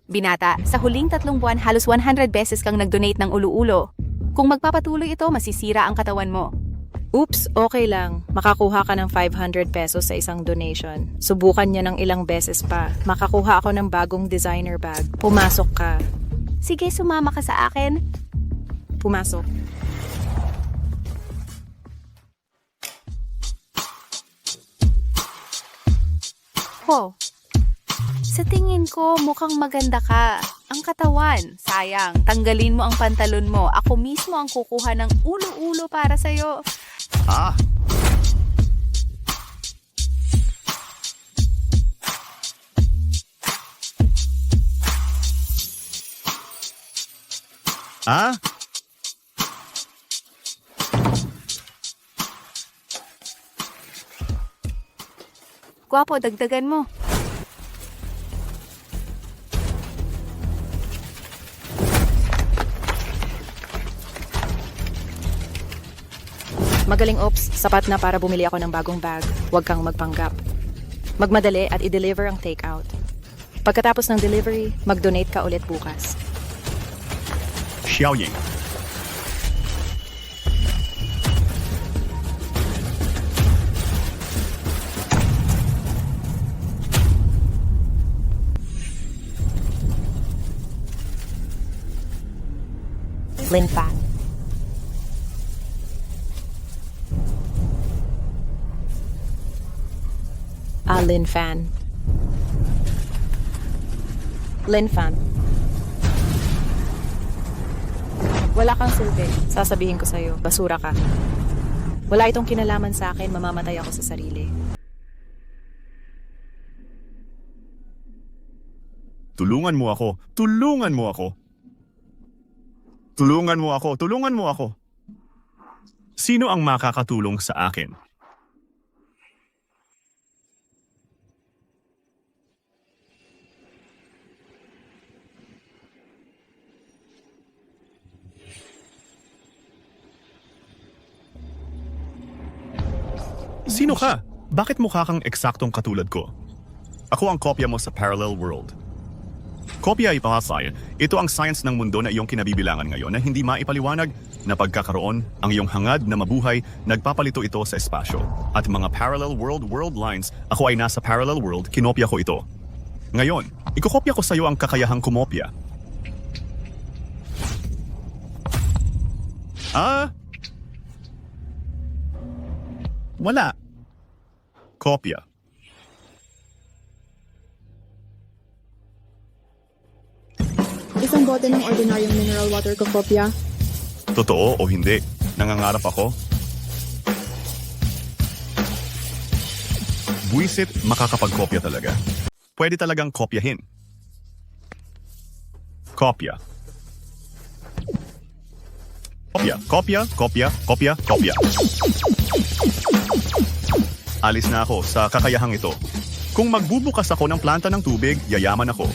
Binata, sa huling 3 buwan halos 100 beses kang nag-donate ng ulo-ulo. Kung magpapatuloy ito, masisira ang katawan mo. Oops, okay lang. Makakuha ka ng 500 pesos sa isang donation. Subukan niya ng ilang beses pa. Makakuha ako ng bagong designer bag. Pumasok ka. Sige, sumama ka sa akin. Pumasok. Ho. Sa tingin ko, mukhang maganda ka. Ang katawan, sayang. Tanggalin mo ang pantalon mo. Ako mismo ang kukuha ng ulo-ulo para sa'yo. Ah! Ah? Gwapo, dagdagan mo. Magaling ops, sapat na para bumili ako ng bagong bag. Huwag kang magpanggap. Magmadali at i-deliver ang takeout. Pagkatapos ng delivery, mag-donate ka ulit bukas. Xiaoying. Lin Fan. Lin Fan. Lin Fan. Wala kang silbi. Sasabihin ko sa'yo, basura ka. Wala itong kinalaman sa akin, mamamatay ako sa sarili. Tulungan mo ako. Tulungan mo ako. Tulungan mo ako. Tulungan mo ako. Sino ang makakatulong sa akin? Sino ka? Bakit mukha kang eksaktong katulad ko? Ako ang kopya mo sa parallel world. Kopya ay pakasay. Ito ang science ng mundo na iyong kinabibilangan ngayon na hindi maipaliwanag na pagkakaroon ang iyong hangad na mabuhay, nagpapalito ito sa espasyo. At mga parallel world lines, ako ay nasa parallel world, kinopya ko ito. Ngayon, ikokopya ko sa iyo ang kakayahang kumopya. Wala. Kopya. Isang bote ng ordinaryong mineral water kokopya. Totoo o hindi, nangangarap ako. Buisit, makakapagkopya talaga. Pwede talagang kopyahin. Kopya. Kopya. Alis na ako sa kakayahang ito. Kung magbubukas ako ng planta ng tubig, yayaman ako.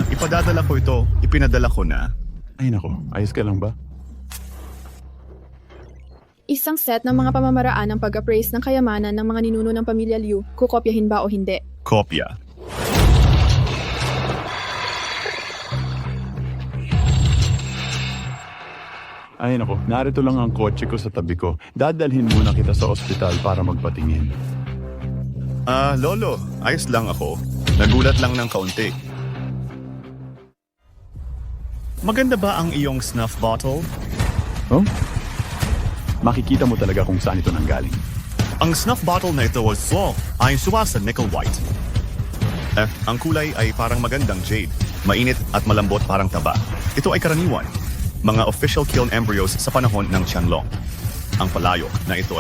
Ipadadala ko ito. Ipinadala ko na. Ay nako, ayos ka lang ba? Isang set ng mga pamamaraan ng pag-appraise ng kayamanan ng mga ninuno ng pamilya Liu, kukopyahin ba o hindi? Kopya. Ay nako, narito lang ang kotse ko sa tabi ko. Dadalhin muna kita sa ospital para magpatingin. Lolo, ayos lang ako. Nagulat lang ng kaunti. Maganda ba ang iyong snuff bottle? Oh? Makikita mo talaga kung saan ito nanggaling. Ang snuff bottle na ito was ay suwa sa nickel white. Ang kulay ay parang magandang jade. Mainit at malambot parang taba. Ito ay karaniwan. Mga official kiln embryos sa panahon ng Qianlong. Ang palayok na ito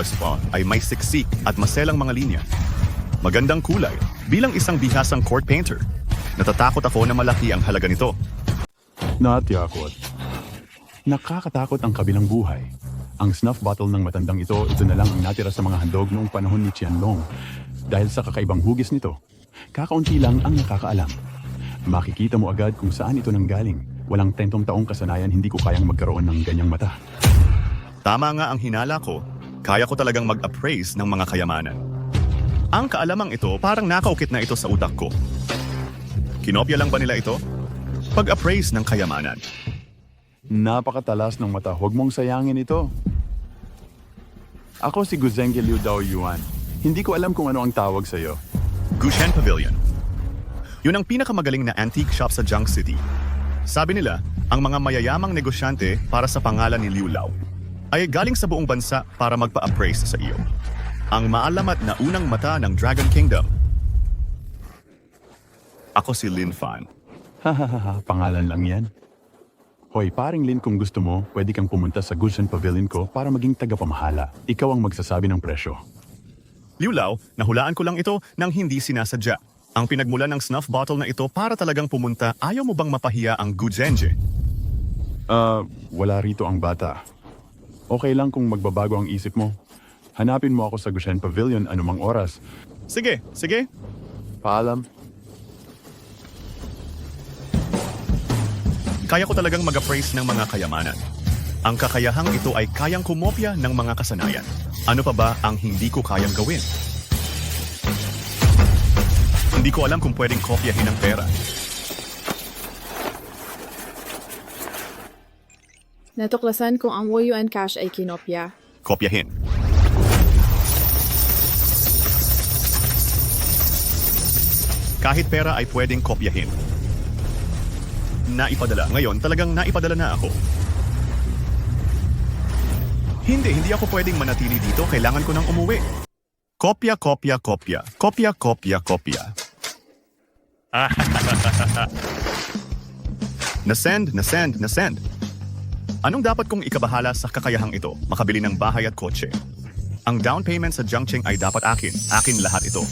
ay may siksik at maselang mga linya. Magandang kulay bilang isang bihasang court painter. Natatakot ako na malaki ang halaga nito. Natyakot. Nakakatakot ang kabilang buhay. Ang snuff bottle ng matandang ito na lang ang natira sa mga handog noong panahon ni Qianlong. Dahil sa kakaibang hugis nito, kakaunti lang ang nakakaalam. Makikita mo agad kung saan ito nanggaling. Walang 10 taong kasanayan hindi ko kayang magkaroon ng ganyang mata. Tama nga ang hinala ko. Kaya ko talagang mag-appraise ng mga kayamanan. Ang kaalamang ito parang nakaukit na ito sa utak ko. Kinopya lang ba nila ito? Pag-appraise ng kayamanan. Napakatalas ng mata. Huwag mong sayangin ito. Ako si Guzenge Liu Dao Yuan. Hindi ko alam kung ano ang tawag sa'yo. Gushen Pavilion. Yun ang pinakamagaling na antique shop sa Jiang City. Sabi nila, ang mga mayayamang negosyante para sa pangalan ni Liu Lao ay galing sa buong bansa para magpa-appraise sa iyo. Ang maalamat na unang mata ng Dragon Kingdom. Ako si Lin Fan. Hahaha, pangalan lang yan. Hoy, paring Lin, kung gusto mo, pwede kang pumunta sa Gushen Pavilion ko para maging tagapamahala. Ikaw ang magsasabi ng presyo. Liu Lao, nahulaan ko lang ito nang hindi sinasadya. Ang pinagmulan ng snuff bottle na ito para talagang pumunta, ayaw mo bang mapahiya ang Guzenje? Wala rito ang bata. Okay lang kung magbabago ang isip mo. Hanapin mo ako sa Gushen Pavilion anumang oras. Sige, sige. Paalam. Kaya ko talagang mag-appraise ng mga kayamanan. Ang kakayahang ito ay kayang kumopya ng mga kasanayan. Ano pa ba ang hindi ko kayang gawin? Hindi ko alam kung pwedeng kopyahin ang pera. Natuklasan kung ang Woyuan Cash ay kinopya. Kopyahin. Kahit pera ay pwedeng kopyahin. Naipadala. Ngayon, talagang naipadala na ako. Hindi ako pwedeng manatili dito. Kailangan ko nang umuwi. Kopya, kopya, kopya. Kopya, kopya, kopya. Nasend. Anong dapat kong ikabahala sa kakayahang ito? Makabili ng bahay at kotse. Ang down payment sa Jiangcheng ay dapat akin. Akin lahat ito.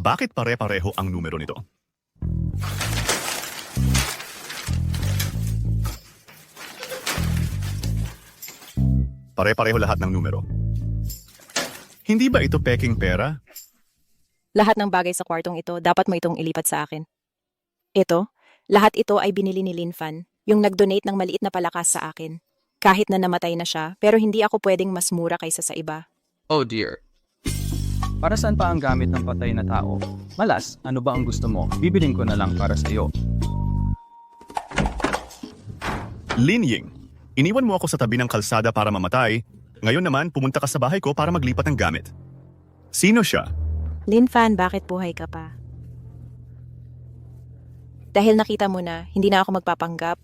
Bakit pare-pareho ang numero nito? Pare-pareho lahat ng numero. Hindi ba ito peking pera? Lahat ng bagay sa kwartong ito, dapat mo itong ilipat sa akin. Ito, lahat ito ay binili ni Lin Fan, yung nag-donate ng maliit na palakas sa akin. Kahit na namatay na siya, pero hindi ako pwedeng mas mura kaysa sa iba. Oh dear. Para saan pa ang gamit ng patay na tao? Malas, ano ba ang gusto mo? Bibiling ko na lang para sa iyo. Lin Ying, iniwan mo ako sa tabi ng kalsada para mamatay. Ngayon naman, pumunta ka sa bahay ko para maglipat ng gamit. Sino siya? Lin Fan, bakit buhay ka pa? Dahil nakita mo na, hindi na ako magpapanggap.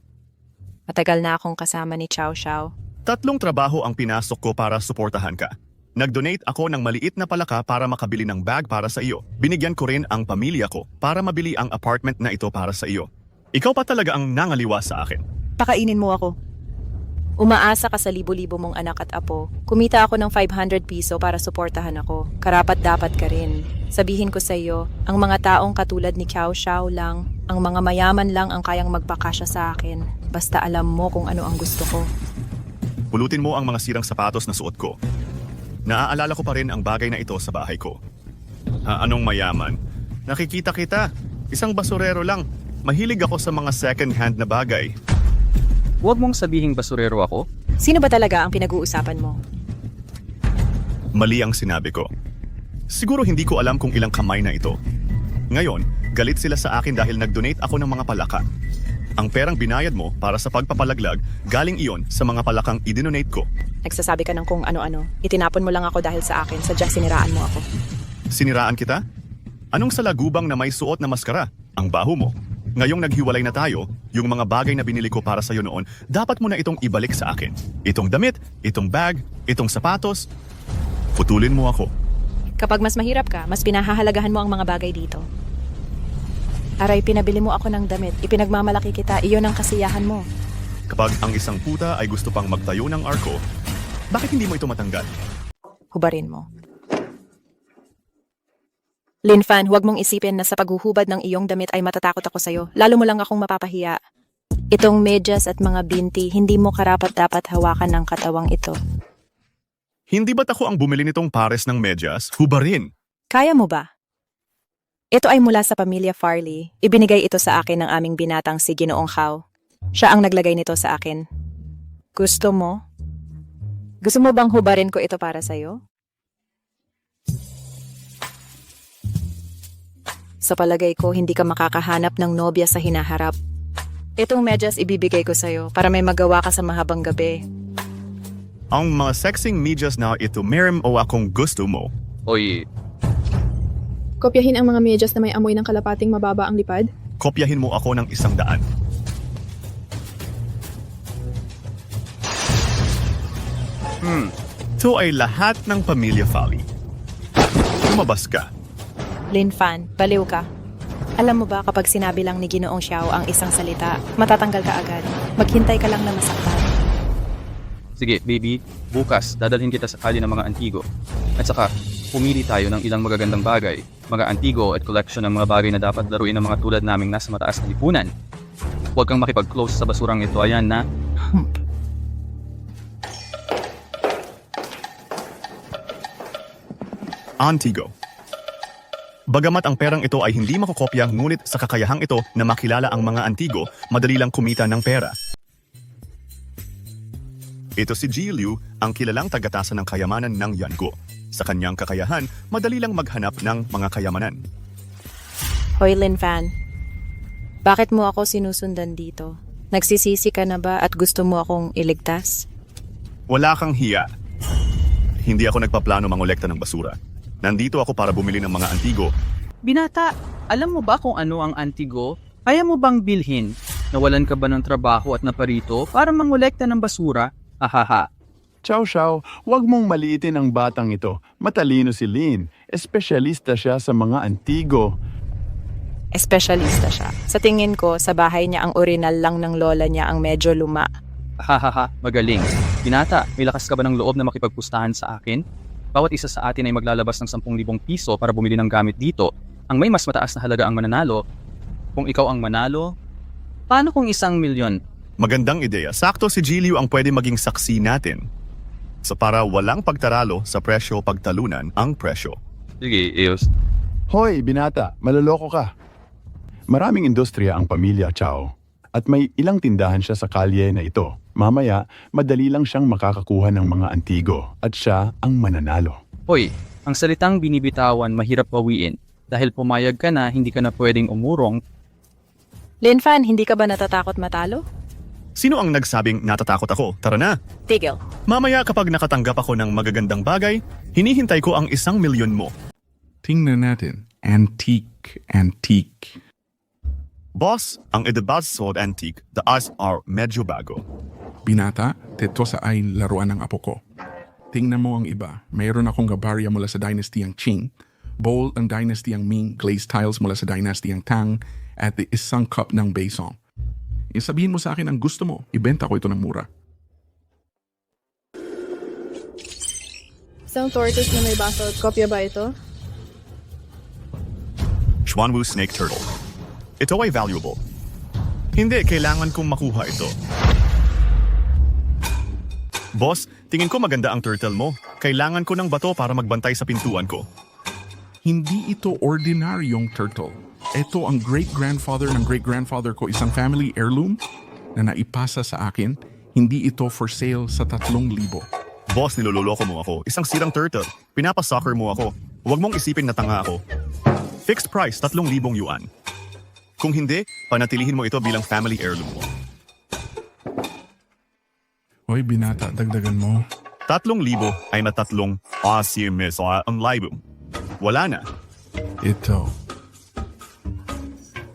Matagal na akong kasama ni Chow Xiao. 3 trabaho ang pinasok ko para suportahan ka. Nag-donate ako ng maliit na palaka para makabili ng bag para sa iyo. Binigyan ko rin ang pamilya ko para mabili ang apartment na ito para sa iyo. Ikaw pa talaga ang nangaliwa sa akin. Pakainin mo ako. Umaasa ka sa libo-libo mong anak at apo. Kumita ako ng 500 piso para suportahan ako. Karapat-dapat ka rin. Sabihin ko sa iyo, ang mga taong katulad ni Chow Xiao lang, ang mga mayaman lang ang kayang magpakasya sa akin. Basta alam mo kung ano ang gusto ko. Pulutin mo ang mga sirang sapatos na suot ko. Naaalala ko pa rin ang bagay na ito sa bahay ko. Anong mayaman? Nakikita kita. Isang basurero lang. Mahilig ako sa mga second-hand na bagay. Huwag mong sabihing basurero ako. Sino ba talaga ang pinag-uusapan mo? Mali ang sinabi ko. Siguro hindi ko alam kung ilang kamay na ito. Ngayon, galit sila sa akin dahil nag-donate ako ng mga palaka. Ang perang binayad mo para sa pagpapalaglag, galing iyon sa mga palakang idinonate ko. Nagsasabi ka ng kung ano-ano. Itinapon mo lang ako dahil sa akin. Sadyang siniraan mo ako. Siniraan kita? Anong salagubang na may suot na maskara? Ang baho mo. Ngayong naghiwalay na tayo, yung mga bagay na binili ko para sa'yo noon, dapat mo na itong ibalik sa akin. Itong damit, itong bag, itong sapatos. Putulin mo ako. Kapag mas mahirap ka, mas pinahahalagahan mo ang mga bagay dito. Aray, pinabili mo ako ng damit. Ipinagmamalaki kita. Iyon ang kasiyahan mo. Kapag ang isang puta ay gusto pang magtayo ng arko, bakit hindi mo ito matanggal? Hubarin mo. Lin Fan, huwag mong isipin na sa paghuhubad ng iyong damit ay matatakot ako sa'yo. Lalo mo lang akong mapapahiya. Itong medyas at mga binti, hindi mo karapat-dapat hawakan ng katawang ito. Hindi ba't ako ang bumili nitong pares ng medyas? Hubarin! Kaya mo ba? Ito ay mula sa pamilya Farley. Ibinigay ito sa akin ng aming binatang si Ginoong Hao. Siya ang naglagay nito sa akin. Gusto mo? Gusto mo bang hubarin ko ito para sa'yo? Sa palagay ko, hindi ka makakahanap ng nobya sa hinaharap. Itong medyas ibibigay ko sa'yo para may magawa ka sa mahabang gabi. Ang mga sexing medyas na ito, meron o akong gusto mo. Oy, Kopyahin ang mga medyas na may amoy ng kalapating mababa ang lipad. Kopyahin mo ako ng 100. Ito ay lahat ng pamilya Fali. Lumabas ka. Lin Fan, baliw ka. Alam mo ba kapag sinabi lang ni Ginoong Xiao ang isang salita, matatanggal ka agad. Maghintay ka lang na masaktan. sige baby, bukas dadalhin kita sa kalye ng mga antigo. At saka, pumili tayo ng ilang magagandang bagay, mga antigo at collection ng mga bagay na dapat laruin ng mga tulad naming nasa mataas na lipunan. Huwag kang makipag-close sa basurang ito, ayan na. Antigo. Bagamat ang perang ito ay hindi makokopya, ngunit sa kakayahang ito na makilala ang mga antigo, madali lang kumita ng pera. Ito si Ji Liu, ang kilalang tagatasa ng kayamanan ng Yango. Sa kanyang kakayahan, madali lang maghanap ng mga kayamanan. Hoy Lin Fan, bakit mo ako sinusundan dito? Nagsisisi ka na ba at gusto mo akong iligtas? Wala kang hiya. Hindi ako nagpaplano mangolekta ng basura. Nandito ako para bumili ng mga antigo. Binata, alam mo ba kung ano ang antigo? Kaya mo bang bilhin? Nawalan ka ba ng trabaho at naparito para mangolekta ng basura? Ahaha. Chow Chow, huwag mong maliitin ang batang ito. Matalino si Lin. Espesyalista siya sa mga antigo. Espesyalista siya. Sa tingin ko, sa bahay niya ang orinal lang ng lola niya ang medyo luma. Ahahaha, magaling. Binata, may lakas ka ba ng loob na makipagpustahan sa akin? Bawat isa sa atin ay maglalabas ng 10,000 piso para bumili ng gamit dito. Ang may mas mataas na halaga ang mananalo. Kung ikaw ang manalo, paano kung 1,000,000? Magandang ideya. Sakto si Ji Liu ang pwede maging saksi natin. Sa para walang pagtaralo sa presyo pagtalunan ang presyo. Sige, Eos. Hoy, binata, maloloko ka. Maraming industriya ang pamilya Chow. At may ilang tindahan siya sa kalye na ito. Mamaya, madali lang siyang makakakuha ng mga antigo at siya ang mananalo. Hoy, ang salitang binibitawan mahirap bawiin. Dahil pumayag ka na, hindi ka na pwedeng umurong. Lin Fan, hindi ka ba natatakot matalo? Sino ang nagsabing natatakot ako? Tara na! Tigil. Mamaya kapag nakatanggap ako ng magagandang bagay, hinihintay ko ang 1,000,000 mo. Tingnan natin. Antique. Boss, ang Edebaz Sword Antique, the odds are medyo bago. Binata, teto sa ay laruan ng apo ko. Tingnan mo ang iba. Mayroon akong gabarya mula sa dynasty ang Qing, bowl ang dynasty ang Ming, glazed tiles mula sa dynasty ang Tang, at isang cup ng Baisong. Sabihin mo sa akin ang gusto mo, ibenta ko ito ng mura. Isang tortoise na may basalt. Kopya ba ito? Xuanwu Snake Turtle. Ito ay valuable. Hindi, kailangan kong makuha ito. Boss, tingin ko maganda ang turtle mo. Kailangan ko ng bato para magbantay sa pintuan ko. Hindi ito ordinaryong turtle. Ito ang great-grandfather ng great-grandfather ko, isang family heirloom na naipasa sa akin. Hindi ito for sale sa 3,000. Boss, niloloko mo ako. Isang sirang turtle. Pinapasoccer mo ako. Huwag mong isipin na tanga ako. Fixed price, 3,000 yuan. Kung hindi, panatilihin mo ito bilang family heirloom mo. Hoy, binata, dagdagan mo. 3,000 ay na 3 asimis o ang libo. Wala na. Ito.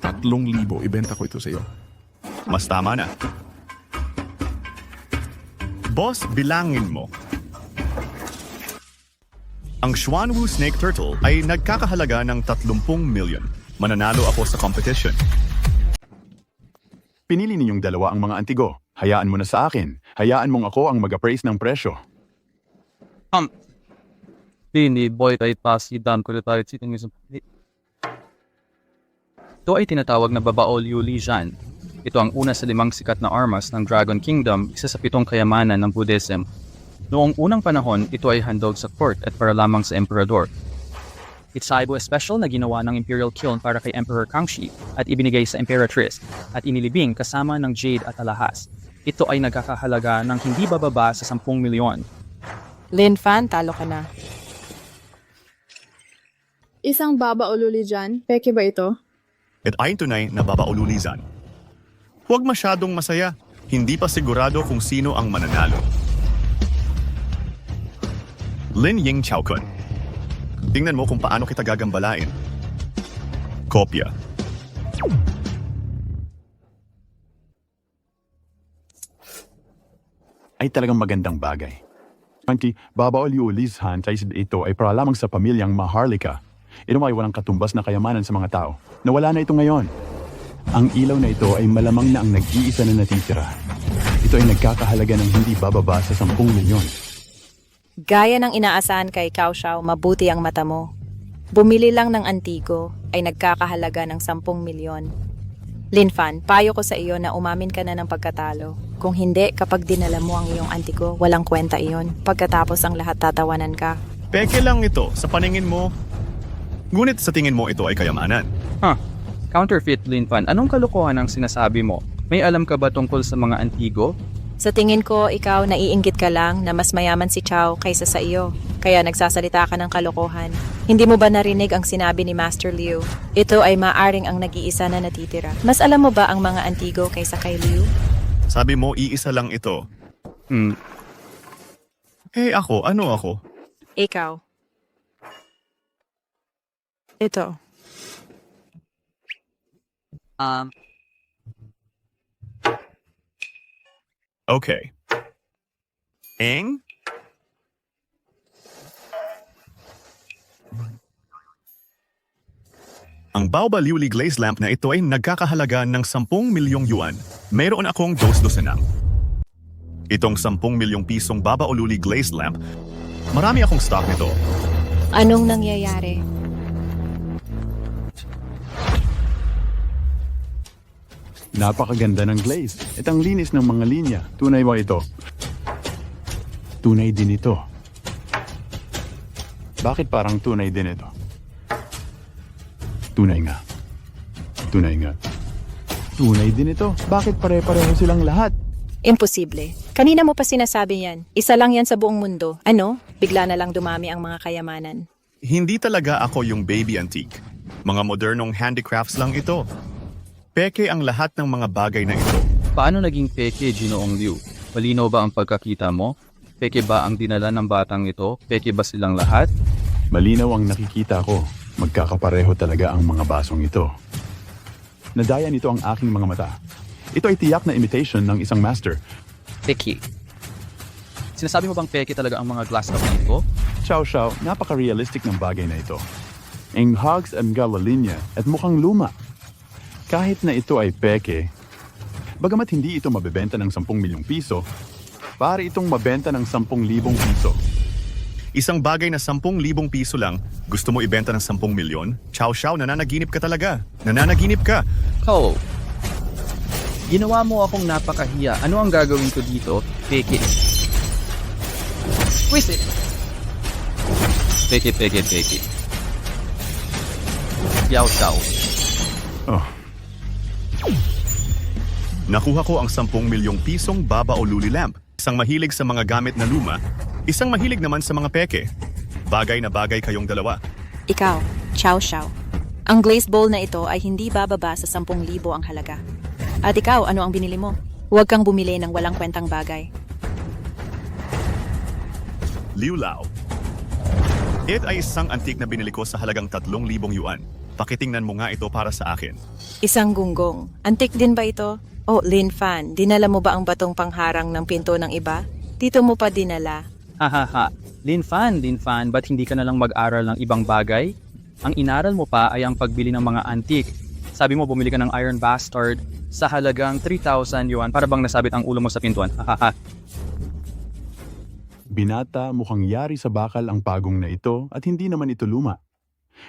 3,000. Ibenta ko ito sa iyo. Mas tama na. Boss, bilangin mo. Ang Xuanwu Snake Turtle ay nagkakahalaga ng 30 million. Mananalo ako sa competition. Pinili ninyong dalawa ang mga antigo. Hayaan mo na sa akin. Hayaan mong ako ang mag-appraise ng presyo. Hindi, boy, kahit pasidan ko na tayo siting isang... Ito ay tinatawag na Babaol Yu Lijan. Ito ang una sa 5 sikat na armas ng Dragon Kingdom, isa sa 7 kayamanan ng Buddhism. Noong unang panahon, ito ay handog sa court at para lamang sa emperador. Itsaibo special na ginawa ng Imperial Kiln para kay Emperor Kangxi at ibinigay sa Imperatrice at inilibing kasama ng jade at alahas. Ito ay nagkakahalaga ng hindi bababa sa 10 milyon. Lin Fan, talo ka na. Isang baba o luli dyan, peke ba ito? At ayon tunay na babaululisan. Huwag masyadong masaya. Hindi pa sigurado kung sino ang mananalo. Lin Ying Chaokun. Tingnan mo kung paano kita gagambalain. Kopya. Ay talagang magandang bagay. Anki, babaoliulishan sa isip ito ay para lamang sa pamilyang Maharlika. Ito ay walang katumbas na kayamanan sa mga tao. Nawala na ito ngayon. Ang ilaw na ito ay malamang na ang nag-iisa na natitira. Ito ay nagkakahalaga ng hindi bababa sa 10 milyon. Gaya ng inaasahan kay Cao Xiao, mabuti ang mata mo. Bumili lang ng antigo ay nagkakahalaga ng 10 milyon. Lin Fan, payo ko sa iyo na umamin ka na ng pagkatalo. Kung hindi, kapag dinala mo ang iyong antigo, walang kwenta iyon. Pagkatapos ang lahat tatawanan ka. Peke lang ito sa paningin mo. Ngunit sa tingin mo ito ay kayamanan. Counterfeit, Lin Fan. Anong kalokohan ang sinasabi mo? May alam ka ba tungkol sa mga antigo? Sa tingin ko, ikaw naiinggit ka lang na mas mayaman si Chao kaysa sa iyo. Kaya nagsasalita ka ng kalokohan. Hindi mo ba narinig ang sinabi ni Master Liu? Ito ay maaring ang nag-iisa na natitira. Mas alam mo ba ang mga antigo kaysa kay Liu? Sabi mo, iisa lang ito. Ako, ano ako? Ikaw. Ito. Okay. Eng? Ang Baobab Liuli Glaze Lamp na ito ay nagkakahalaga ng 10 milyong yuan. Mayroon akong dos-dosenang. Itong 10 milyong pisong Baobab Liuli Glaze Lamp, marami akong stock nito. Anong nangyayari? Napakaganda ng glaze. At ang linis ng mga linya. Tunay ba ito? Tunay din ito. Bakit parang tunay din ito? Tunay nga. Tunay nga. Tunay din ito. Bakit pare-pareho silang lahat? Imposible. Kanina mo pa sinasabi yan. Isa lang yan sa buong mundo. Ano? Bigla na lang dumami ang mga kayamanan. Hindi talaga ako yung baby antique. Mga modernong handicrafts lang ito. Peke ang lahat ng mga bagay na ito. Paano naging peke, Ginoong Liu? Malinaw ba ang pagkakita mo? Peke ba ang dinala ng batang ito? Peke ba silang lahat? Malinaw ang nakikita ko. Magkakapareho talaga ang mga basong ito. Nadaya nito ang aking mga mata. Ito ay tiyak na imitation ng isang master. Peke. Sinasabi mo bang peke talaga ang mga glass cup na ito? Chow Chow, napaka-realistic ng bagay na ito. Ang hogs ang galalinya at mukhang luma. Kahit na ito ay peke, bagamat hindi ito mabebenta ng 10 milyong piso, pare itong mabenta ng 10,000 piso. Isang bagay na 10,000 piso lang, gusto mo ibenta ng 10 milyon? Chow Chow, nananaginip ka talaga. Nananaginip ka. Oh. Ginawa mo akong napakahiya. Ano ang gagawin ko dito? Peke. Wisit. Peke. Yao Xiao. Oh, Nakuha ko ang 10 milyong pisong Baobab Liuli Lamp. Isang mahilig sa mga gamit na luma, isang mahilig naman sa mga peke. Bagay na bagay kayong dalawa. Ikaw, Chow Xiao. Ang glaze bowl na ito ay hindi bababa sa 10,000 ang halaga. At ikaw, ano ang binili mo? Huwag kang bumili ng walang kwentang bagay. Liu Lao. Ito ay isang antique na binili ko sa halagang 3,000 yuan. Pakitingnan mo nga ito para sa akin. Isang gunggong. Antik din ba ito? Oh, Lin Fan, dinala mo ba ang batong pangharang ng pinto ng iba? Dito mo pa dinala. Hahaha. Lin Fan, ba't hindi ka na lang mag-aral ng ibang bagay? Ang inaral mo pa ay ang pagbili ng mga antique. Sabi mo bumili ka ng Iron Bastard sa halagang 3,000 yuan para bang nasabit ang ulo mo sa pintuan. Hahaha. binata mukhang yari sa bakal ang pagong na ito at hindi naman ito luma.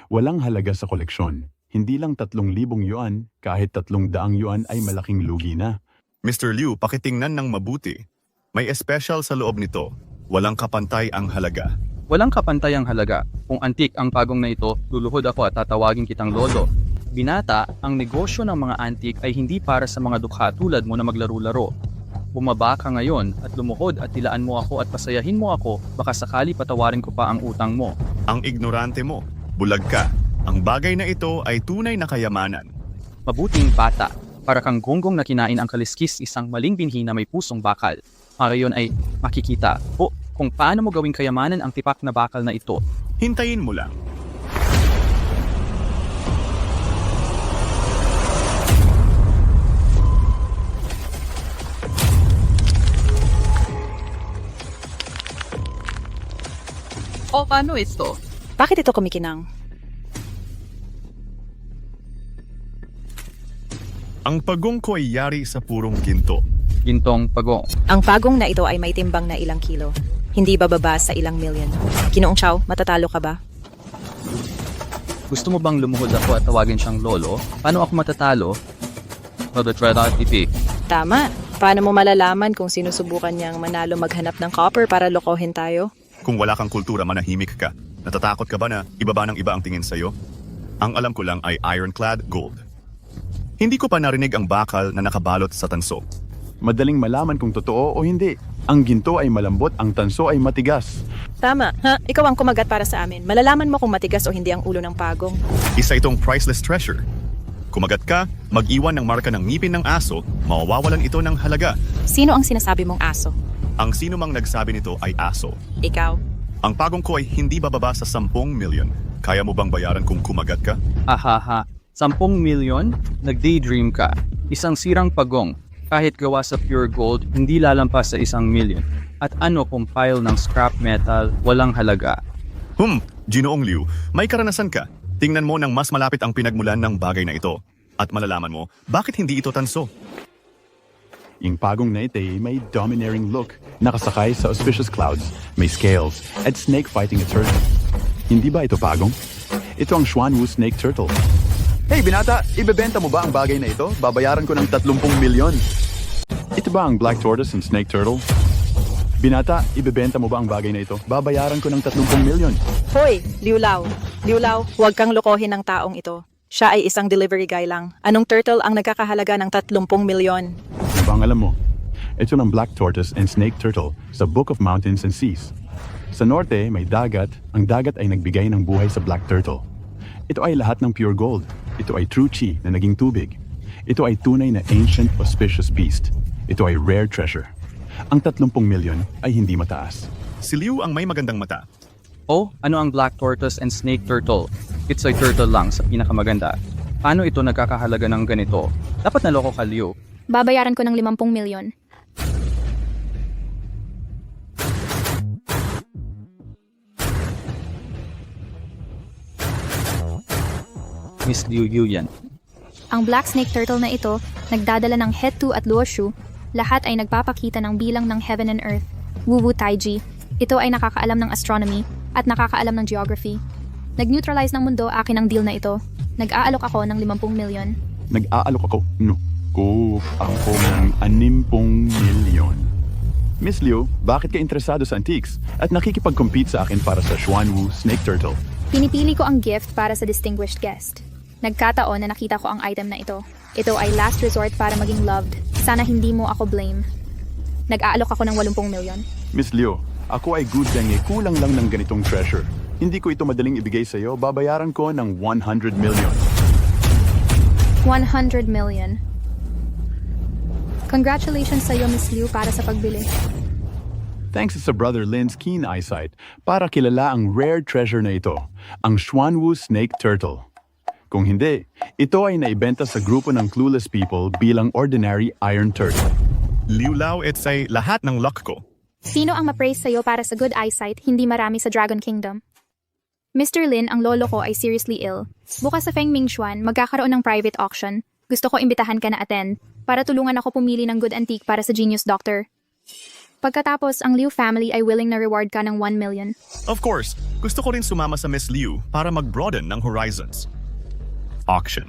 Walang halaga sa koleksyon. Hindi lang 3,000 yuan, kahit 300 yuan ay malaking lugi na. Mr. Liu, pakitingnan ng mabuti. May espesyal sa loob nito. Walang kapantay ang halaga. Walang kapantayang halaga. Kung antik ang pagong na ito, luluhod ako at tatawagin kitang lolo. Binata, ang negosyo ng mga antik ay hindi para sa mga dukha tulad mo na maglaro-laro. Bumaba ka ngayon at lumuhod at tilaan mo ako at pasayahin mo ako, baka sakali patawarin ko pa ang utang mo. Ang ignorante mo. Bulag ka. Ang bagay na ito ay tunay na kayamanan. Mabuting bata, para kang gonggong na kinain ang kaliskis isang maling binhi na may pusong bakal. Ngayon ay makikita po kung paano mo gawing kayamanan ang tipak na bakal na ito. Hintayin mo lang. O paano ito? Bakit ito kumikinang? Ang pagong ko ay yari sa purong ginto. Gintong pagong. Ang pagong na ito ay may timbang na ilang kilo. Hindi bababa sa ilang milyon. Ginoong Chow, matatalo ka ba? Gusto mo bang lumuhod ako at tawagin siyang lolo? Paano ako matatalo? Lolo Dreadnought EP. Tama. Paano mo malalaman kung sinusubukan niyang manalo maghanap ng copper para lokohin tayo? Kung wala kang kultura, manahimik ka. Natatakot ka ba na ibaba ng iba ang tingin sa'yo? Ang alam ko lang ay ironclad gold. Hindi ko pa narinig ang bakal na nakabalot sa tanso. Madaling malaman kung totoo o hindi. Ang ginto ay malambot, ang tanso ay matigas. Tama, ha? Ikaw ang kumagat para sa amin. Malalaman mo kung matigas o hindi ang ulo ng pagong. Isa itong priceless treasure. Kumagat ka, mag-iwan ng marka ng ngipin ng aso, mawawalan ito ng halaga. Sino ang sinasabi mong aso? Ang sino mang nagsabi nito ay aso. Ikaw? Ang pagong ko ay hindi bababa sa 10 milyon. Kaya mo bang bayaran kung kumagat ka? Ahaha, 10 milyon? Nag-daydream ka. Isang sirang pagong. Kahit gawa sa pure gold, hindi lalampas sa 1 milyon. At ano kung pile ng scrap metal, walang halaga. Ginoong Liu, may karanasan ka. Tingnan mo nang mas malapit ang pinagmulan ng bagay na ito. At malalaman mo, bakit hindi ito tanso? Yung pagong na ito ay may domineering look. Nakasakay sa auspicious clouds, may scales, at snake fighting a turtle. Hindi ba ito pagong? Ito ang Xuanwu Snake Turtle. Hey binata, ibebenta mo ba ang bagay na ito? Babayaran ko ng 30 milyon. Ito ba ang Black Tortoise and Snake Turtle? Binata, ibebenta mo ba ang bagay na ito? Babayaran ko ng 30 milyon. Hoy, Liulaw. Liulaw, huwag kang lokohin ng taong ito. Siya ay isang delivery guy lang. Anong turtle ang nagkakahalaga ng 30 milyon? Ano ba ang alam mo? Ito ng Black Tortoise and Snake Turtle sa Book of Mountains and Seas. Sa norte, may dagat. Ang dagat ay nagbigay ng buhay sa Black Turtle. Ito ay lahat ng pure gold. Ito ay true chi na naging tubig. Ito ay tunay na ancient auspicious beast. Ito ay rare treasure. Ang 30 milyon ay hindi mataas. Si Liu ang may magandang mata. O, ano ang Black Tortoise and Snake Turtle? It's a turtle lang sa pinakamaganda. Paano ito nagkakahalaga ng ganito? Dapat naloko ka, Liu. Babayaran ko ng 50 milyon. Miss Liu Yu yan. Ang Black Snake Turtle na ito, nagdadala ng Hetu at Luoshu, lahat ay nagpapakita ng bilang ng Heaven and Earth. Wu Taiji. Ito ay nakakaalam ng astronomy at nakakaalam ng geography. Nag-neutralize ng mundo akin ang deal na ito. Nag-aalok ako ng 50 milyon. Nag-aalok ako? No. Ako ng 60 milyon. Miss Liu, bakit ka interesado sa antiques at nakikipag-compete sa akin para sa Xuanwu Snake Turtle? Pinipili ko ang gift para sa distinguished guest. Nagkataon na nakita ko ang item na ito. Ito ay last resort para maging loved. Sana hindi mo ako blame. Nag-aalok ako ng 80 milyon. Miss Liu, ako ay good dang kulang lang ng ganitong treasure. Hindi ko ito madaling ibigay sa iyo, babayaran ko ng 100 million. 100 million. Congratulations sa iyo, Miss Liu, para sa pagbili. Thanks sa Brother Lin's keen eyesight para kilala ang rare treasure na ito, ang Xuanwu Snake Turtle. Kung hindi, ito ay naibenta sa grupo ng clueless people bilang ordinary iron turtle. Liu Lao, it's ay lahat ng luck ko. Sino ang ma-praise sa iyo para sa good eyesight, hindi marami sa Dragon Kingdom? Mr. Lin, ang lolo ko ay seriously ill. Bukas sa Feng Mingxuan, magkakaroon ng private auction. Gusto ko imbitahan ka na attend para tulungan ako pumili ng good antique para sa Genius Doctor. Pagkatapos, ang Liu family ay willing na reward ka ng 1 million. Of course, gusto ko rin sumama sa Miss Liu para mag-broaden ng horizons. Auction.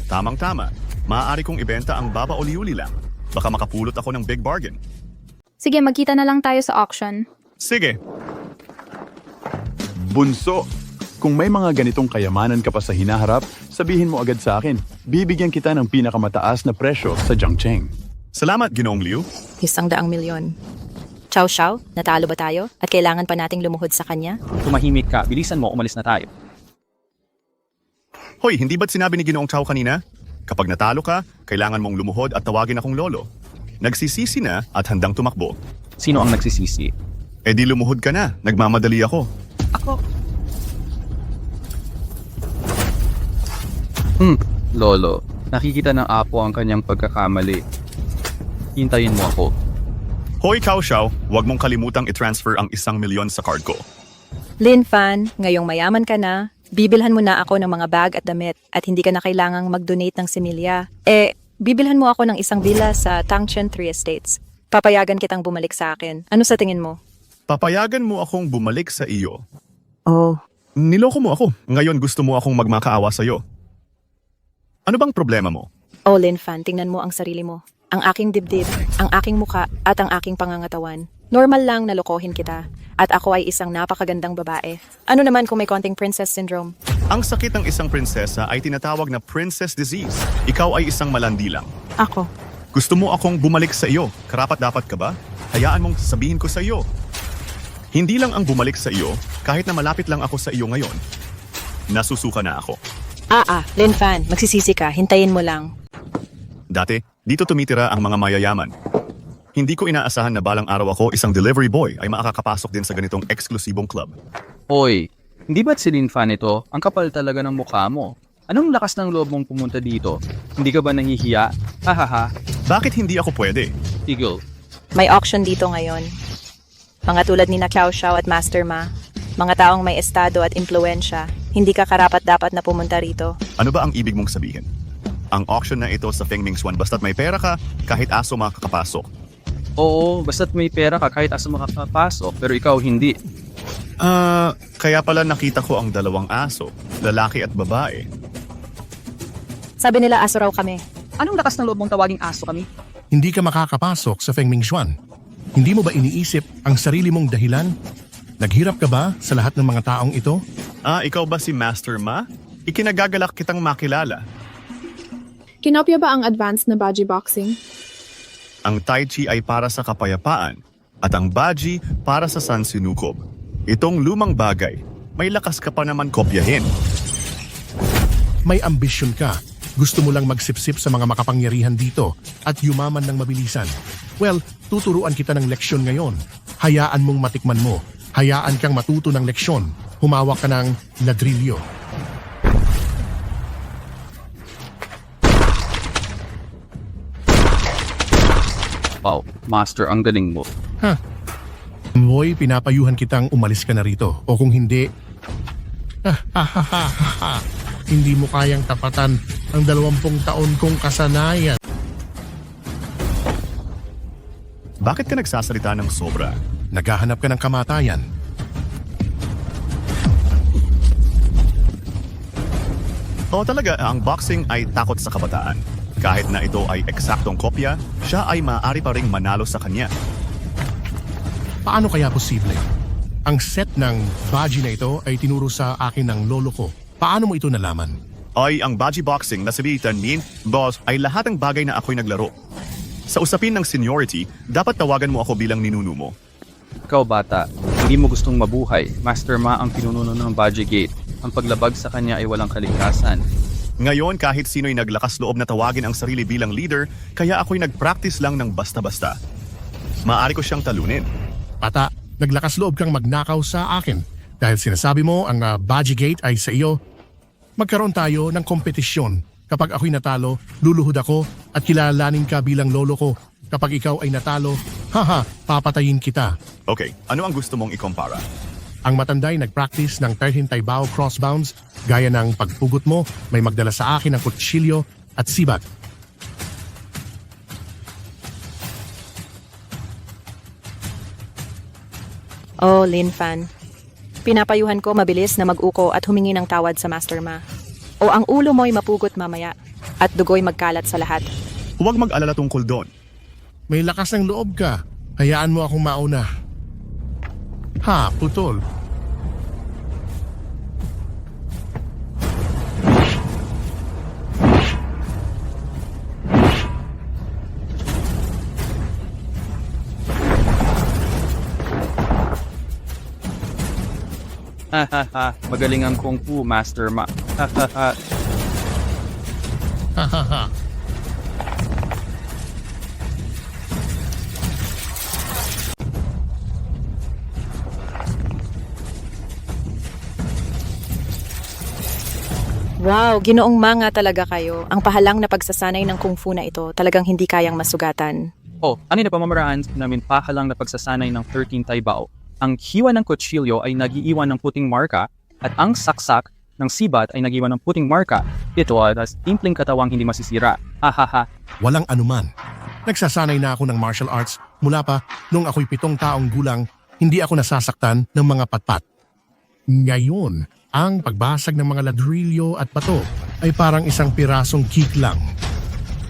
Tamang-tama. Maaari kong ibenta ang baba o liuli lang. Baka makapulot ako ng big bargain. Sige, magkita na lang tayo sa auction. Sige. Bunso, kung may mga ganitong kayamanan ka pa sa hinaharap, sabihin mo agad sa akin. Bibigyan kita ng pinakamataas na presyo sa Jiangcheng. Salamat, Ginoong Liu. 100,000,000. Chow Chow, natalo ba tayo? At kailangan pa nating lumuhod sa kanya? Tumahimik ka, bilisan mo, umalis na tayo. Hoy, hindi ba't sinabi ni Ginoong Chow kanina? Kapag natalo ka, kailangan mong lumuhod at tawagin akong lolo. Nagsisisi na at handang tumakbo. Sino ang nagsisisi? E di lumuhod ka na, nagmamadali ako. Lolo, nakikita ng apo ang kanyang pagkakamali. Hintayin mo ako. Hoy, Cao Xiao, huwag mong kalimutang i-transfer ang 1,000,000 sa card ko. Lin Fan, ngayong mayaman ka na, bibilhan mo na ako ng mga bag at damit at hindi ka na kailangang mag-donate ng similya. Bibilhan mo ako ng isang villa sa Tangchen 3 Estates. Papayagan kitang bumalik sa akin. Ano sa tingin mo? Papayagan mo akong bumalik sa iyo. Oh, Niloko mo ako. Ngayon gusto mo akong magmakaawa sa'yo. Ano bang problema mo? Lin Fan, tingnan mo ang sarili mo. Ang aking dibdib, ang aking muka at ang aking pangangatawan. Normal lang na lokohin kita. At ako ay isang napakagandang babae. Ano naman kung may konting princess syndrome? Ang sakit ng isang prinsesa ay tinatawag na princess disease. Ikaw ay isang malandi lang. Ako. Gusto mo akong bumalik sa iyo? Karapat-dapat ka ba? Hayaan mong sabihin ko sa iyo. Hindi lang ang bumalik sa iyo, kahit na malapit lang ako sa iyo ngayon. Nasusuka na ako. Lin Fan, magsisisi ka. Hintayin mo lang. Dati, dito tumitira ang mga mayayaman. Hindi ko inaasahan na balang araw ako isang delivery boy ay makakapasok din sa ganitong eksklusibong club. Hoy, hindi ba't si Lin Fan ito? Ang kapal talaga ng mukha mo. Anong lakas ng loob mong pumunta dito? Hindi ka ba nahihiya? Hahaha. Bakit hindi ako pwede? Eagle. May auction dito ngayon. Mga tulad ni Cao Xiao at Master Ma. Mga taong may estado at impluensya. Hindi ka karapat-dapat na pumunta rito. Ano ba ang ibig mong sabihin? Ang auction na ito sa Feng Mingxuan basta't may pera ka, kahit aso makakapasok. Oo, basta't may pera ka kahit asa makapasok, pero ikaw hindi. Kaya pala nakita ko ang dalawang aso, lalaki at babae. Sabi nila aso raw kami. Anong lakas ng loob mong tawaging aso kami? Hindi ka makakapasok sa Feng Mingxuan. Hindi mo ba iniisip ang sarili mong dahilan? Naghirap ka ba sa lahat ng mga taong ito? Ikaw ba si Master Ma? Ikinagagalak kitang makilala. Kinopya ba ang advanced na Baji Boxing? Ang Tai Chi ay para sa kapayapaan at ang Baji para sa sansinukob. Itong lumang bagay, may lakas ka pa naman kopyahin. May ambisyon ka. Gusto mo lang magsipsip sa mga makapangyarihan dito at yumaman ng mabilisan. Well, tuturuan kita ng leksyon ngayon. Hayaan mong matikman mo. Hayaan kang matuto ng leksyon. Humawak ka ng ladrilyo. Wow, Master, ang galing mo. Moy, pinapayuhan kitang umalis ka na rito. O kung hindi, hindi mo kayang tapatan ang 20 taon kong kasanayan. Bakit ka nagsasalita ng sobra? Naghahanap ka ng kamatayan. Oo talaga, ang boxing ay takot sa kabataan. Kahit na ito ay eksaktong kopya, siya ay maaari pa ring manalo sa kanya. Paano kaya posible? Ang set ng Baji na ito ay tinuro sa akin ng lolo ko. Paano mo ito nalaman? Ay, ang Baji Boxing na sabitan mean, boss, ay lahat ng bagay na ako'y naglaro. Sa usapin ng seniority, dapat tawagan mo ako bilang ninuno mo. Ikaw bata, hindi mo gustong mabuhay. Master Ma ang pinununo ng Baji Gate. Ang paglabag sa kanya ay walang kaligtasan. Ngayon, kahit sino'y naglakas loob na tawagin ang sarili bilang leader, kaya ako'y nag-practice lang ng basta-basta. Maaari ko siyang talunin. Pata, naglakas loob kang magnakaw sa akin. Dahil sinasabi mo ang Baji Gate ay sa iyo, magkaroon tayo ng kompetisyon. Kapag ako'y natalo, luluhod ako at kilalanin ka bilang lolo ko. Kapag ikaw ay natalo, papatayin kita. Okay, ano ang gusto mong ikumpara? Ang matanday nag-practice ng 13 Taibao crossbounds, gaya ng pagpugot mo, may magdala sa akin ng kutsilyo at sibat. Lin Fan. Pinapayuhan ko mabilis na mag-uko at humingi ng tawad sa Master Ma. O ang ulo mo'y mapugot mamaya at dugo'y magkalat sa lahat. Huwag mag-alala tungkol doon. May lakas ng loob ka. Hayaan mo akong mauna. Putol. Hahaha, magaling ang Kung Fu Master Ma. Hahaha. Hahaha. Wow, ginoong mga talaga kayo. Ang pahalang na pagsasanay ng kung fu na ito talagang hindi kayang masugatan. Oh, ano na pamamaraan namin pahalang na pagsasanay ng 13 Taibao. Ang hiwa ng kutsilyo ay nagiiwan ng puting marka at ang saksak ng sibat ay nagiiwan ng puting marka. Ito ay simpleng katawang hindi masisira. Hahaha. Walang anuman. Nagsasanay na ako ng martial arts mula pa nung ako'y 7 taong gulang, hindi ako nasasaktan ng mga patpat. Ngayon, ang pagbasag ng mga ladrilyo at bato ay parang isang pirasong kick lang.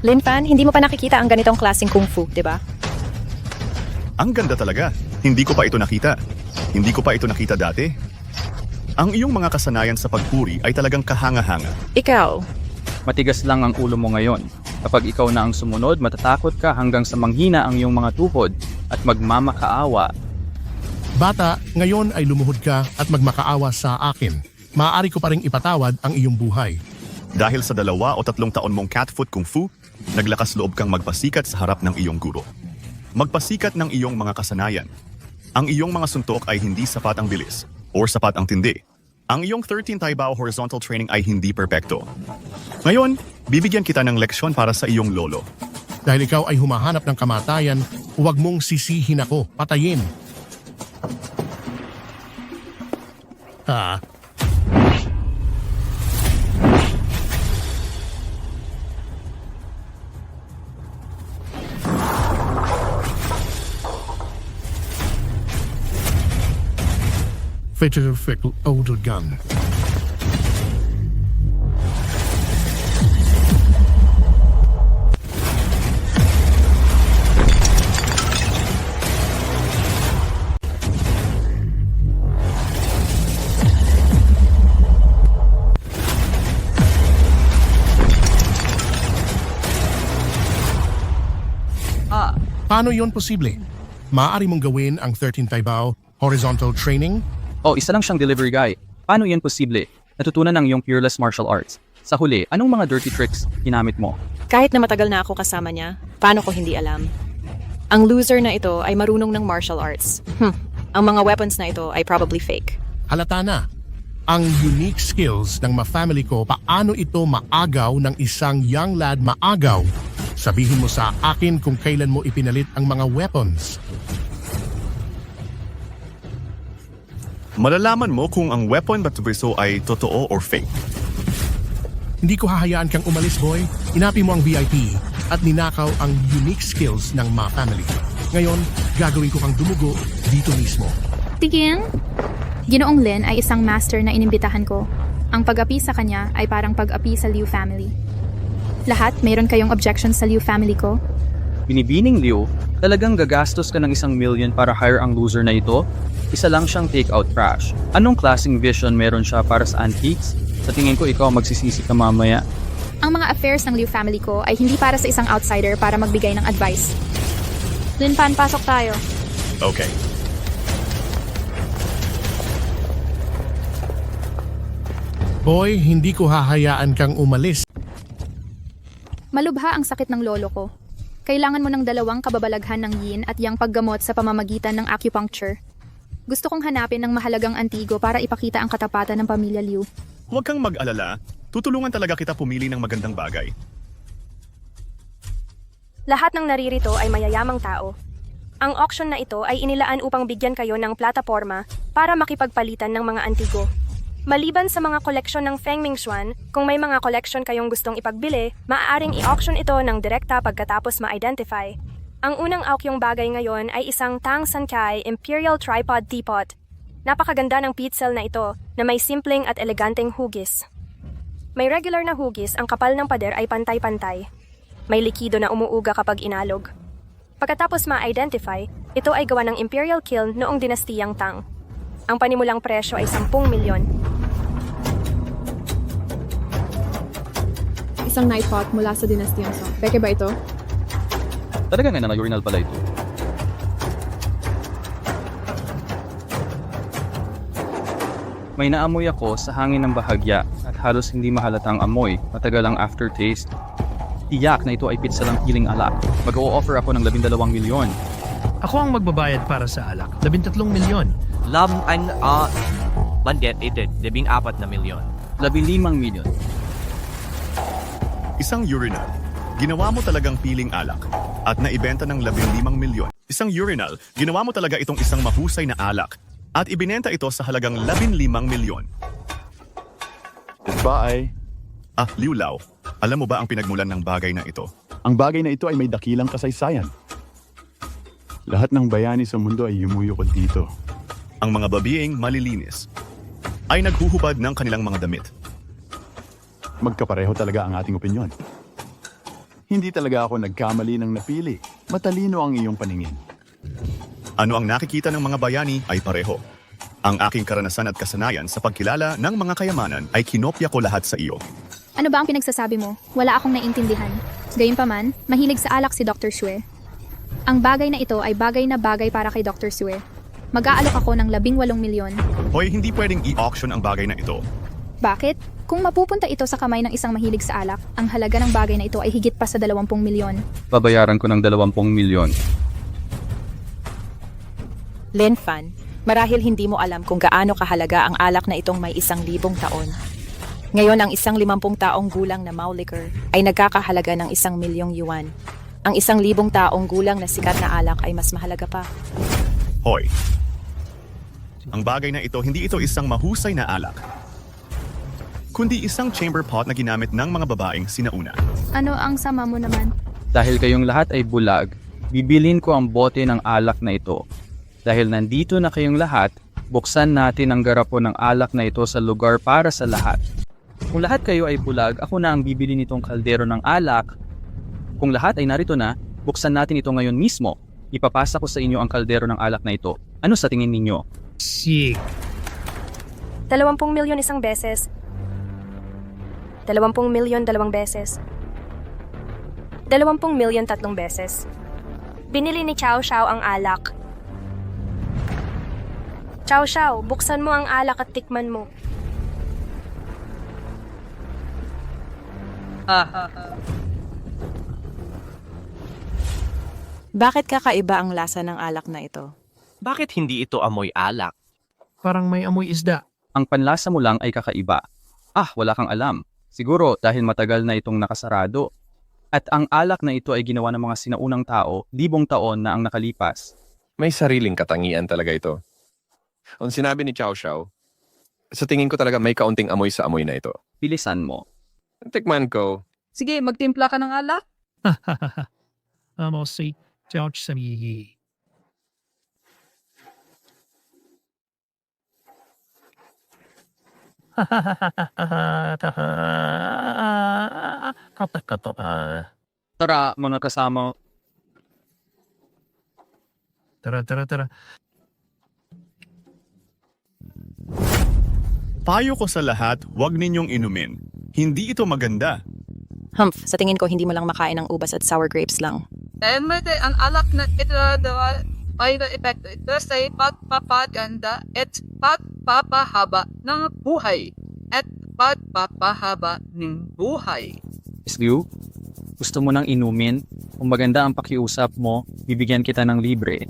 Lin Fan, hindi mo pa nakikita ang ganitong klaseng kung fu, di ba? Ang ganda talaga. Hindi ko pa ito nakita. Hindi ko pa ito nakita dati. Ang iyong mga kasanayan sa pagpuri ay talagang kahanga-hanga. Ikaw, Matigas lang ang ulo mo ngayon. Kapag ikaw na ang sumunod, matatakot ka hanggang sa manghina ang iyong mga tuhod at magmamakaawa. Bata, ngayon ay lumuhod ka at magmakaawa sa akin. Maaari ko pa ring ipatawad ang iyong buhay. Dahil sa 2 o 3 taon mong catfoot kung fu, naglakas loob kang magpasikat sa harap ng iyong guro. Magpasikat ng iyong mga kasanayan. Ang iyong mga suntok ay hindi sapat ang bilis or sapat ang tindi. Ang iyong 13 Taibao horizontal training ay hindi perpekto. Ngayon, bibigyan kita ng leksyon para sa iyong lolo. Dahil ikaw ay humahanap ng kamatayan, huwag mong sisihin ako, patayin. Ha? Fickle, fickle, older gun. Paano yon posible? Maaari mong gawin ang 13 Taibao horizontal training? Oh, isa lang siyang delivery guy. Paano yan posible? Natutunan ng iyong fearless martial arts. Sa huli, anong mga dirty tricks ginamit mo? kahit na matagal na ako kasama niya, paano ko hindi alam? Ang loser na ito ay marunong ng martial arts. Ang mga weapons na ito ay probably fake. Halata na. Ang unique skills ng ma-family ko, paano ito maagaw ng isang young lad maagaw? Sabihin mo sa akin kung kailan mo ipinalit ang mga weapons. Malalaman mo kung ang weapon at briso ay totoo or fake. Hindi ko hahayaan kang umalis, boy. Inapi mo ang VIP at ninakaw ang unique skills ng ma-family. Ngayon, gagawin ko kang dumugo dito mismo. Tiging? Ginoong Lin ay isang master na inimbitahan ko. Ang pag-api sa kanya ay parang pag-api sa Liu family. Lahat, mayroon kayong objection sa Liu family ko? Binibining Liu, talagang gagastos ka ng 1 million para hire ang loser na ito? Isa lang siyang take-out trash. Anong klaseng vision meron siya para sa antiques? Sa tingin ko ikaw magsisisi ka mamaya. Ang mga affairs ng Liu family ko ay hindi para sa isang outsider para magbigay ng advice. Lin Fan, pasok tayo. Okay. Boy, hindi ko hahayaan kang umalis. Malubha ang sakit ng lolo ko. Kailangan mo ng 2 kababalaghan ng yin at yang paggamot sa pamamagitan ng acupuncture. Gusto kong hanapin ng mahalagang antigo para ipakita ang katapatan ng pamilya Liu. Huwag kang mag-alala. Tutulungan talaga kita pumili ng magandang bagay. Lahat ng naririto ay mayayamang tao. Ang auction na ito ay inilaan upang bigyan kayo ng plataporma para makipagpalitan ng mga antigo. Maliban sa mga koleksyon ng Feng Mingxuan, kung may mga koleksyon kayong gustong ipagbili, maaaring i-auction ito ng direkta pagkatapos ma-identify. Ang unang aukyong bagay ngayon ay isang Tang Sankai Imperial Tripod Teapot. Napakaganda ng pitzel na ito na may simpleng at eleganteng hugis. May regular na hugis, ang kapal ng pader ay pantay-pantay. May likido na umuuga kapag inalog. Pagkatapos ma-identify, ito ay gawa ng Imperial Kiln noong dinastiyang Tang. Ang panimulang presyo ay 10 milyon. Isang night pot mula sa dinastiyang Song. Peke ba ito? Talaga nga na original pala ito. May naamoy ako sa hangin ng bahagya at halos hindi mahalatang amoy, matagal ang aftertaste. Tiyak na ito ay pizza ng piling alak. Mag-o-offer ako ng 12 milyon. Ako ang magbabayad para sa alak. 13 milyon. Bandit, 14 na milyon. 15 milyon. Isang urinal. Ginawa mo talagang piling alak at naibenta ng 15 milyon. Isang urinal. Ginawa mo talaga itong isang mahusay na alak at ibinenta ito sa halagang 15 milyon. Ba ay, Liulaw. Alam mo ba ang pinagmulan ng bagay na ito? ang bagay na ito ay may dakilang kasaysayan. Lahat ng bayani sa mundo ay yumuyukod dito. Ang mga babieng malilinis ay naghuhubad ng kanilang mga damit. Magkapareho talaga ang ating opinyon. Hindi talaga ako nagkamali ng napili. Matalino ang iyong paningin. Ano ang nakikita ng mga bayani ay pareho. Ang aking karanasan at kasanayan sa pagkilala ng mga kayamanan ay kinopya ko lahat sa iyo. Ano ba ang pinagsasabi mo? Wala akong naiintindihan. Gayunpaman, mahilig sa alak si Dr. Sue. Ang bagay na ito ay bagay na bagay para kay Dr. Sue. Mag-aalok ako ng 18 milyon. Hoy, hindi pwedeng i-auction ang bagay na ito. Bakit? Kung mapupunta ito sa kamay ng isang mahilig sa alak, ang halaga ng bagay na ito ay higit pa sa 20 milyon. Babayaran ko ng 20 milyon. Lin Fan, marahil hindi mo alam kung gaano kahalaga ang alak na itong may 1,000 taon. Ngayon, ang isang 50 taong gulang na Mao liquor ay nagkakahalaga ng 1 milyong yuan. Ang 1,000 taong gulang na sikat na alak ay mas mahalaga pa. Hoy, ang bagay na ito, hindi ito isang mahusay na alak, kundi isang chamber pot na ginamit ng mga babaeng sinauna. Ano ang sama mo naman? Dahil kayong lahat ay bulag, bibilin ko ang bote ng alak na ito. Dahil nandito na kayong lahat, buksan natin ang garapon ng alak na ito sa lugar para sa lahat. Kung lahat kayo ay bulag, ako na ang bibili nitong kaldero ng alak. Kung lahat ay narito na, buksan natin ito ngayon mismo. Ipapasa ko sa inyo ang kaldero ng alak na ito. Ano sa tingin ninyo? Sig. 20 milyon isang beses. 20 milyon 2 beses. 20 milyon 3 beses. Binili ni Chow Chow ang alak. Chow Chow, buksan mo ang alak at tikman mo. Bakit kakaiba ang lasa ng alak na ito? Bakit hindi ito amoy alak? Parang may amoy isda. Ang panlasa mo lang ay kakaiba. Wala kang alam. Siguro dahil matagal na itong nakasarado. At ang alak na ito ay ginawa ng mga sinaunang tao, 1000 taon na ang nakalipas. May sariling katangian talaga ito. Ang sinabi ni Chow Chow, sa tingin ko talaga may kaunting amoy sa amoy na ito. Bilisan mo. Tikman ko. Sige, magtimpla ka ng alak. Amo si George Samigi. Tara, mga kasama. Tara. Payo ko sa lahat, huwag ninyong inumin. Hindi ito maganda. Humph, sa tingin ko hindi mo lang makain ng ubas at sour grapes lang. Ang alak na ito ay na epekto ito sa pagpapaganda at pagpapahaba ng buhay. Miss Liu, gusto mo nang inumin? Kung maganda ang pakiusap mo, bibigyan kita ng libre.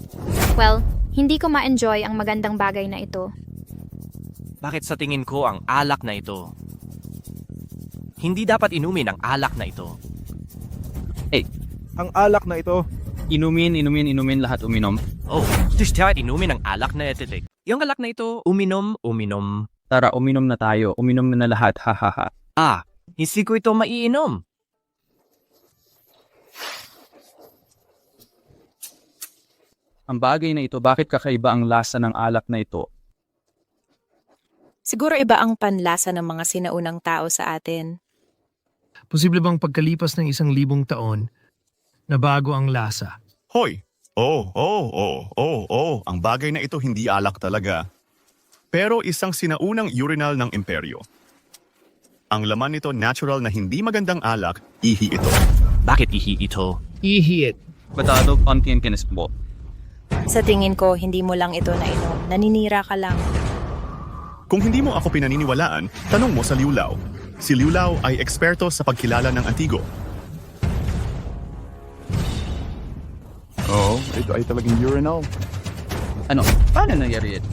Well, hindi ko ma-enjoy ang magandang bagay na ito. Bakit sa tingin ko ang alak na ito? Hindi dapat inumin ang alak na ito. Ang alak na ito. Inumin, lahat uminom. Dapat inumin ang alak na ito. Yung alak na ito, uminom. Tara, uminom na tayo. Uminom na lahat, hahaha. Hindi ko ito maiinom. Ang bagay na ito, bakit kakaiba ang lasa ng alak na ito? Siguro iba ang panlasa ng mga sinaunang tao sa atin. Posible bang pagkalipas ng 1,000 taon, na bago ang lasa? Hoy! Ang bagay na ito hindi alak talaga. Pero isang sinaunang urinal ng imperyo. Ang laman nito natural na hindi magandang alak, ihi ito. Bakit ihi ito? Ihit. Batado, kontiyan kinespo. Sa tingin ko, hindi mo lang ito nainom. Naninira ka lang. Kung hindi mo ako pinaniniwalaan, tanong mo sa Liu Lao. Si Liu Lao ay eksperto sa pagkilala ng antigo. Oo, ito ay talagang urinal. Ano? Paano nangyari yan?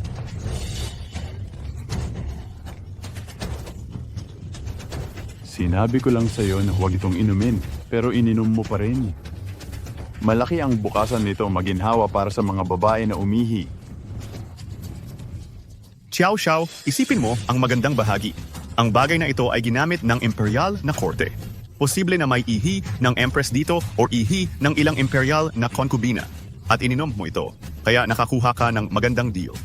Sinabi ko lang sa'yo na huwag itong inumin, pero ininom mo pa rin. Malaki ang bukasan nito maginhawa para sa mga babae na umihi. Xiao Xiao, isipin mo ang magandang bahagi. Ang bagay na ito ay ginamit ng imperial na korte. Posible na may ihi ng empress dito o ihi ng ilang imperial na konkubina. At ininom mo ito. Kaya nakakuha ka ng magandang deal.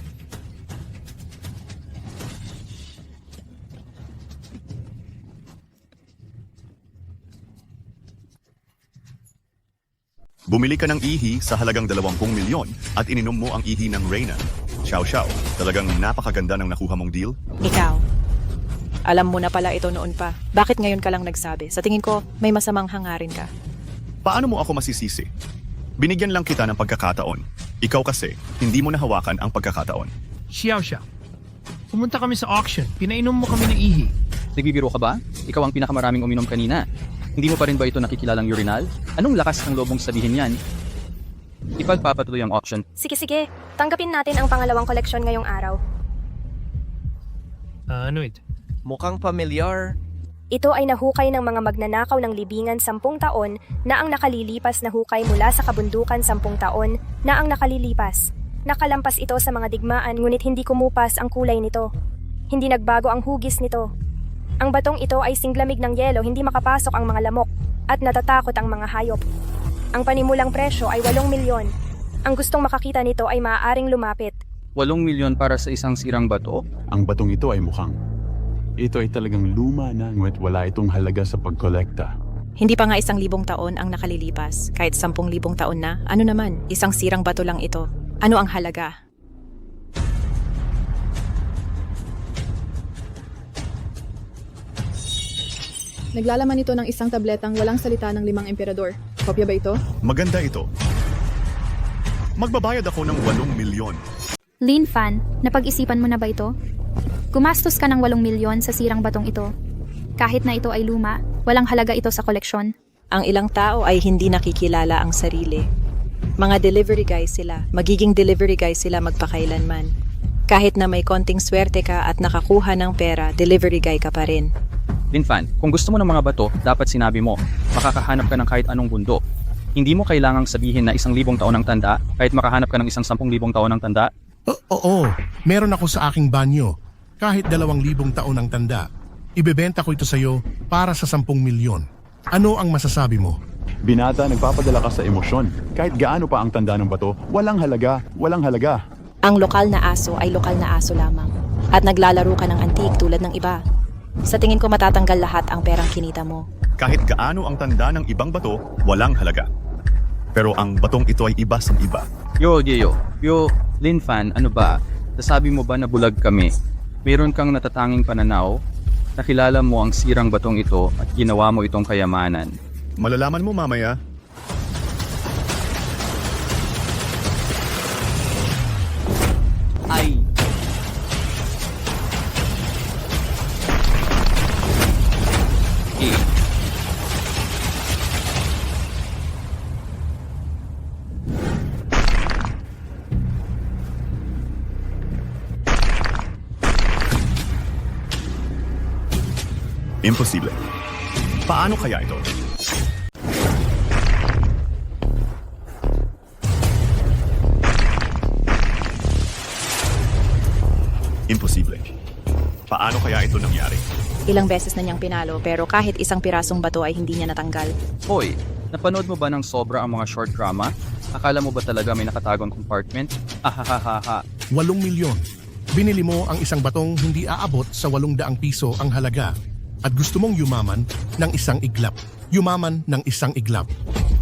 Bumili ka ng ihi sa halagang 20 milyon at ininom mo ang ihi ng Reyna. Xiao Xiao, talagang napakaganda ng nakuha mong deal. Ikaw. Alam mo na pala ito noon pa. Bakit ngayon ka lang nagsabi? Sa tingin ko, may masamang hangarin ka. Paano mo ako masisisi? Binigyan lang kita ng pagkakataon. Ikaw kasi, hindi mo nahawakan ang pagkakataon. Xiao Xiao. Pumunta kami sa auction. Pinainom mo kami ng ihi. Nagbibiro ka ba? Ikaw ang pinakamaraming uminom kanina. Hindi mo pa rin ba ito nakikilalang urinal? Anong lakas ng lobong sabihin yan? Ipagpapatuloy ang auction. Sige, tanggapin natin ang pangalawang koleksyon ngayong araw. Ano ito? Mukhang pamilyar. Ito ay nahukay ng mga magnanakaw ng libingan 10 taon na ang nakalilipas na hukay mula sa kabundukan 10 taon na ang nakalilipas. Nakalampas ito sa mga digmaan ngunit hindi kumupas ang kulay nito. Hindi nagbago ang hugis nito. Ang batong ito ay singlamig ng yelo, hindi makapasok ang mga lamok at natatakot ang mga hayop. Ang panimulang presyo ay 8 milyon. Ang gustong makakita nito ay maaaring lumapit. 8 milyon para sa isang sirang bato? Ang batong ito ay mukhang. Ito ay talagang luma na ngunit wala itong halaga sa pagkolekta. Hindi pa nga 1,000 taon ang nakalilipas. Kahit 10,000 taon na, ano naman, isang sirang bato lang ito. Ano ang halaga? Naglalaman ito ng isang tabletang walang salita ng 5 emperador. Kopya ba ito? Maganda ito. Magbabayad ako ng 8 milyon. Lin Fan, napag-isipan mo na ba ito? Gumastos ka ng 8 milyon sa sirang batong ito. Kahit na ito ay luma, walang halaga ito sa koleksyon. Ang ilang tao ay hindi nakikilala ang sarili. Mga delivery guys sila. Magiging delivery guys sila magpakailanman. Kahit na may konting swerte ka at nakakuha ng pera, delivery guy ka pa rin. Linfan, kung gusto mo ng mga bato, dapat sinabi mo. Makakahanap ka ng kahit anong bundok. Hindi mo kailangang sabihin na 1,000 taon ang tanda, kahit makahanap ka ng isang 10,000 taon ang tanda. Oo, meron ako sa aking banyo. Kahit 2,000 taon ang tanda. Ibebenta ko ito sa iyo para sa 10 milyon. Ano ang masasabi mo? Binata, nagpapadala ka sa emosyon. Kahit gaano pa ang tanda ng bato, walang halaga, walang halaga. Ang lokal na aso ay lokal na aso lamang. At naglalaro ka ng antique tulad ng iba. Sa tingin ko matatanggal lahat ang perang kinita mo. Kahit gaano ang tanda ng ibang bato, walang halaga. Pero ang batong ito ay iba sa iba. Yo, Linfan, ano ba? Nasabi mo ba na bulag kami? Meron kang natatanging pananaw? Nakilala mo ang sirang batong ito at ginawa mo itong kayamanan. Malalaman mo mamaya. Ay, Imposible. Paano kaya ito? Imposible. Paano kaya ito nangyari? Ilang beses na niyang pinalo pero kahit isang pirasong bato ay hindi niya natanggal. Hoy, napanood mo ba ng sobra ang mga short drama? Akala mo ba talaga may nakatagong compartment? Ahahaha. 8 milyon. Binili mo ang isang batong hindi aabot sa 800 piso ang halaga. At gusto mong yumaman ng isang iglap. Yumaman ng isang iglap.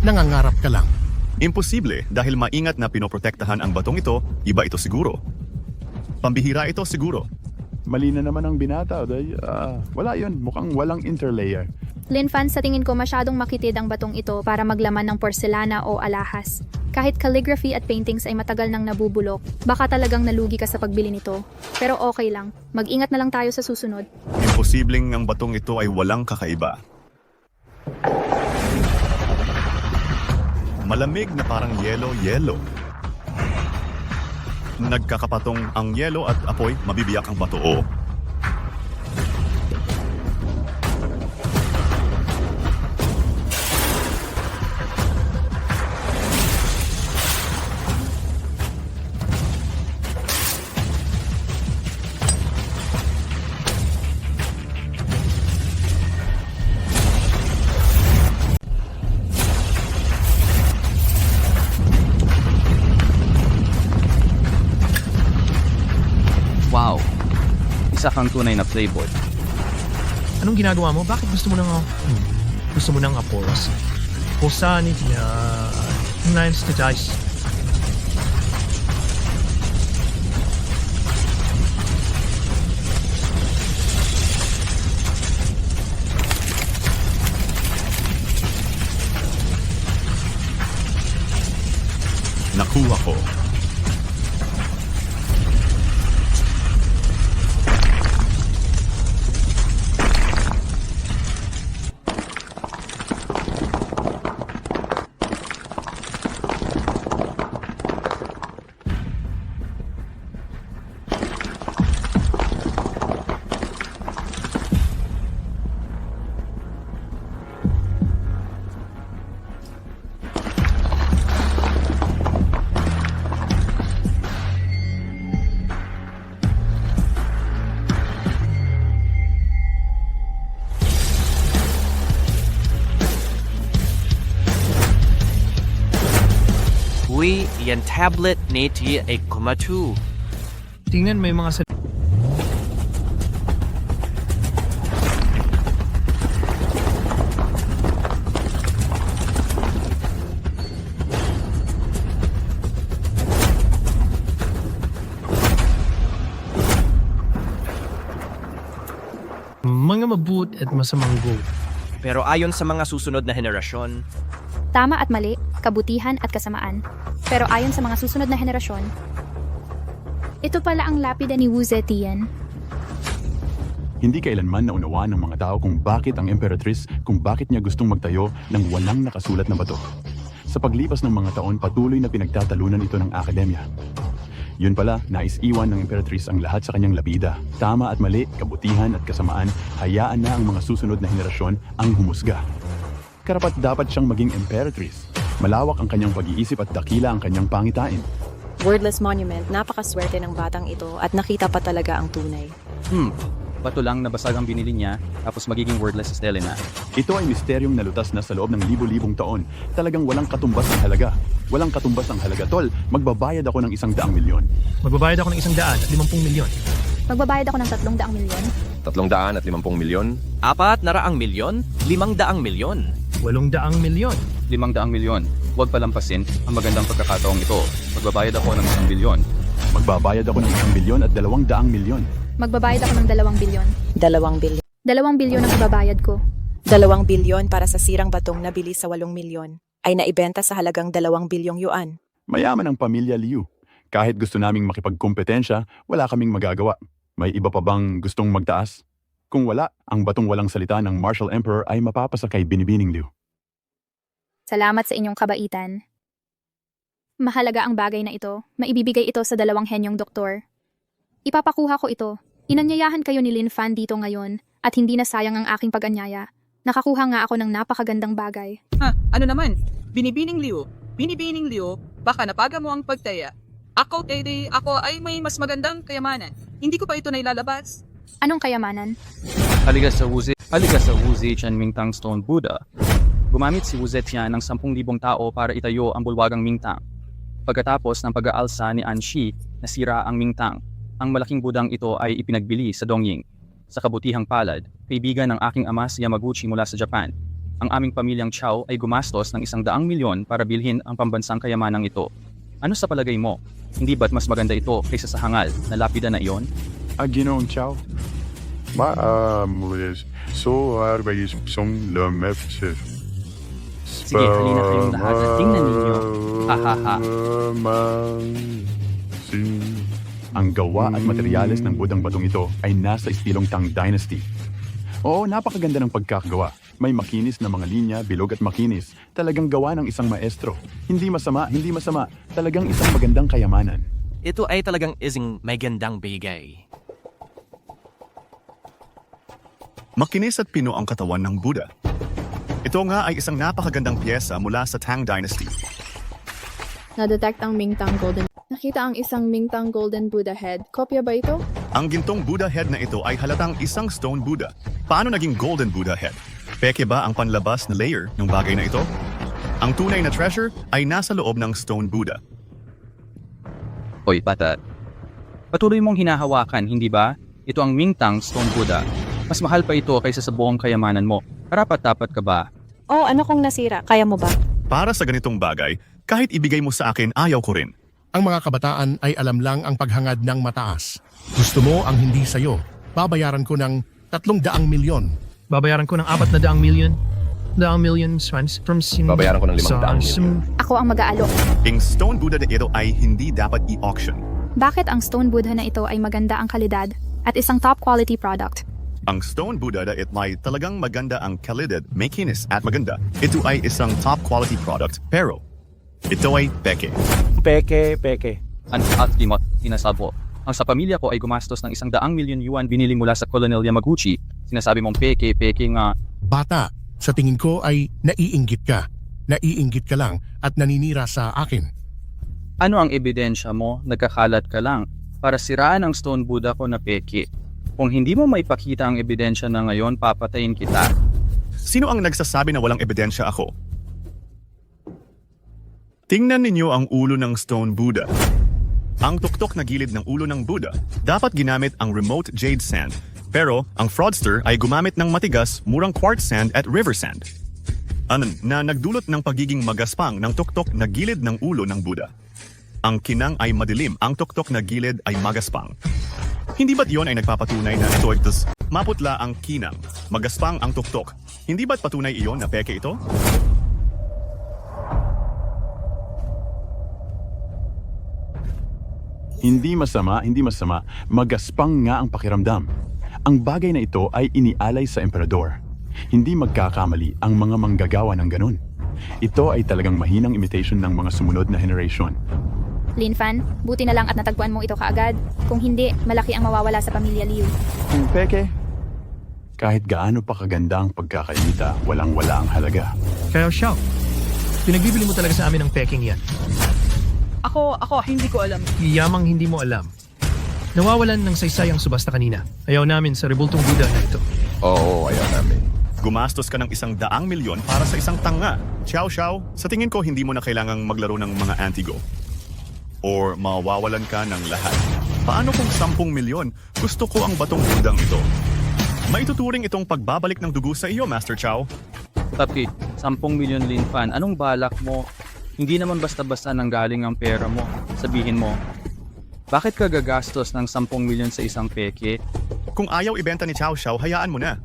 Nangangarap ka lang. Imposible dahil maingat na pinoprotektahan ang batong ito, iba ito siguro. Pambihira ito siguro. Mali na naman ang binata. Wala yun, mukhang walang interlayer. Linfan, sa tingin ko masyadong makitid ang batong ito para maglaman ng porselana o alahas. Kahit calligraphy at paintings ay matagal nang nabubulok, baka talagang nalugi ka sa pagbili nito. Pero okay lang, mag-ingat na lang tayo sa susunod. Imposibleng ang batong ito ay walang kakaiba. Malamig na parang yelo-yelo. Nagkakapatong ang yelo at apoy, mabibiyak ang bato. Wow! Isa kang tunay na playboy. Anong ginagawa mo? Bakit gusto mo ng Aporos? Saan niya? Nice to dice. Nakuha ko. Uy, yan tablet neti ay kumatu. Tingnan may mga mga mabut at masamang goat. Pero ayon sa mga susunod na henerasyon, Tama at mali, kabutihan at kasamaan. Pero ayon sa mga susunod na henerasyon, ito pala ang lapida ni Wu Zetian. Hindi kailanman naunawaan ng mga tao kung bakit ang Emperatrice, kung bakit niya gustong magtayo ng walang nakasulat na bato. Sa paglipas ng mga taon, patuloy na pinagtatalunan ito ng akademya. Yun pala, nais iwan ng Emperatrice ang lahat sa kanyang lapida. Tama at mali, kabutihan at kasamaan, hayaan na ang mga susunod na henerasyon ang humusga. Karapat dapat siyang maging Emperatrice. Malawak ang kanyang pag-iisip at dakila ang kanyang pangitain. Wordless monument, napakaswerte ng batang ito at nakita pa talaga ang tunay. Bato lang na basag ang binili niya, tapos magiging wordless stele na. Ito ay misteryong nalutas na sa loob ng libo-libong taon. Talagang walang katumbas ang halaga. Walang katumbas ang halaga, tol. Magbabayad ako ng 100 milyon. Magbabayad ako ng 150 milyon. Magbabayad ako ng 300 milyon. 350 milyon? 400 milyon, 500 milyon. 800 milyon. 500 milyon. Huwag palampasin ang magandang pagkakataong ito. Magbabayad ako ng 1 bilyon. Magbabayad ako ng 1 bilyon at 200 milyon. Magbabayad ako ng 2 bilyon. 2 bilyon. 2 bilyon ang ibabayad ko. 2 bilyon para sa sirang batong nabili sa 8 milyon ay naibenta sa halagang 2 bilyong yuan. Mayaman ang pamilya Liu. Kahit gusto naming makipagkompetensya, wala kaming magagawa. May iba pa bang gustong magtaas? Kung wala, ang batong walang salita ng Martial Emperor ay mapapasa kay Binibining Liu. Salamat sa inyong kabaitan. Mahalaga ang bagay na ito. Maibibigay ito sa 2 henyong doktor. Ipapakuha ko ito. Inanyayahan kayo ni Lin Fan dito ngayon at hindi na sayang ang aking pag-anyaya. Nakakuha nga ako ng napakagandang bagay. Ano naman? Binibining Liu, baka napaga mo ang pagtaya. Ako ay may mas magandang kayamanan. Hindi ko pa ito nailalabas. Anong kayamanan? Halika sa Wuzi Mingtang Stone Buddha. Gumamit si Wu Zetian ng 10,000 tao para itayo ang bulwagang Mingtang. Pagkatapos ng pag-aalsa ni Anshi, nasira ang Mingtang. Ang malaking budang ito ay ipinagbili sa Dongying. Sa kabutihang palad, kaibigan ng aking ama si Yamaguchi mula sa Japan. Ang aming pamilyang Chow ay gumastos ng 100 milyon para bilhin ang pambansang kayamanang ito. Ano sa palagay mo? Hindi ba't mas maganda ito kaysa sa hangal na lapida na iyon? Ginoong Chow. Maamulis. So arbeids som lömefse. Sige, halina kayong lahat at tingnan ninyo. Hahaha. Ang gawa at materyales ng budang batong ito ay nasa estilong Tang Dynasty. Oo, napakaganda ng pagkakagawa. May makinis na mga linya, bilog at makinis. Talagang gawa ng isang maestro. Hindi masama, hindi masama. Talagang isang magandang kayamanan. Ito ay talagang isang may gandang bigay. Makinis at pino ang katawan ng Buddha. Ito nga ay isang napakagandang piyesa mula sa Tang Dynasty. Na-detect ang Mingtang Golden. Nakita ang isang Mingtang Golden Buddha head. Kopya ba ito? Ang gintong Buddha head na ito ay halatang isang stone Buddha. Paano naging golden Buddha head? Peke ba ang panlabas na layer ng bagay na ito? Ang tunay na treasure ay nasa loob ng stone Buddha. Hoy, bata. Patuloy mong hinahawakan, hindi ba? Ito ang Mingtang Stone Buddha. Mas mahal pa ito kaysa sa buong kayamanan mo. Karapat-dapat ka ba? Oh, ano kung nasira? Kaya mo ba? Para sa ganitong bagay, kahit ibigay mo sa akin, ayaw ko rin. Ang mga kabataan ay alam lang ang paghangad ng mataas. Gusto mo ang hindi sayo. Babayaran ko ng 300 milyon. Babayaran ko ng 400 milyon. 2 million swans from sin... Babayaran ko ng 500 milyon. Ako ang mag-aalok. Ang stone Buddha na ito ay hindi dapat i-auction. Bakit ang stone Buddha na ito ay maganda ang kalidad at isang top quality product? Ang stone Buddha na ito ay talagang maganda ang kalidad, may kinis at maganda. Ito ay isang top quality product, pero ito ay peke. Peke. Ang at sinasabo. Ang sa pamilya ko ay gumastos ng 100 milyon yuan binili mula sa Colonel Yamaguchi. Sinasabi mong peke nga. Bata, sa tingin ko ay naiinggit ka. Naiinggit ka lang at naninira sa akin. Ano ang ebidensya mo? Nagkakalat ka lang para siraan ang stone Buddha ko na peke. Kung hindi mo maipakita ang ebidensya na ngayon, papatayin kita. Sino ang nagsasabi na walang ebidensya ako? Tingnan ninyo ang ulo ng stone Buddha. Ang tuktok na gilid ng ulo ng Buddha, dapat ginamit ang remote jade sand. Pero ang fraudster ay gumamit ng matigas, murang quartz sand at river sand. Na nagdulot ng pagiging magaspang ng tuktok na gilid ng ulo ng Buddha. Ang kinang ay madilim, ang tuktok na gilid ay magaspang. Hindi ba't yon ay nagpapatunay na ito ay maputla ang kinang, magaspang ang tuktok? Hindi ba't patunay iyon na peke ito? Hindi masama, magaspang nga ang pakiramdam. Ang bagay na ito ay inialay sa emperador. Hindi magkakamali ang mga manggagawa ng ganun. Ito ay talagang mahinang imitation ng mga sumunod na generation. Linfan, buti na lang at natagpuan mo ito kaagad. Kung hindi, malaki ang mawawala sa pamilya Liu. Kung peke, kahit gaano pa kaganda ang pagkakainita, walang-wala ang halaga. Kaya Xiao, pinagbibili mo talaga sa amin ang peking yan. Ako, hindi ko alam. Yamang hindi mo alam. Nawawalan ng saysay ang subasta kanina. Ayaw namin sa rebultong Buddha na ito. Oo, ayaw namin. Gumastos ka ng 100 milyon para sa isang tanga. Xiao, sa tingin ko hindi mo na kailangang maglaro ng mga antigo. Or mawawalan ka ng lahat. Paano kung 10 milyon? Gusto ko ang batong budang ito. Maituturing itong pagbabalik ng dugo sa iyo, Master Chow. Tapi, 10 milyon Linfan, anong balak mo? Hindi naman basta-basta nanggaling ang pera mo. Sabihin mo, bakit ka gagastos ng 10 milyon sa isang peke? Kung ayaw ibenta ni Chow Xiao, hayaan mo na.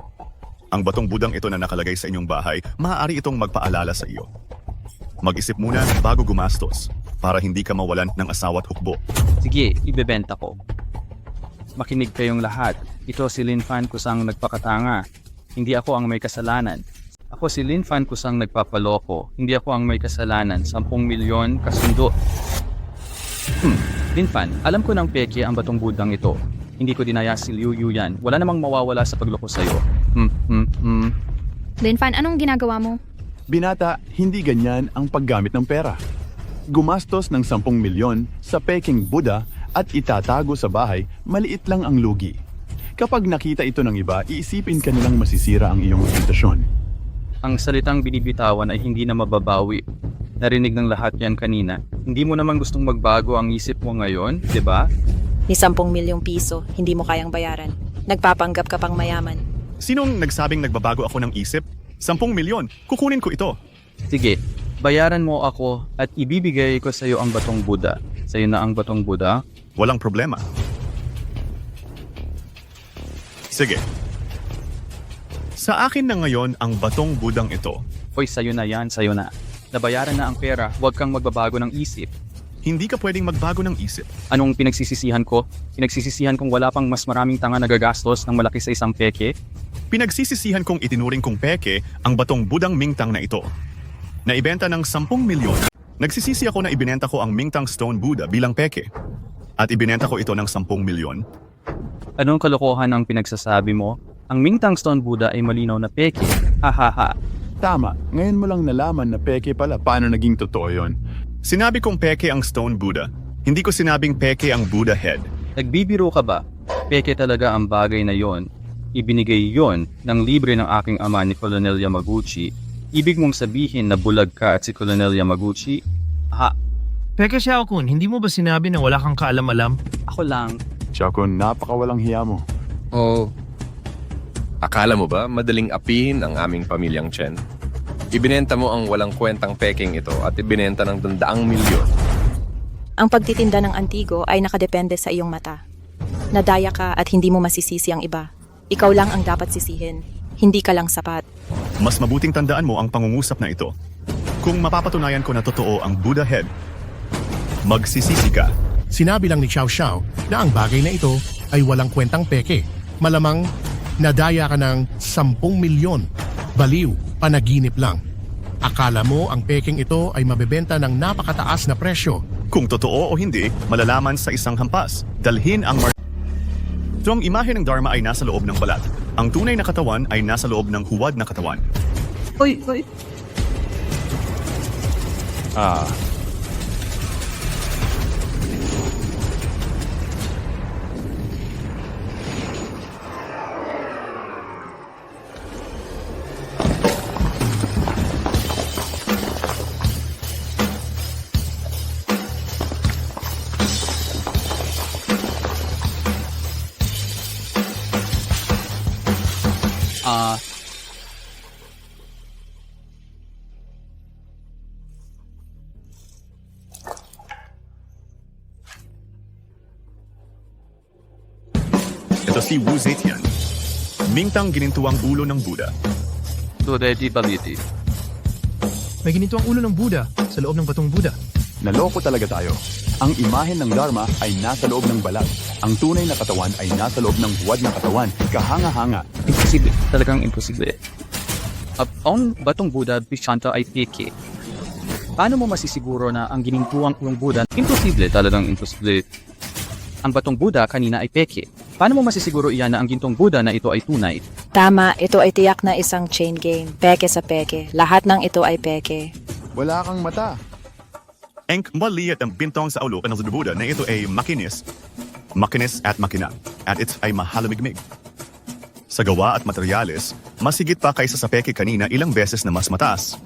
Ang batong budang ito na nakalagay sa inyong bahay, maaari itong magpaalala sa iyo. Mag-isip muna bago gumastos para hindi ka mawalan ng asawa at hukbo. Sige, ibebenta ko. Makinig kayong lahat. Ito si Linfan kusang nagpakatanga. Hindi ako ang may kasalanan. Ako si Linfan kusang nagpapaloko. Hindi ako ang may kasalanan. 10 milyon kasundo. Linfan, alam ko ng peke ang batong budang ito. Hindi ko dinaya si Liu Yu yan. Wala namang mawawala sa pagloko sa'yo. Linfan, anong ginagawa mo? Binata, hindi ganyan ang paggamit ng pera. Gumastos ng 10 milyon sa peking Buddha at itatago sa bahay, maliit lang ang lugi. Kapag nakita ito ng iba, iisipin ka nilang masisira ang iyong reputasyon. Ang salitang binibitawan ay hindi na mababawi. Narinig ng lahat yan kanina. Hindi mo naman gustong magbago ang isip mo ngayon, di ba? Ni 10 milyong piso, hindi mo kayang bayaran. Nagpapanggap ka pang mayaman. Sinong nagsabing nagbabago ako ng isip? 10 milyon, kukunin ko ito. Sige, bayaran mo ako at ibibigay ko sa iyo ang batong Buddha. Sa iyo na ang batong Buddha? Walang problema. Sige. Sa akin na ngayon ang batong budang ito. Oy, sa'yo na yan, sa'yo na. Nabayaran na ang pera, huwag kang magbabago ng isip. Hindi ka pwedeng magbago ng isip. Anong pinagsisisihan ko? Pinagsisisihan kong wala pang mas maraming tanga nagagastos ng malaki sa isang peke? Pinagsisisihan kong itinuring kong peke ang batong budang Mingtang na ito. Naibenta ng 10 milyon. Nagsisisi ako na ibinenta ko ang Mingtang Stone Buddha bilang peke. At ibinenta ko ito ng 10 milyon. Anong kalokohan ang pinagsasabi mo? Ang Mingtang Stone Buddha ay malinaw na peke. Hahaha. Tama, ngayon mo lang nalaman na peke pala. Paano naging totoo yon? Sinabi kong peke ang Stone Buddha. Hindi ko sinabing peke ang Buddha head. Nagbibiro ka ba? Peke talaga ang bagay na yon. Ibinigay yon ng libre ng aking ama ni Colonel Yamaguchi. Ibig mong sabihin na bulag ka at si Colonel Yamaguchi? Ha? Peke Xiaokun, hindi mo ba sinabi na wala kang kaalam-alam? Ako lang. Xiaokun, napakawalang hiya mo. Oh, akala mo ba madaling apihin ang aming pamilyang Chen? Ibinenta mo ang walang kwentang peking ito at ibinenta ng 200 milyon. Ang pagtitinda ng antigo ay nakadepende sa iyong mata. Nadaya ka at hindi mo masisisi ang iba. Ikaw lang ang dapat sisihin. Hindi ka lang sapat. Mas mabuting tandaan mo ang pangungusap na ito. Kung mapapatunayan ko na totoo ang Buddha head, magsisisi ka. Sinabi lang ni Xiao Xiao na ang bagay na ito ay walang kwentang peke. Malamang nadaya ka ng 10 milyon. Baliw, panaginip lang. Akala mo ang peking ito ay mabebenta ng napakataas na presyo. Kung totoo o hindi, malalaman sa isang hampas. Dalhin ang So ang imahe ng Dharma ay nasa loob ng balat. Ang tunay na katawan ay nasa loob ng huwad na katawan. Hoy. Ito si Wu Zetian. Mingtang ginintuang ulo ng Buddha. Tudedi baliti. May ginito ang ulo ng Buddha sa loob ng batong Buddha. Naloko talaga tayo. Ang imahen ng Dharma ay nasa loob ng balat. Ang tunay na katawan ay nasa loob ng huwad na katawan. Kahanga-hanga. Imposible. Talagang imposible. Ang batong Buddha Bishanta ay peke. Paano mo masisiguro na ang ginintuang ulong Buddha? Imposible. Talagang imposible. Ang batong Buddha kanina ay peke. Paano mo masisiguro iyan na ang gintong Buddha na ito ay tunay? Tama, ito ay tiyak na isang chain game. Peke sa peke. Lahat ng ito ay peke. Wala kang mata. Ang maliit ang bintong sa ulo ng Buddha na ito ay makinis. Makinis at makina. At ito ay mahalamigmig. Sa gawa at materyales, mas higit pa kaysa sa peke kanina ilang beses na mas mataas.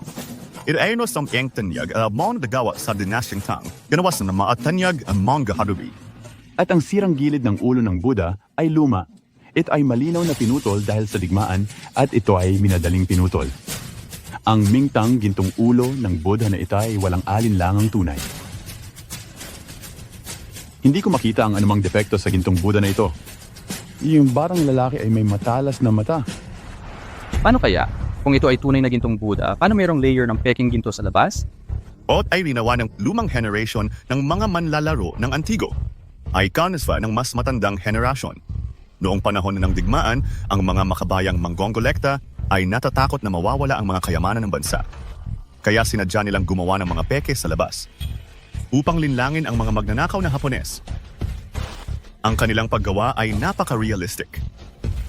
Ito ay no sa ang tanyag mga nagawa sa dinastyang Tang. Ganawas na mga tanyag ang mga harubi. At ang sirang gilid ng ulo ng Buddha ay luma. Ito ay malinaw na pinutol dahil sa digmaan at ito ay minadaling pinutol. Ang Mingtang gintong ulo ng Buddha na ito ay walang alinlangang tunay. Hindi ko makita ang anumang depekto sa gintong Buddha na ito. Yung barang lalaki ay may matalas na mata. Paano kaya? Kung ito ay tunay na gintong Buddha, paano mayroong layer ng peking ginto sa labas? Ot ay linawa ng lumang generation ng mga manlalaro ng antigo. Icon ng mas matandang henerasyon. Noong panahon ng digmaan, ang mga makabayang manggongolekta ay natatakot na mawawala ang mga kayamanan ng bansa. Kaya sinadya nilang gumawa ng mga peke sa labas upang linlangin ang mga magnanakaw na Hapones. Ang kanilang paggawa ay napaka-realistic.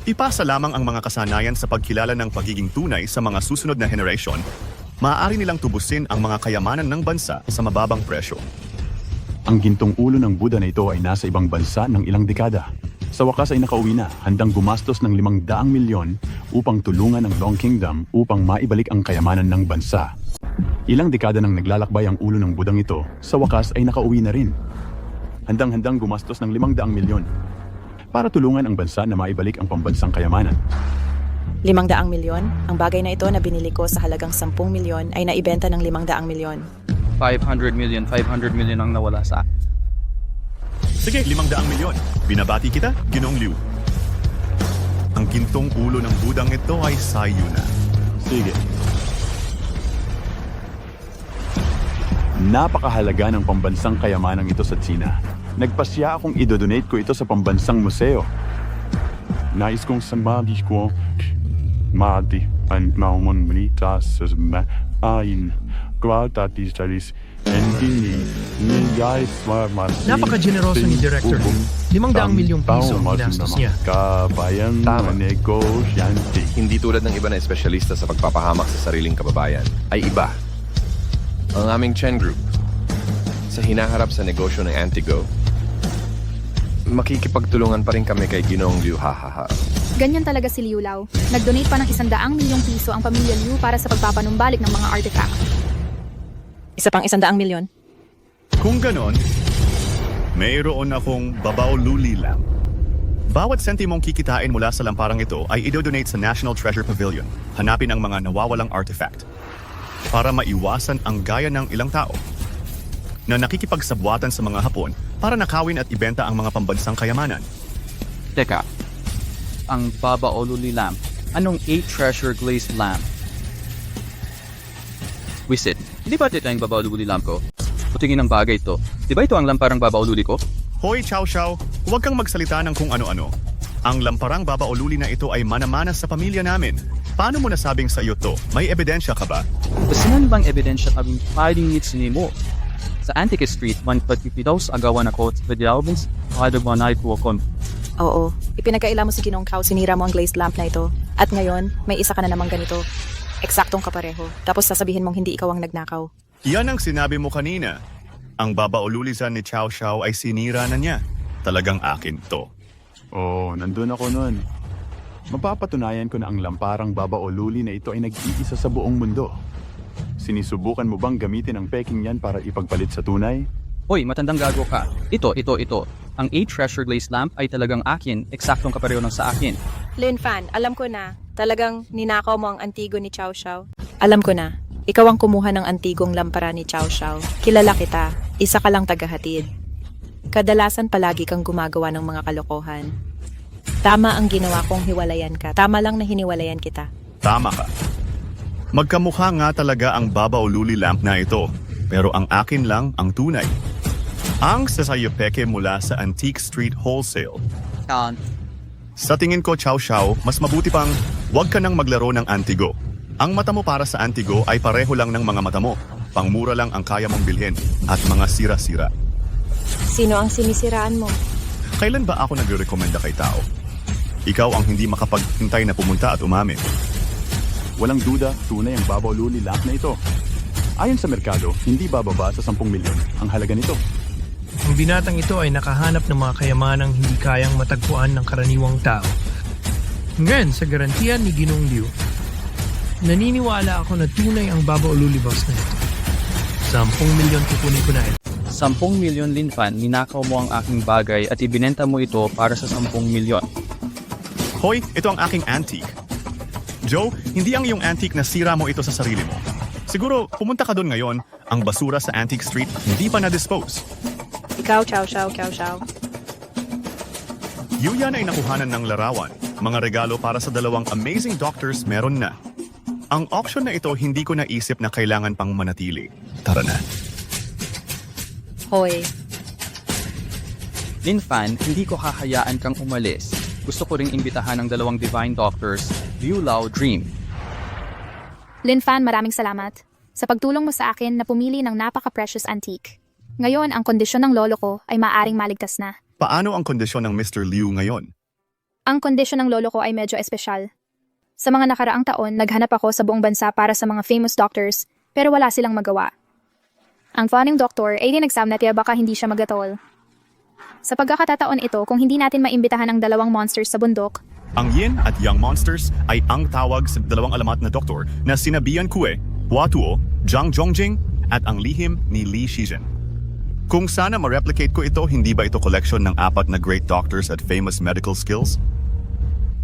Ipasa lamang ang mga kasanayan sa pagkilala ng pagiging tunay sa mga susunod na henerasyon, maaari nilang tubusin ang mga kayamanan ng bansa sa mababang presyo. Ang gintong ulo ng Buddha na ito ay nasa ibang bansa ng ilang dekada. Sa wakas ay nakauwi na, handang gumastos ng 500 milyon upang tulungan ang Long Kingdom upang maibalik ang kayamanan ng bansa. Ilang dekada nang naglalakbay ang ulo ng Budang ito, sa wakas ay nakauwi na rin. Handang-handang gumastos ng 500 milyon para tulungan ang bansa na maibalik ang pambansang kayamanan. 500 milyon? Ang bagay na ito na binili ko sa halagang 10 milyon ay naibenta ng 500 milyon. 500 million ang nawala sa akin. Sige, 500 milyon. Binabati kita, Ginong Liu. Ang gintong ulo ng budang ito ay sayo na. Sige. Napakahalaga ng pambansang kayamanang ito sa Tsina. Nagpasya akong idodonate ko ito sa pambansang museo. Nais kong samabi ko Mati ang maumon malita sa maayin. Kwatatis talis hindi niyay swarmas. Napaka-generoso ni Director. 500 milyong piso ang ginastos niya. Kabayan Tama. na negosyante. Hindi tulad ng iba na espesyalista sa pagpapahamak sa sariling kababayan, ay iba. Ang aming Chen Group, sa hinaharap sa negosyo ng Antigo, makikipagtulungan pa rin kami kay Ginoong Liu, hahaha. Ganyan talaga si Liu Lao. Nag-donate pa ng 100 milyong piso ang pamilya Liu para sa pagpapanumbalik ng mga artifact. Isa pang 100 milyon. Kung ganon, mayroon akong babaw luli lang. Bawat sentimong kikitain mula sa lamparang ito ay idodonate sa National Treasure Pavilion. Hanapin ang mga nawawalang artifact para maiwasan ang gaya ng ilang tao na nakikipagsabwatan sa mga Hapon para nakawin at ibenta ang mga pambansang kayamanan. Teka, ang Baba Oluli lamp. Anong 8 treasure glazed lamp? Wisit, hindi ba ito yung Baba Oluli lamp ko? Putingin ng bagay ito. Di ba ito ang lamparang Baba Oluli ko? Hoy, Chow Chow, huwag kang magsalita ng kung ano-ano. Ang lamparang Baba Oluli na ito ay mana-mana sa pamilya namin. Paano mo nasabing sa iyo to? May ebidensya ka ba? Basinan bang ebidensya kaming pwedeng ngitsin mo? Sa Antique Street, 150 agawan ako sa Pedialbins, kada ba na ito akong. Oo, ipinagkaila mo si Ginong Kao, sinira mo ang glazed lamp na ito. At ngayon, may isa ka na namang ganito. Eksaktong kapareho. Tapos sasabihin mong hindi ikaw ang nagnakaw. Yan ang sinabi mo kanina. Ang Baba Olulisan ni Chow Chow ay sinira na niya. Talagang akin to. Oo, nandun ako nun. Mapapatunayan ko na ang lamparang Baba Oluli na ito ay nag-iisa sa buong mundo. Sinisubukan mo bang gamitin ang peking yan para ipagpalit sa tunay? Hoy, matandang gago ka. Ito. Ang 8 treasure glazed lamp ay talagang akin, eksaktong kapareho ng sa akin. Lin Fan, alam ko na. Talagang ninakaw mo ang antigo ni Chow Chow. Alam ko na. Ikaw ang kumuha ng antigong lampara ni Chow Chow. Kilala kita. Isa ka lang tagahatid. Kadalasan palagi kang gumagawa ng mga kalokohan. Tama ang ginawa kong hiwalayan ka. Tama lang na hiniwalayan kita. Tama ka. Magkamukha nga talaga ang Baba Oluli lamp na ito. Pero ang akin lang ang tunay. Ang sasayopeke mula sa Antique Street Wholesale. Sa tingin ko, Chow Chow, mas mabuti pang huwag ka nang maglaro ng Antigo. Ang mata mo para sa Antigo ay pareho lang ng mga mata mo. Pangmura lang ang kaya mong bilhin at mga sira-sira. Sino ang sinisiraan mo? Kailan ba ako nagre-recommenda kay tao? Ikaw ang hindi makapaghintay na pumunta at umamin. Walang duda, tunay ang Baba Oluli lamp na ito. Ayon sa merkado, hindi bababa sa 10 milyon ang halaga nito. Ang binatang ito ay nakahanap ng mga kayamanang hindi kayang matagpuan ng karaniwang tao. Ngayon, sa garantiyan ni Ginong Liu, naniniwala ako na tunay ang Baba Oluli box na ito. 10 milyon kukunin ko na ito. 10 milyon Linfan, ninakaw mo ang aking bagay at ibinenta mo ito para sa 10 milyon. Hoy, ito ang aking antique. Joe, hindi ang iyong antique na sira mo ito sa sarili mo. Siguro, pumunta ka doon ngayon, ang basura sa Antique Street hindi pa na-dispose. Ikaw, Chow Chow, Chow Chow. Yuyan ay nakuhanan ng larawan. Mga regalo para sa 2 amazing doctors meron na. Ang option na ito hindi ko naisip na kailangan pang manatili. Tara na. Hoy, Linfan, hindi ko hahayaan kang umalis. Gusto ko ring imbitahan ang 2 divine doctors, Liu Lao Dream. Lin Fan, maraming salamat. Sa pagtulong mo sa akin na pumili ng napaka-precious antique. Ngayon, ang kondisyon ng lolo ko ay maaring maligtas na. Paano ang kondisyon ng Mr. Liu ngayon? Ang kondisyon ng lolo ko ay medyo espesyal. Sa mga nakaraang taon, naghanap ako sa buong bansa para sa mga famous doctors, pero wala silang magawa. Ang funning doktor ay dinagsam na tiya baka hindi siya magatol. Sa pagkakataon ito, kung hindi natin maimbitahan ang 2 monsters sa bundok, Ang Yin at Yang monsters ay ang tawag sa 2 alamat na doktor na sina Bian Kue, Hua Tuo, Zhang Zhongjing at ang lihim ni Li Shizhen. Kung sana ma-replicate ko ito, hindi ba ito collection ng 4 na great doctors at famous medical skills?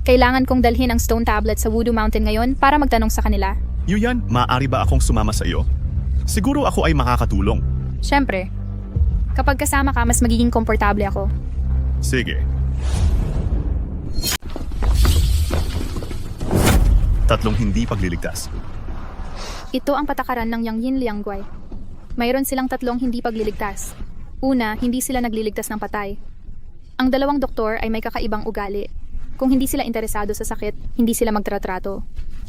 kailangan kong dalhin ang stone tablet sa Voodoo Mountain ngayon para magtanong sa kanila. Yuyan, maaari ba akong sumama sa iyo? Siguro ako ay makakatulong. Siyempre. Kapag kasama ka, mas magiging komportable ako. Sige. 3 hindi pagliligtas. Ito ang patakaran ng Yang Yin Liangguay. Mayroon silang tatlong hindi pagliligtas. Una, hindi sila nagliligtas ng patay. Ang dalawang doktor ay may kakaibang ugali. Kung hindi sila interesado sa sakit, hindi sila magtratrato.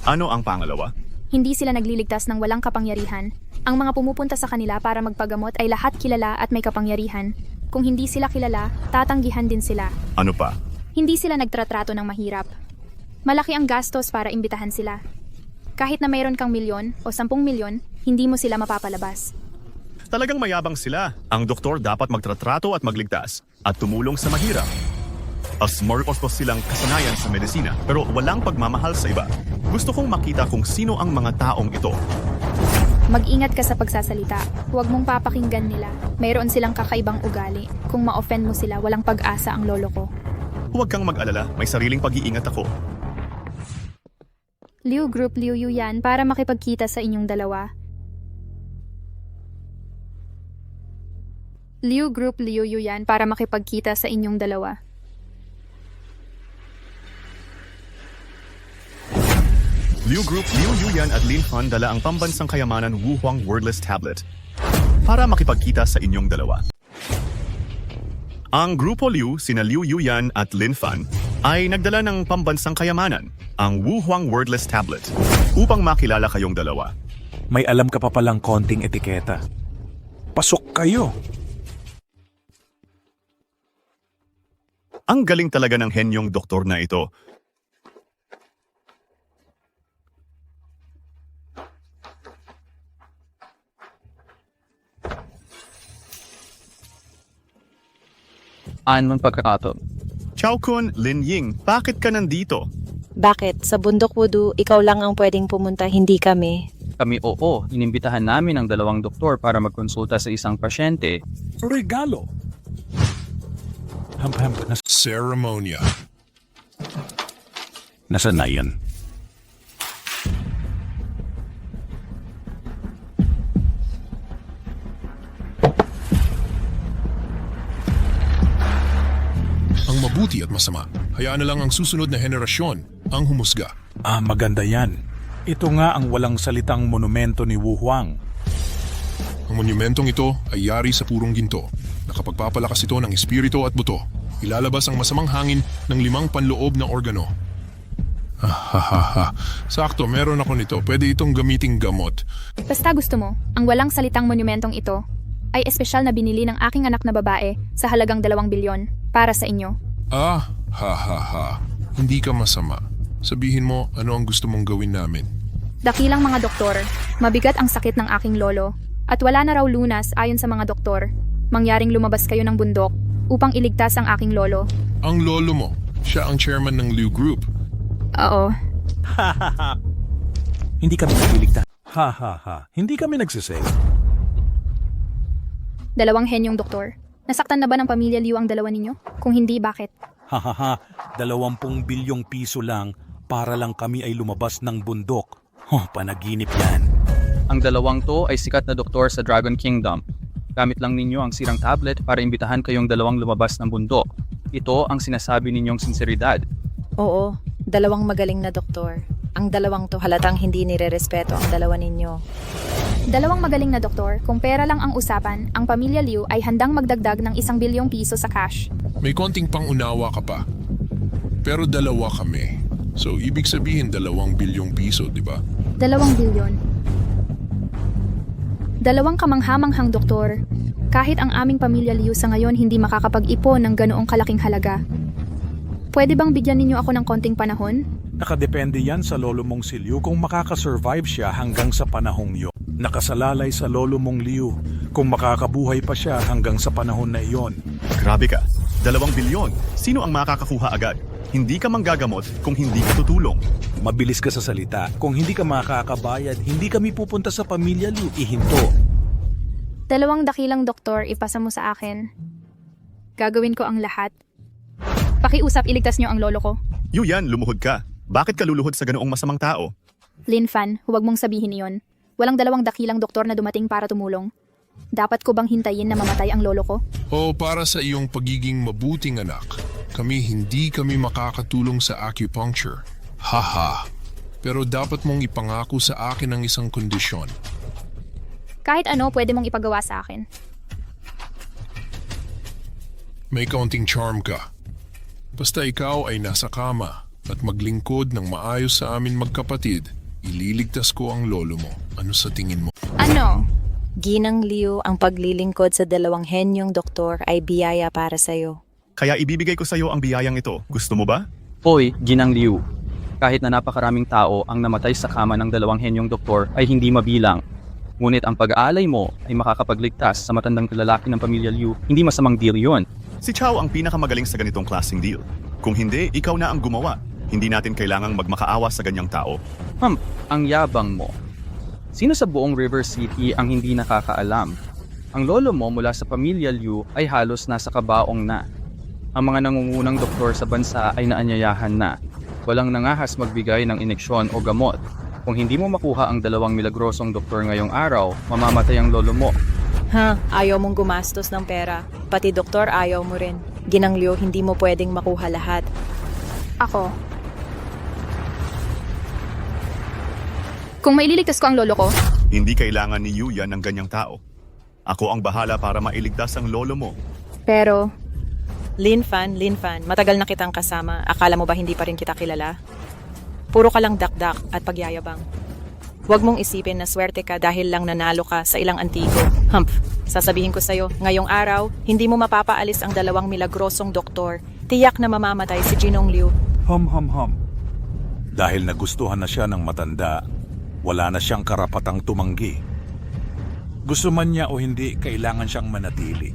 Ano ang pangalawa? Hindi sila nagliligtas ng walang kapangyarihan. Ang mga pumupunta sa kanila para magpagamot ay lahat kilala at may kapangyarihan. Kung hindi sila kilala, tatanggihan din sila. Ano pa? Hindi sila nagtratrato ng mahirap. Malaki ang gastos para imbitahan sila. Kahit na mayroon kang 1,000,000 o 10,000,000, hindi mo sila mapapalabas. Talagang mayabang sila. Ang doktor dapat magtratrato at magligtas at tumulong sa mahirap. Asmorpostos silang kasanayan sa medisina pero walang pagmamahal sa iba. Gusto kong makita kung sino ang mga taong ito. Mag-ingat ka sa pagsasalita. Huwag mong papakinggan nila. Mayroon silang kakaibang ugali. Kung ma-offend mo sila, walang pag-asa ang lolo ko. Huwag kang mag-alala, may sariling pag-iingat ako. Liu Group Liu Yu yan para makipagkita sa inyong dalawa. Liu Group Liu Yu yan para makipagkita sa inyong dalawa. Liu Group, Liu Yuyan at Lin Fan dala ang pambansang kayamanan Wu Huang Wordless Tablet para makipagkita sa inyong dalawa. Ang Grupo Liu, sina Liu Yuyan at Lin Fan, ay nagdala ng pambansang kayamanan, ang Wu Huang Wordless Tablet, upang makilala kayong dalawa. May alam ka pa palang konting etiketa. Pasok kayo! Ang galing talaga ng henyong doktor na ito. Anong pagkakataon? Chao Kun, Lin Ying, bakit ka nandito? Bakit? Sa Bundok Wudu, ikaw lang ang pwedeng pumunta, hindi kami. Kami oo, inimbitahan namin ang dalawang doktor para magkonsulta sa isang pasyente. Regalo! Hamp-hamp na Ceremonia. Nasaan na yan? Ang mabuti at masama, hayaan na lang ang susunod na henerasyon ang humusga. Ah, maganda yan. Ito nga ang walang salitang monumento ni Wu Huang. Ang monumentong ito ay yari sa purong ginto. Nakapagpapalakas ito ng espiritu at buto. Ilalabas ang masamang hangin ng 5 panloob na organo. Sakto, meron ako nito. Pwede itong gamiting gamot. Basta gusto mo, ang walang salitang monumentong ito ay espesyal na binili ng aking anak na babae sa halagang 2 bilyon para sa inyo. Hindi ka masama. Sabihin mo ano ang gusto mong gawin namin. Dakilang mga doktor, mabigat ang sakit ng aking lolo at wala na raw lunas ayon sa mga doktor. Mangyaring lumabas kayo ng bundok upang iligtas ang aking lolo. Ang lolo mo, siya ang chairman ng Liu Group. Oo. Hindi kami nagliligtas. Hindi kami nagsisave. 2 henyong doktor. Nasaktan na ba ng pamilya Liu ang dalawa ninyo? Kung hindi, bakit? 20 bilyong piso lang para lang kami ay lumabas ng bundok. Panaginip yan. Ang dalawang to ay sikat na doktor sa Dragon Kingdom. Gamit lang ninyo ang sirang tablet para imbitahan kayong dalawang lumabas ng bundok. Ito ang sinasabi ninyong sinseridad. Oo, 2 magaling na doktor. Ang 2 to halatang hindi nirerespeto ang 2 ninyo. 2 magaling na doktor, kung pera lang ang usapan, ang pamilya Liu ay handang magdagdag ng 1 bilyong piso sa cash. May konting pangunawa ka pa. Pero 2 kami. So, ibig sabihin 2 bilyong piso, di ba? 2 bilyon. 2 kamanghamanghang doktor. Kahit ang aming pamilya Liu sa ngayon hindi makakapag-ipon ng ganoong kalaking halaga. Pwede bang bigyan ninyo ako ng konting panahon? Nakadepende yan sa lolo mong si Liu kung makakasurvive siya hanggang sa panahong yun. Nakasalalay sa lolo mong Liu kung makakabuhay pa siya hanggang sa panahon na iyon. Grabe ka, 2 bilyon. Sino ang makakakuha agad? Hindi ka manggagamot kung hindi ka tutulong. Mabilis ka sa salita. Kung hindi ka makakabayad, hindi kami pupunta sa pamilya Liu. Ihinto. 2 dakilang doktor, ipasa mo sa akin. Gagawin ko ang lahat. Pakiusap, iligtas niyo ang lolo ko. Yuyan, lumuhod ka. Bakit ka luluhod sa ganoong masamang tao? Lin Fan, huwag mong sabihin iyon. Walang 2 dakilang doktor na dumating para tumulong. Dapat ko bang hintayin na mamatay ang lolo ko? O para sa iyong pagiging mabuting anak, hindi kami makakatulong sa acupuncture. Pero dapat mong ipangako sa akin ang isang kondisyon. Kahit ano pwede mong ipagawa sa akin. May kaunting charm ka. Basta ikaw ay nasa kama at maglingkod ng maayos sa amin magkapatid, ililigtas ko ang lolo mo. Ano sa tingin mo? Ano? Ginang Liu, ang paglilingkod sa dalawang henyong doktor ay biyaya para sa'yo. Kaya ibibigay ko sa iyo ang biyayang ito. Gusto mo ba? Hoy, Ginang Liu. Kahit na napakaraming tao ang namatay sa kama ng dalawang henyong doktor ay hindi mabilang. Ngunit ang pag-aalay mo ay makakapagligtas sa matandang lalaki ng pamilya Liu. Hindi masamang deal yun. Si Chow ang pinakamagaling sa ganitong klaseng deal. Kung hindi, ikaw na ang gumawa. Hindi natin kailangang magmakaawa sa ganyang tao. Ang yabang mo. Sino sa buong River City ang hindi nakakaalam? Ang lolo mo mula sa pamilya Liu ay halos nasa kabaong na. Ang mga nangungunang doktor sa bansa ay naanyayahan na. Walang nangahas magbigay ng ineksyon o gamot. Kung hindi mo makuha ang dalawang milagrosong doktor ngayong araw, mamamatay ang lolo mo. Ayaw mong gumastos ng pera. Pati doktor ayaw mo rin. Ginang Liu, hindi mo pwedeng makuha lahat. Ako. Kung maililigtas ko ang lolo ko, Hindi kailangan ni Yuya ng ganyang tao. Ako ang bahala para mailigtas ang lolo mo. pero Lin Fan, matagal na kitang kasama. Akala mo ba hindi pa rin kita kilala? Puro ka lang dakdak at pagyayabang. Huwag mong isipin na swerte ka dahil lang nanalo ka sa ilang antigo. Sasabihin ko sa'yo, ngayong araw, hindi mo mapapaalis ang dalawang milagrosong doktor. Tiyak na mamamatay si Ginong Liu. Dahil nagustuhan na siya ng matanda, wala na siyang karapatang tumanggi. Gusto man niya o hindi, kailangan siyang manatili.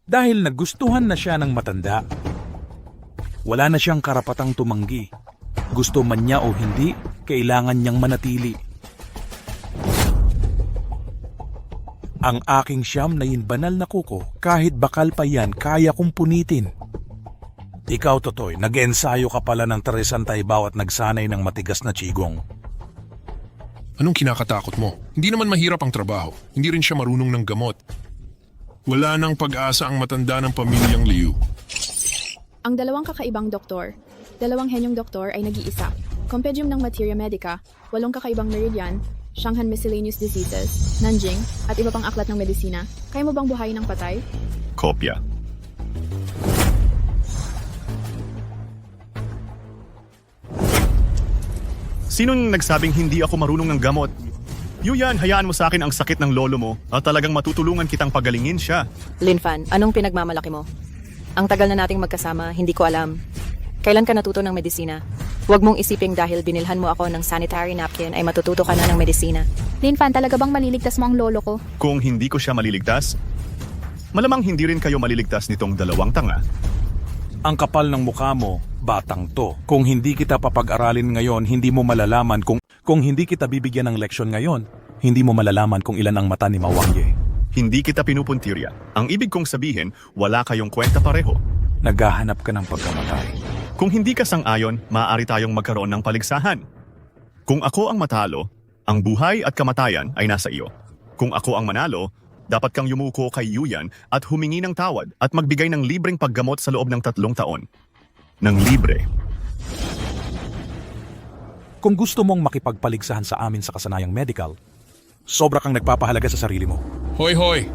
Dahil nagustuhan na siya ng matanda, wala na siyang karapatang tumanggi. Gusto man niya o hindi, kailangan niyang manatili. Ang aking siyam na banal na kuko, kahit bakal pa yan, kaya kong punitin. Ikaw, Totoy, nag-ensayo ka pala ng Tarisantay bawat nagsanay ng matigas na tsigong. Anong kinakatakot mo? Hindi naman mahirap ang trabaho. Hindi rin siya marunong ng gamot. Wala nang pag-asa ang matanda ng pamilyang Liu. Ang dalawang kakaibang doktor, dalawang henyong doktor ay nag-iisa. Compendium ng Materia Medica, 8 kakaibang meridian, Shanghan Miscellaneous Diseases, Nanjing, at iba pang aklat ng medisina. Kaya mo bang buhayin ng patay? Kopya. Sinong nagsabing hindi ako marunong ng gamot? Yuyan, hayaan mo sa akin ang sakit ng lolo mo at talagang matutulungan kitang pagalingin siya. Lin Fan, anong pinagmamalaki mo? Ang tagal na nating magkasama, hindi ko alam. Kailan ka natuto ng medisina? Huwag mong isiping dahil binilhan mo ako ng sanitary napkin ay matututo ka na ng medisina. Lin Fan, talaga bang maliligtas mo ang lolo ko? Kung hindi ko siya maliligtas, malamang hindi rin kayo maliligtas nitong dalawang tanga. Ang kapal ng mukha mo, batang to. Kung hindi kita papag-aralin ngayon, hindi mo malalaman kung hindi kita bibigyan ng leksyon ngayon, hindi mo malalaman kung ilan ang mata ni Mawangye. Hindi kita pinupuntirya. Ang ibig kong sabihin, wala kayong kwenta pareho. Naghahanap ka ng pagkamatay. Kung hindi ka sang-ayon, maaari tayong magkaroon ng paligsahan. Kung ako ang matalo, ang buhay at kamatayan ay nasa iyo. Kung ako ang manalo, dapat kang yumuko kay Yuyan at humingi ng tawad at magbigay ng libreng paggamot sa loob ng 3 taon. Nang libre. Kung gusto mong makipagpaligsahan sa amin sa kasanayang medical, sobra kang nagpapahalaga sa sarili mo. Hoy!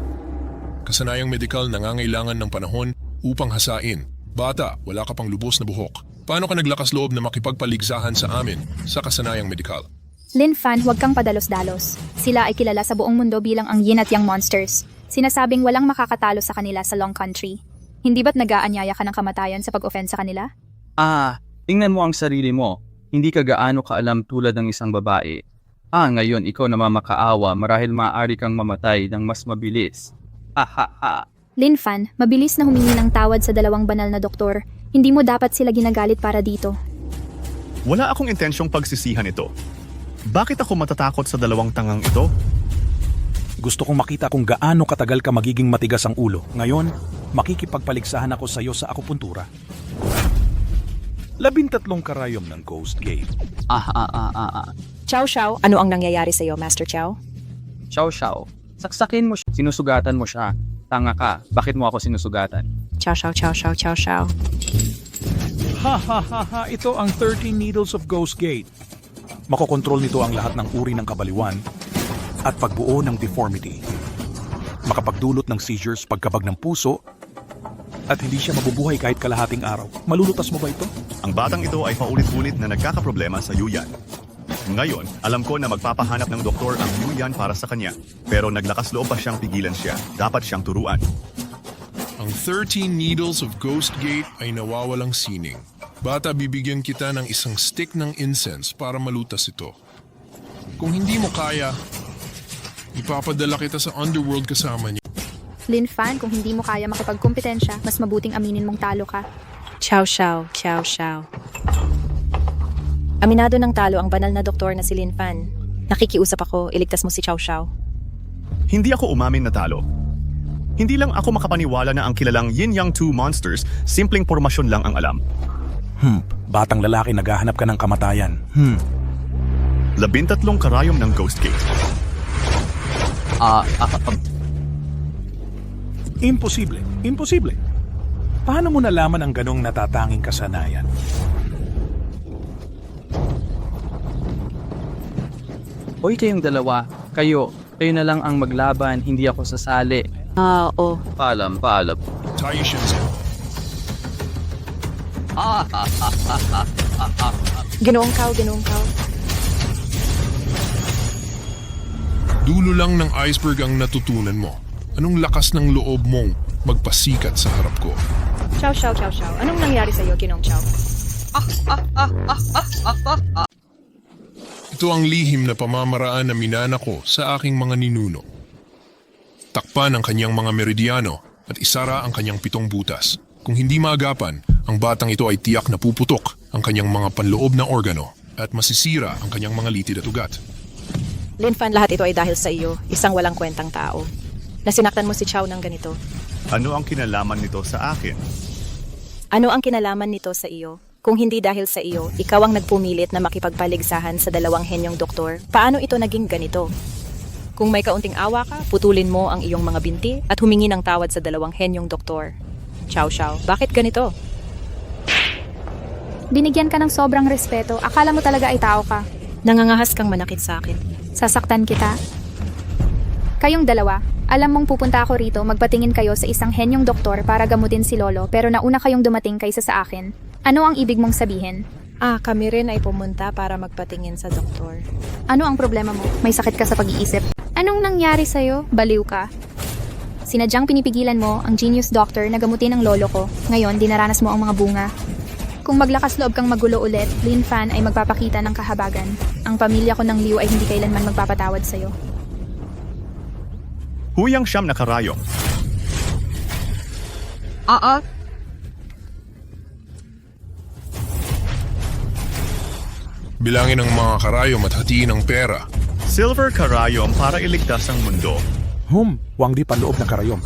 Kasanayang medikal nangangailangan ng panahon upang hasain. Bata, wala ka pang lubos na buhok. Paano ka naglakas loob na makipagpaligsahan sa amin sa kasanayang medikal? Lin Fan, huwag kang padalos-dalos. Sila ay kilala sa buong mundo bilang ang Yin at Yang Monsters. Sinasabing walang makakatalo sa kanila sa Long Country. Hindi ba't nag-aanyaya ka ng kamatayan sa pag-offend sa kanila? Tingnan mo ang sarili mo. Hindi ka gaano kaalam tulad ng isang babae. Ngayon ikaw na mamakaawa marahil maaari kang mamatay ng mas mabilis. Lin Fan, mabilis na humingi ng tawad sa dalawang banal na doktor. Hindi mo dapat sila ginagalit para dito. Wala akong intensyong pagsisihan ito. Bakit ako matatakot sa dalawang tangang ito? Gusto kong makita kung gaano katagal ka magiging matigas ang ulo. Ngayon, makikipagpaligsahan ako sa iyo sa akupuntura. 13 karayom ng Ghost Gate. Chow Chow, ano ang nangyayari sa iyo, Master Chow? Chow, saksakin mo siya. Sinusugatan mo siya. Tanga ka. Bakit mo ako sinusugatan? Chow Chow. Ito ang 13 Needles of Ghost Gate. Makokontrol nito ang lahat ng uri ng kabaliwan. at pagbuo ng deformity. Makapagdulot ng seizures, pagkabag ng puso, at hindi siya mabubuhay kahit kalahating araw. Malulutas mo ba ito? Ang batang ito ay paulit-ulit na nagkakaproblema sa Yuyan. Ngayon, alam ko na magpapahanap ng doktor ang Yuyan para sa kanya. Pero naglakas loob pa siyang pigilan siya. Dapat siyang turuan. Ang 13 needles of Ghost Gate ay nawawalang sining. Bata, bibigyan kita ng isang stick ng incense para malutas ito. Kung hindi mo kaya, ipapadala kita sa underworld kasama niya. Lin Fan, kung hindi mo kaya makipagkompetensya, mas mabuting aminin mong talo ka. Chow Chow, Chow Chow. Aminado ng talo ang banal na doktor na si Lin Fan. Nakikiusap ako, iligtas mo si Chow Chow. Hindi ako umamin na talo. Hindi lang ako makapaniwala na ang kilalang Yin-Yang 2 monsters, simpleng pormasyon lang ang alam. Batang lalaki, naghahanap ka ng kamatayan. 13 karayom ng Ghost Gate. Imposible. Imposible. Paano mo nalaman ang ganong natatanging kasanayan? Hoy kayong dalawa, kayo na lang ang maglaban, hindi ako sasali. Oo. Paalam. Tayo Shinzo. Ginoong Kao. Dulo lang ng iceberg ang natutunan mo. Anong lakas ng loob mong magpasikat sa harap ko? Chow Chow. Anong nangyari sa'yo, Ginoong Chow? Ito ang lihim na pamamaraan na minana ko sa aking mga ninuno. Takpan ang kanyang mga meridiano at isara ang kanyang 7 butas. Kung hindi maagapan, ang batang ito ay tiyak na puputok ang kanyang mga panloob na organo at masisira ang kanyang mga litid at ugat. Lin Fan, lahat ito ay dahil sa iyo, isang walang kwentang tao. Nasinaktan mo si Chow ng ganito. Ano ang kinalaman nito sa akin? Ano ang kinalaman nito sa iyo? Kung hindi dahil sa iyo, ikaw ang nagpumilit na makipagpaligsahan sa 2 henyong doktor, paano ito naging ganito? Kung may kaunting awa ka, putulin mo ang iyong mga binti at humingi ng tawad sa 2 henyong doktor. Chow Chow, bakit ganito? Binigyan ka ng sobrang respeto. Akala mo talaga ay tao ka. Nangangahas kang manakit sa akin. Sasaktan kita. Kayong dalawa, alam mong pupunta ako rito, magpatingin kayo sa isang henyong doktor para gamutin si Lolo, pero nauna kayong dumating kaysa sa akin. Ano ang ibig mong sabihin? Kami rin ay pumunta para magpatingin sa doktor. Ano ang problema mo? May sakit ka sa pag-iisip? Anong nangyari sa'yo? Baliw ka. Sinadyang pinipigilan mo ang genius doctor na gamutin ang lolo ko. Ngayon, dinaranas mo ang mga bunga. Kung maglakas loob kang magulo ulit, Lin Fan ay magpapakita ng kahabagan. Ang pamilya ko ng Liu ay hindi kailanman magpapatawad sa'yo. Huyang 9 na karayom. Bilangin ang mga karayom at hatiin ang pera. Silver karayom para iligtas ang mundo. Wang di panloob ng karayom.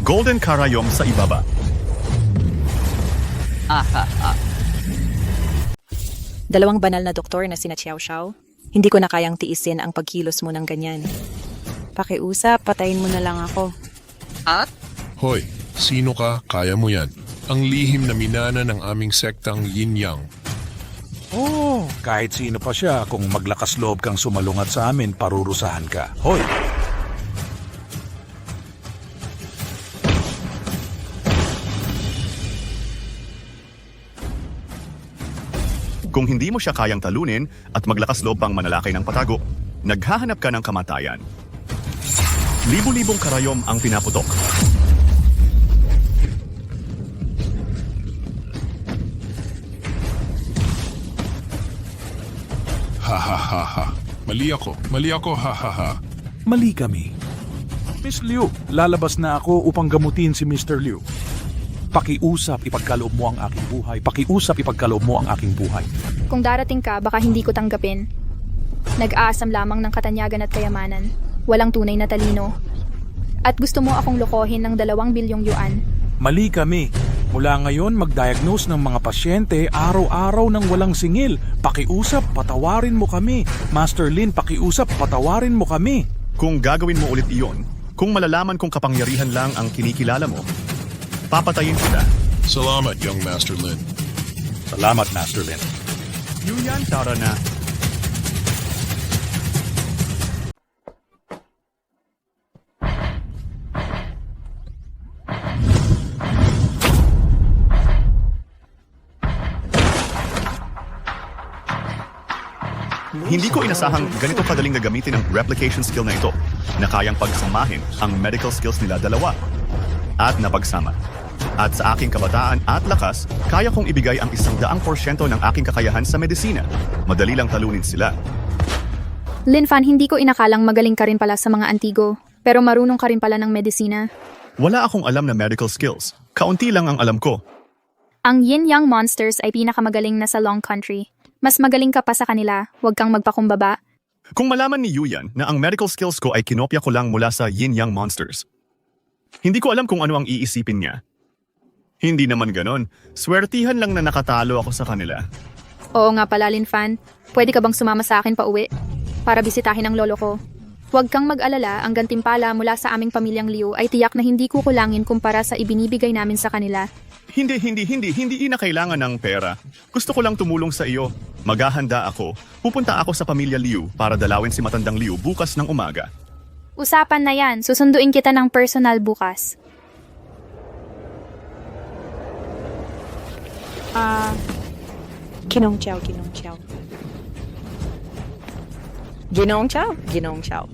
Golden karayom sa ibaba. Dalawang banal na doktor na sina Chow Chow. Hindi ko na kayang tiisin ang pagkilos mo ng ganyan. Pakiusap, patayin mo na lang ako. Hoy, sino ka? Kaya mo yan. Ang lihim na minana ng aming sektang Yin-Yang. Kahit sino pa siya, kung maglakas loob kang sumalungat sa amin, parurusahan ka. Hoy! Kung hindi mo siya kayang talunin at maglakas loob pang manalakay ng patago, naghahanap ka ng kamatayan. Libo-libong karayom ang pinaputok. Ha. Mali ako, ha. Mali kami. Miss Liu, lalabas na ako upang gamutin si Mr. Liu. Pakiusap, ipagkaloob mo ang aking buhay. Pakiusap, ipagkaloob mo ang aking buhay. Kung darating ka, baka hindi ko tanggapin. Nag-aasam lamang ng katanyagan at kayamanan. Walang tunay na talino. At gusto mo akong lokohin ng 2 bilyong yuan. Mali kami. Mula ngayon, mag-diagnose ng mga pasyente araw-araw ng walang singil. Pakiusap, patawarin mo kami. Master Lin, pakiusap, patawarin mo kami. Kung gagawin mo ulit iyon, kung malalaman kong kapangyarihan lang ang kinikilala mo, papatayin kita. Salamat, young Master Lin. Salamat, Master Lin. Yuyan, tara na. Hindi ko inasahang ganito kadaling gagamitin ang replication skill na ito na kayang pagsamahin ang medical skills nila dalawa at napagsama. At sa aking kabataan at lakas, kaya kong ibigay ang 100% ng aking kakayahan sa medisina. Madali lang talunin sila. Linfan, hindi ko inakalang magaling ka rin pala sa mga antigo, pero marunong ka rin pala ng medisina. Wala akong alam na medical skills. Kaunti lang ang alam ko. Ang yin-yang monsters ay pinakamagaling na sa Long Country. Mas magaling ka pa sa kanila, huwag kang magpakumbaba. Kung malaman ni Yuyan na ang medical skills ko ay kinopya ko lang mula sa yin-yang monsters, hindi ko alam kung ano ang iisipin niya. Hindi naman ganon. Swertihan lang na nakatalo ako sa kanila. Oo nga pala, Linfan. Pwede ka bang sumama sa akin pa uwi? Para bisitahin ang lolo ko. Huwag kang mag-alala, ang gantimpala mula sa aming pamilyang Liu ay tiyak na hindi kukulangin kumpara sa ibinibigay namin sa kanila. Hindi ina kailangan ng pera. Gusto ko lang tumulong sa iyo. Maghahanda ako. Pupunta ako sa pamilya Liu para dalawin si Matandang Liu bukas ng umaga. Usapan na yan, susunduin kita ng personal bukas. Ginong Chow. Ginong Chow.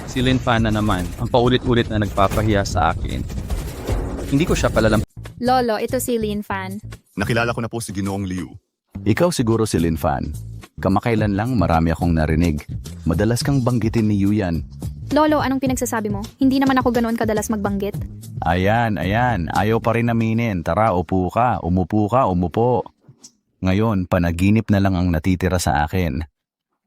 Si Lin Fan na naman, ang paulit-ulit na nagpapahiya sa akin. Hindi ko siya palalam. Lolo, ito si Linfan. Nakilala ko na po si Ginoong Liu. Ikaw siguro si Linfan. Kamakailan lang marami akong narinig. Madalas kang banggitin ni Yuyan. Lolo, anong pinagsasabi mo? Hindi naman ako ganoon kadalas magbanggit. Ayan. Ayaw pa rin aminin. Tara, upo ka. Umupo. Ngayon, panaginip na lang ang natitira sa akin.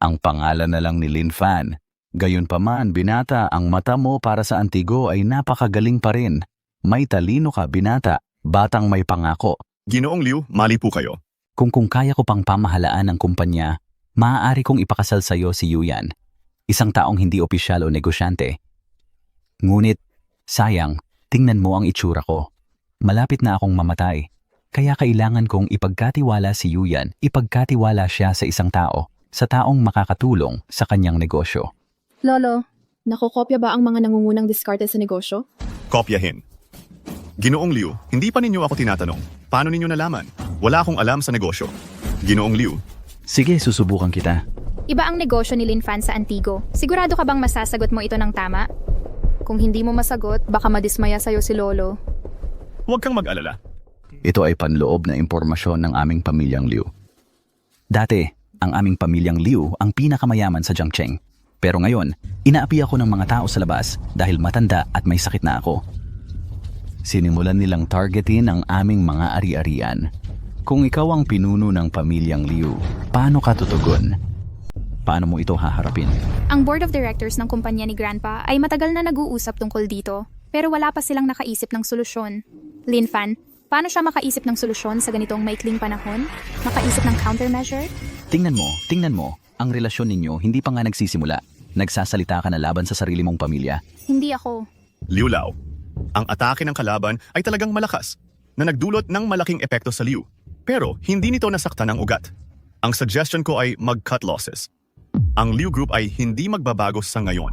Ang pangalan na lang ni Linfan. Gayunpaman, binata, ang mata mo para sa antigo ay napakagaling pa rin. May talino ka, binata. Batang may pangako. Ginoong Liu, mali po kayo. Kung kaya ko pang pamahalaan ng kumpanya, maaari kong ipakasal sa iyo si Yuyan. Isang taong hindi opisyal o negosyante. Ngunit, sayang, tingnan mo ang itsura ko. Malapit na akong mamatay. Kaya kailangan kong ipagkatiwala si Yuyan, ipagkatiwala siya sa isang tao, sa taong makakatulong sa kanyang negosyo. Lolo, nakokopya ba ang mga nangungunang diskarte sa negosyo? Kopyahin. Ginoong Liu, hindi pa ninyo ako tinatanong. Paano ninyo nalaman? Wala akong alam sa negosyo. Ginoong Liu. Sige, susubukan kita. Iba ang negosyo ni Linfan sa Antigo. Sigurado ka bang masasagot mo ito ng tama? Kung hindi mo masagot, baka madismaya sa'yo si Lolo. Huwag kang mag-alala. Ito ay panloob na impormasyon ng aming pamilyang Liu. Dati, ang aming pamilyang Liu ang pinakamayaman sa Jiangcheng. Pero ngayon, inaapi ako ng mga tao sa labas dahil matanda at may sakit na ako. Sinimulan nilang targetin ang aming mga ari-arian. Kung ikaw ang pinuno ng pamilyang Liu, paano ka tutugon? Paano mo ito haharapin? Ang board of directors ng kumpanya ni Grandpa ay matagal na nag-uusap tungkol dito, pero wala pa silang nakaisip ng solusyon. Linfan, paano siya makaisip ng solusyon sa ganitong maikling panahon? Makaisip ng countermeasure? Tingnan mo, ang relasyon ninyo hindi pa nga nagsisimula. Nagsasalita ka na laban sa sarili mong pamilya. Hindi ako. Liu Lao. Ang atake ng kalaban ay talagang malakas, na nagdulot ng malaking epekto sa Liu. Pero hindi nito nasaktan ang ugat. Ang suggestion ko ay mag-cut losses. Ang Liu Group ay hindi magbabago sa ngayon.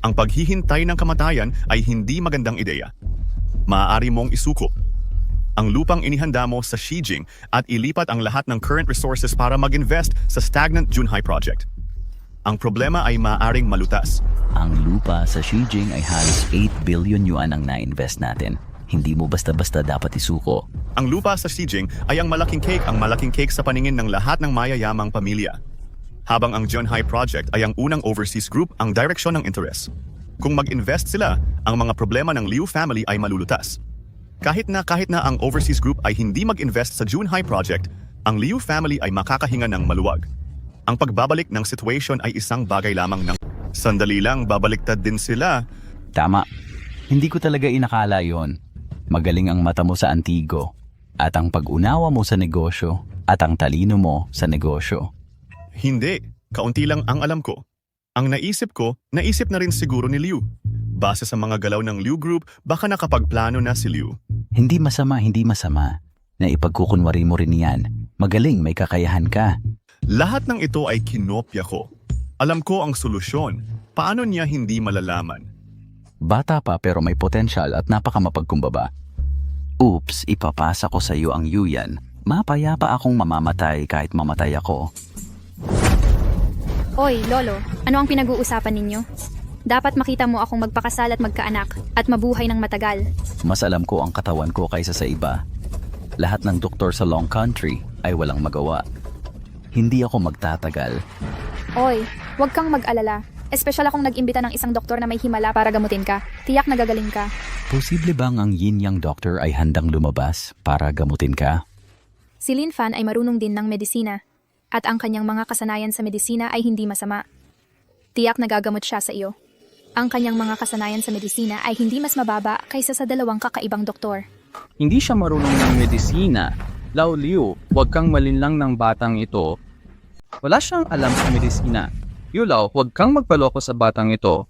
Ang paghihintay ng kamatayan ay hindi magandang ideya. Maaari mong isuko ang lupang inihanda mo sa Xijing at ilipat ang lahat ng current resources para mag-invest sa stagnant Junhai Project. Ang problema ay maaaring malutas. Ang lupa sa Xijing ay halos 8 billion yuan ang na-invest natin. Hindi mo basta-basta dapat isuko. Ang lupa sa Xijing ay ang malaking cake sa paningin ng lahat ng mayayamang pamilya. Habang ang Junhai Project ay ang unang overseas group ang direksyon ng interes. Kung mag-invest sila, ang mga problema ng Liu family ay malulutas. Kahit na ang overseas group ay hindi mag-invest sa Junhai Project, ang Liu family ay makakahinga ng maluwag. Ang pagbabalik ng situation ay isang bagay lamang ng sandali lang, babaliktad din sila. Tama. Hindi ko talaga inakala yon. Magaling ang mata mo sa Antigo, at ang pag-unawa mo sa negosyo, at ang talino mo sa negosyo. Hindi. Kaunti lang ang alam ko. Ang naisip ko, naisip na rin siguro ni Liu. Base sa mga galaw ng Liu Group, baka nakapagplano na si Liu. Hindi masama. Na ipagkukunwari mo rin yan. Magaling, may kakayahan ka. Lahat ng ito ay kinopya ko. Alam ko ang solusyon. Paano niya hindi malalaman? Bata pa pero may potensyal at napakamapagkumbaba. Oops, ipapasa ko sa iyo ang Yuyan. Mapayapa akong mamamatay kahit mamatay ako. Oy, Lolo, ano ang pinag-uusapan ninyo? Dapat makita mo akong magpakasal at magkaanak at mabuhay ng matagal. Mas alam ko ang katawan ko kaysa sa iba. Lahat ng doktor sa Long Country ay walang magawa. Hindi ako magtatagal. Oy, huwag kang mag-alala. Espesyal akong nag-imbita ng isang doktor na may himala para gamutin ka. Tiyak na gagaling ka. Posible bang ang yin-yang doctor ay handang lumabas para gamutin ka? Si Lin Fan ay marunong din ng medisina. At ang kanyang mga kasanayan sa medisina ay hindi masama. Tiyak na gagamot siya sa iyo. Ang kanyang mga kasanayan sa medisina ay hindi mas mababa kaysa sa dalawang kakaibang doktor. Hindi siya marunong ng medisina. Lao Liu, huwag kang malinlang ng batang ito. Wala siyang alam sa medisina. Lao, huwag kang magpaloko sa batang ito.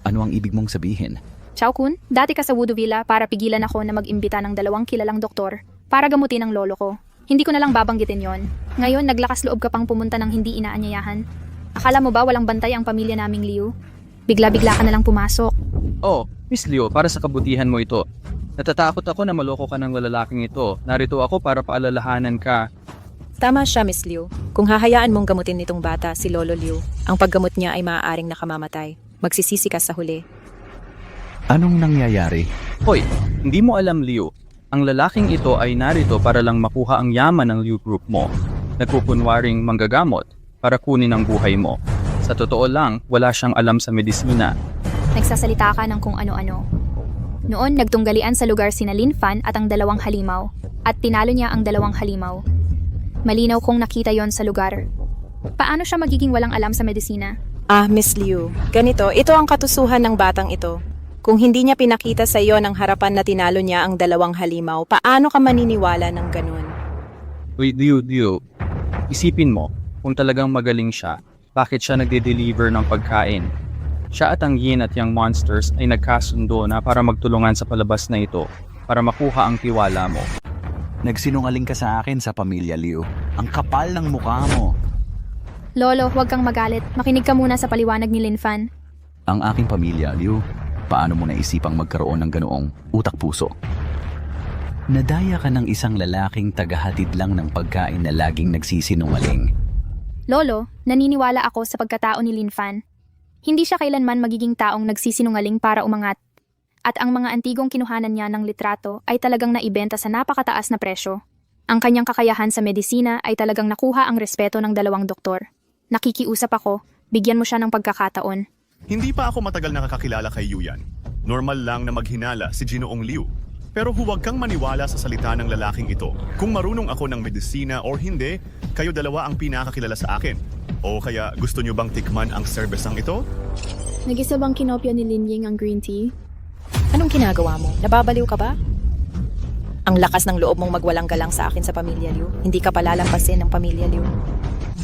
Ano ang ibig mong sabihin? Chow Kun, dati ka sa Wudu Villa para pigilan ako na mag-imbita ng dalawang kilalang doktor para gamutin ang lolo ko. Hindi ko na lang babanggitin yon. Ngayon, naglakas loob ka pang pumunta ng hindi inaanyayahan. Akala mo ba walang bantay ang pamilya naming Liu? Bigla-bigla ka na lang pumasok. Oh, Miss Liu, para sa kabutihan mo ito. Natatakot ako na maloko ka ng lalaking ito. Narito ako para paalalahanan ka. Tama siya, Miss Liu. Kung hahayaan mong gamutin nitong bata, si Lolo Liu, ang paggamot niya ay maaaring nakamamatay. Magsisisi ka sa huli. Anong nangyayari? Hoy, hindi mo alam, Liu. Ang lalaking ito ay narito para lang makuha ang yaman ng Liu Group mo. Nagkukunwaring manggagamot para kunin ang buhay mo. Sa totoo lang, wala siyang alam sa medisina. Nagsasalita ka ng kung ano-ano. Noon, nagtunggalian sa lugar sina Lin Fan at ang dalawang halimaw, at tinalo niya ang dalawang halimaw. Malinaw kong nakita yon sa lugar. Paano siya magiging walang alam sa medisina? Miss Liu, ganito, ito ang katusuhan ng batang ito. Kung hindi niya pinakita sa iyo ng harapan na tinalo niya ang dalawang halimaw, paano ka maniniwala ng ganun? Wait, Liu, isipin mo, kung talagang magaling siya, bakit siya nagde-deliver ng pagkain? Siya at ang Yin at Yang monsters ay nagkasundo na para magtulungan sa palabas na ito para makuha ang tiwala mo. Nagsinungaling ka sa akin sa pamilya, Liu. Ang kapal ng mukha mo. Lolo, huwag kang magalit. Makinig ka muna sa paliwanag ni Lin Fan. Ang aking pamilya, Liu. Paano mo naisipang magkaroon ng ganoong utak-puso? Nadaya ka ng isang lalaking tagahatid lang ng pagkain na laging nagsisinungaling. Lolo, naniniwala ako sa pagkatao ni Lin Fan. Hindi siya kailanman magiging taong nagsisinungaling para umangat. At ang mga antigong kinuhanan niya ng litrato ay talagang naibenta sa napakataas na presyo. Ang kanyang kakayahan sa medisina ay talagang nakuha ang respeto ng dalawang doktor. Nakikiusap ako, bigyan mo siya ng pagkakataon. Hindi pa ako matagal nakakakilala kay Yuyan. Normal lang na maghinala si Ginoong Liu. Pero huwag kang maniwala sa salita ng lalaking ito. Kung marunong ako ng medisina or hindi, kayo dalawa ang pinakakilala sa akin. O kaya gusto nyo bang tikman ang serbesang ito? Nag-isa bang kinopya ni Lin Ying ang green tea? Anong ginagawa mo? Nababaliw ka ba? Ang lakas ng loob mong magwalang galang sa akin sa pamilya Liu. Hindi ka palalampasin ng pamilya Liu.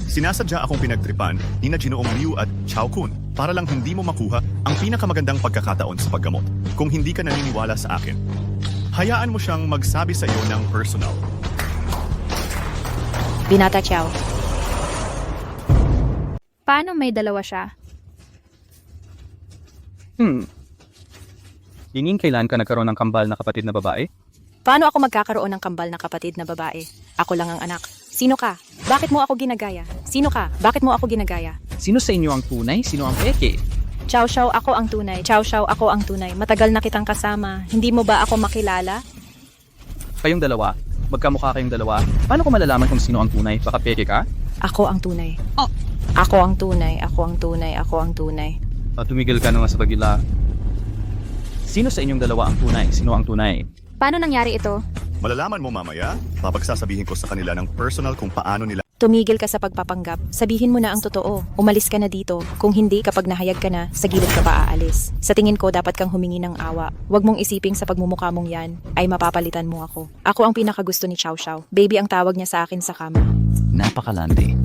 Sinasadya akong pinagtripan ni na Ginoong Liu at Chow Kun para lang hindi mo makuha ang pinakamagandang pagkakataon sa paggamot kung hindi ka naniniwala sa akin. Hayaan mo siyang magsabi sa iyo ng personal. Binata Chow. Paano may dalawa siya? Yingin, kailan ka nagkaroon ng kambal na kapatid na babae? Paano ako magkakaroon ng kambal na kapatid na babae? Ako lang ang anak. Sino ka? Bakit mo ako ginagaya? Sino ka? Bakit mo ako ginagaya? Sino sa inyo ang tunay? Sino ang peke? Chow Chow, ako ang tunay. Chow Chow, ako ang tunay. Matagal na kitang kasama. Hindi mo ba ako makilala? Kayong dalawa? Magkamukha kayong dalawa? Paano ko malalaman kung sino ang tunay? Baka peke ka? Ako ang tunay. Oh. Ako ang tunay. Ako ang tunay. Ako ang tunay. Tumigil ka na nga sa pagila. Sino sa inyong dalawa ang tunay? Sino ang tunay? Paano nangyari ito? Malalaman mo mamaya, papagsasabihin ko sa kanila ng personal kung paano nila. Tumigil ka sa pagpapanggap. Sabihin mo na ang totoo. Umalis ka na dito. Kung hindi, kapag nahayag ka na, sa gilid ka pa aalis. Sa tingin ko, dapat kang humingi ng awa. Huwag mong isiping sa pagmumukha mong yan, ay mapapalitan mo ako. Ako ang pinakagusto ni Chow Chow. Baby ang tawag niya sa akin sa kama. Napakalandi.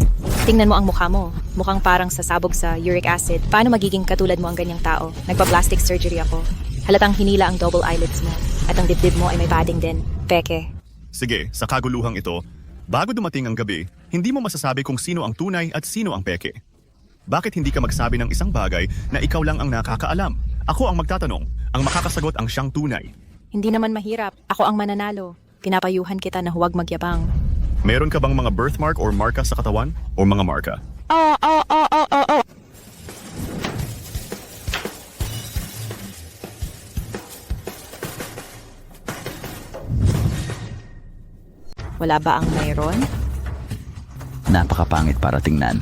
Tingnan mo ang mukha mo. Mukhang parang sasabog sa uric acid. Paano magiging katulad mo ang ganyang tao? Nagpa-plastic surgery ako. Halatang hinila ang double eyelids mo. At ang dibdib mo ay may padding din. Peke. Sige, sa kaguluhang ito, bago dumating ang gabi, hindi mo masasabi kung sino ang tunay at sino ang peke. Bakit hindi ka magsabi ng isang bagay na ikaw lang ang nakakaalam? Ako ang magtatanong. Ang makakasagot ang siyang tunay. Hindi naman mahirap. Ako ang mananalo. Pinapayuhan kita na huwag magyabang. Meron ka bang mga birthmark or marka sa katawan? O mga marka? Wala ba ang mayroon? Napakapangit para tingnan.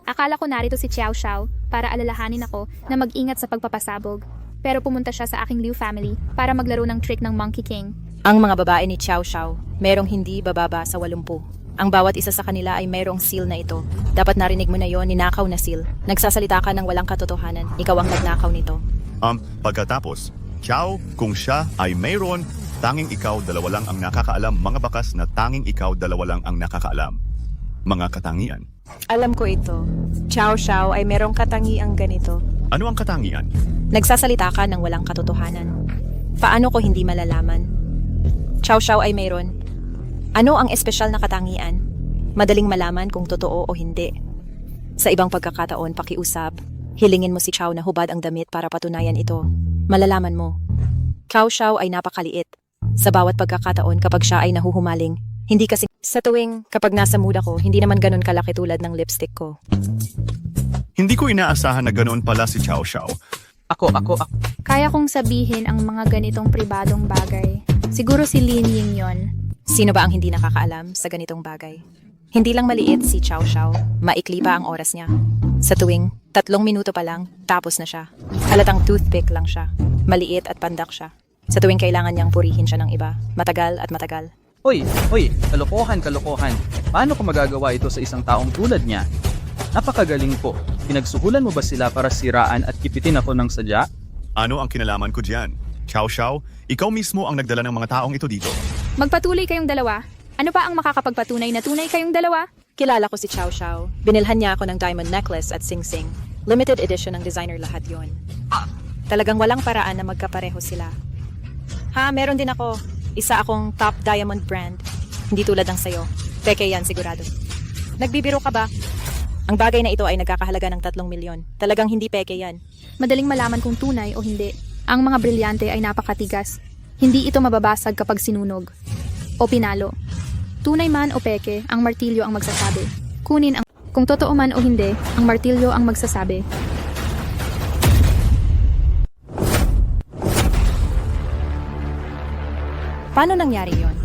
Akala ko narito si Xiao Xiao para alalahanin ako na mag-ingat sa pagpapasabog. Pero pumunta siya sa aking Liu family para maglaro ng trick ng Monkey King. Ang mga babae ni Xiao Xiao, merong hindi bababa sa 80. Ang bawat isa sa kanila ay mayroong seal na ito. Dapat narinig mo na yon, ninakaw na seal. Nagsasalita ka ng walang katotohanan. Ikaw ang nagnakaw nito. Pagkatapos, Xiao, kung siya ay mayroon, tanging ikaw dalawa lang ang nakakaalam, mga bakas na tanging ikaw dalawa lang ang nakakaalam. Mga katangian. Alam ko ito. Xiao Xiao ay merong katangiang ganito. Ano ang katangian? Nagsasalita ka ng walang katotohanan. Paano ko hindi malalaman? Xiao Xiao ay mayroon. Ano ang espesyal na katangian? Madaling malaman kung totoo o hindi. Sa ibang pagkakataon, pakiusap. Hilingin mo si Xiao na hubad ang damit para patunayan ito. Malalaman mo. Xiao Xiao ay napakaliit. Sa bawat pagkakataon kapag siya ay nahuhumaling, hindi kasi sa tuwing kapag nasa mood ako, hindi naman ganun kalaki tulad ng lipstick ko. Hindi ko inaasahan na ganoon pala si Xiao Xiao. Ako. Kaya kong sabihin ang mga ganitong pribadong bagay. Siguro si Lin Ying yon. Sino ba ang hindi nakakaalam sa ganitong bagay? Hindi lang maliit si Xiao Xiao, maikli pa ang oras niya. Sa tuwing 3 minuto pa lang, tapos na siya. Halatang toothpick lang siya. Maliit at pandak siya. Sa tuwing kailangan niyang purihin siya ng iba, matagal at matagal. Hoy, kalokohan. Paano ko magagawa ito sa isang taong tulad niya? Napakagaling po. Pinagsuhulan mo ba sila para siraan at kipitin ako ng sadya? Ano ang kinalaman ko diyan? Xiao Xiao, ikaw mismo ang nagdala ng mga taong ito dito. Magpatuloy kayong dalawa. Ano pa ang makakapagpatunay na tunay kayong dalawa? Kilala ko si Xiao Xiao. Binilhan niya ako ng diamond necklace at sing-sing. Limited edition ng designer lahat yon. Talagang walang paraan na magkapareho sila. Meron din ako. Isa akong top diamond brand. Hindi tulad ng sayo. Peke yan sigurado. Nagbibiro ka ba? Ang bagay na ito ay nagkakahalaga ng 3 milyon. Talagang hindi peke yan. Madaling malaman kung tunay o hindi. Ang mga brilyante ay napakatigas. Hindi ito mababasag kapag sinunog o pinalo. Tunay man o peke, ang martilyo ang magsasabi. Kunin ang kung totoo man o hindi, ang martilyo ang magsasabi. Paano nangyari yon?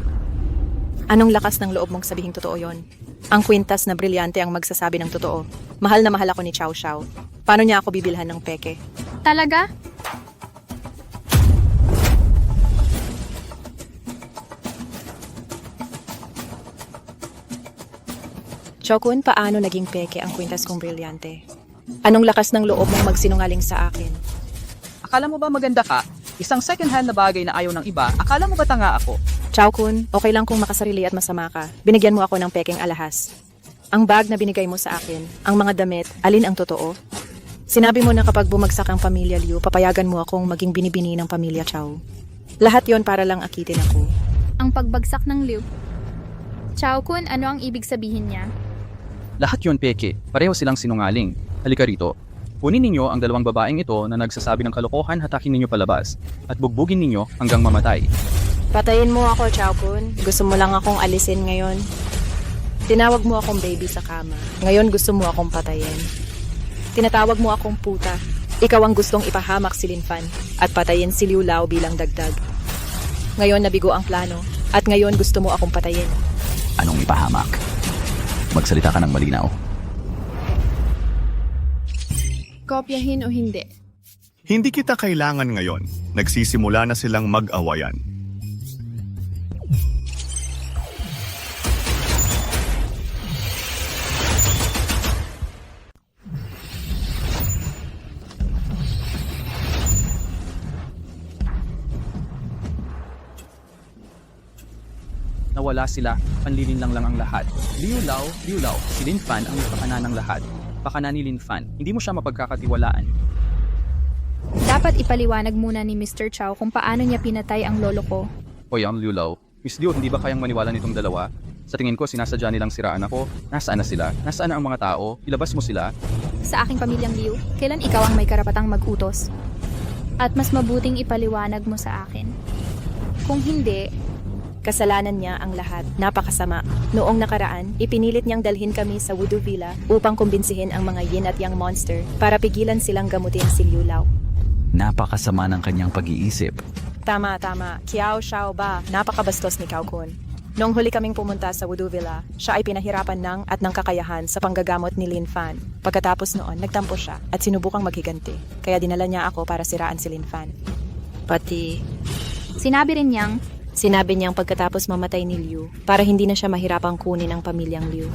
Anong lakas ng loob mong sabihing totoo yon? Ang kwintas na brilyante ang magsasabi ng totoo. Mahal na mahal ako ni Xiao Xiao. Paano niya ako bibilhan ng peke? Talaga? Chokun, paano naging peke ang kwintas kong brilyante? Anong lakas ng loob mong magsinungaling sa akin? Akala mo ba maganda ka? Isang second-hand na bagay na ayaw ng iba, akala mo ba tanga ako? Chowkun, okay lang kung makasarili at masama ka. Binigyan mo ako ng pekeng alahas. Ang bag na binigay mo sa akin, ang mga damit, alin ang totoo? Sinabi mo na kapag bumagsak ang pamilya Liu, papayagan mo akong maging binibini ng pamilya Chow. Lahat yon para lang akitin ako. Ang pagbagsak ng Liu. Xiao Kun, ano ang ibig sabihin niya? Lahat yon peke. Pareho silang sinungaling. Halika rito. Kunin ninyo ang 2 babaeng ito na nagsasabi ng kalokohan, hatakin ninyo palabas at bugbugin ninyo hanggang mamatay. Patayin mo ako, Chowkun. Gusto mo lang akong alisin ngayon. Tinawag mo akong baby sa kama. Ngayon gusto mo akong patayin. Tinatawag mo akong puta. Ikaw ang gustong ipahamak si Linfan at patayin si Liu Lao bilang dagdag. Ngayon nabigo ang plano at ngayon gusto mo akong patayin. Anong ipahamak? Magsalita ka ng malinaw. Kopyahin o hindi? Hindi kita kailangan ngayon. Nagsisimula na silang mag-awayan. Nawala sila, panlilin lang ang lahat. Liu Lao, si Lin Fan ang napakanan ng lahat. Pakana ni Lin Fan, hindi mo siya mapagkakatiwalaan. Dapat ipaliwanag muna ni Mr. Chow kung paano niya pinatay ang lolo ko. Hoy, Liu Lao, Miss Liu, hindi ba kayang maniwala nitong dalawa? Sa tingin ko, sinasadya nilang siraan ako. Nasaan na sila? Nasaan na ang mga tao? Ilabas mo sila. Sa aking pamilyang Liu, kailan ikaw ang may karapatang mag-utos? At mas mabuting ipaliwanag mo sa akin. Kung hindi, Kasalanan niya ang lahat. Napakasama. Noong nakaraan, ipinilit niyang dalhin kami sa Voodoo Villa upang kumbinsihin ang mga yin at yang monster para pigilan silang gamutin si Liu Lao. Napakasama ng kanyang pag-iisip. Tama. Kiao Xiao ba? Napakabastos ni Cao Kun. Noong huli kaming pumunta sa Voodoo Villa, siya ay pinahirapan ng kakayahan sa panggagamot ni Lin Fan. Pagkatapos noon, nagtampo siya at sinubukang maghiganti. Kaya dinala niya ako para siraan si Lin Fan. Pati, Sinabi niyang pagkatapos mamatay ni Liu, para hindi na siya mahirapang kunin ang pamilyang Liu.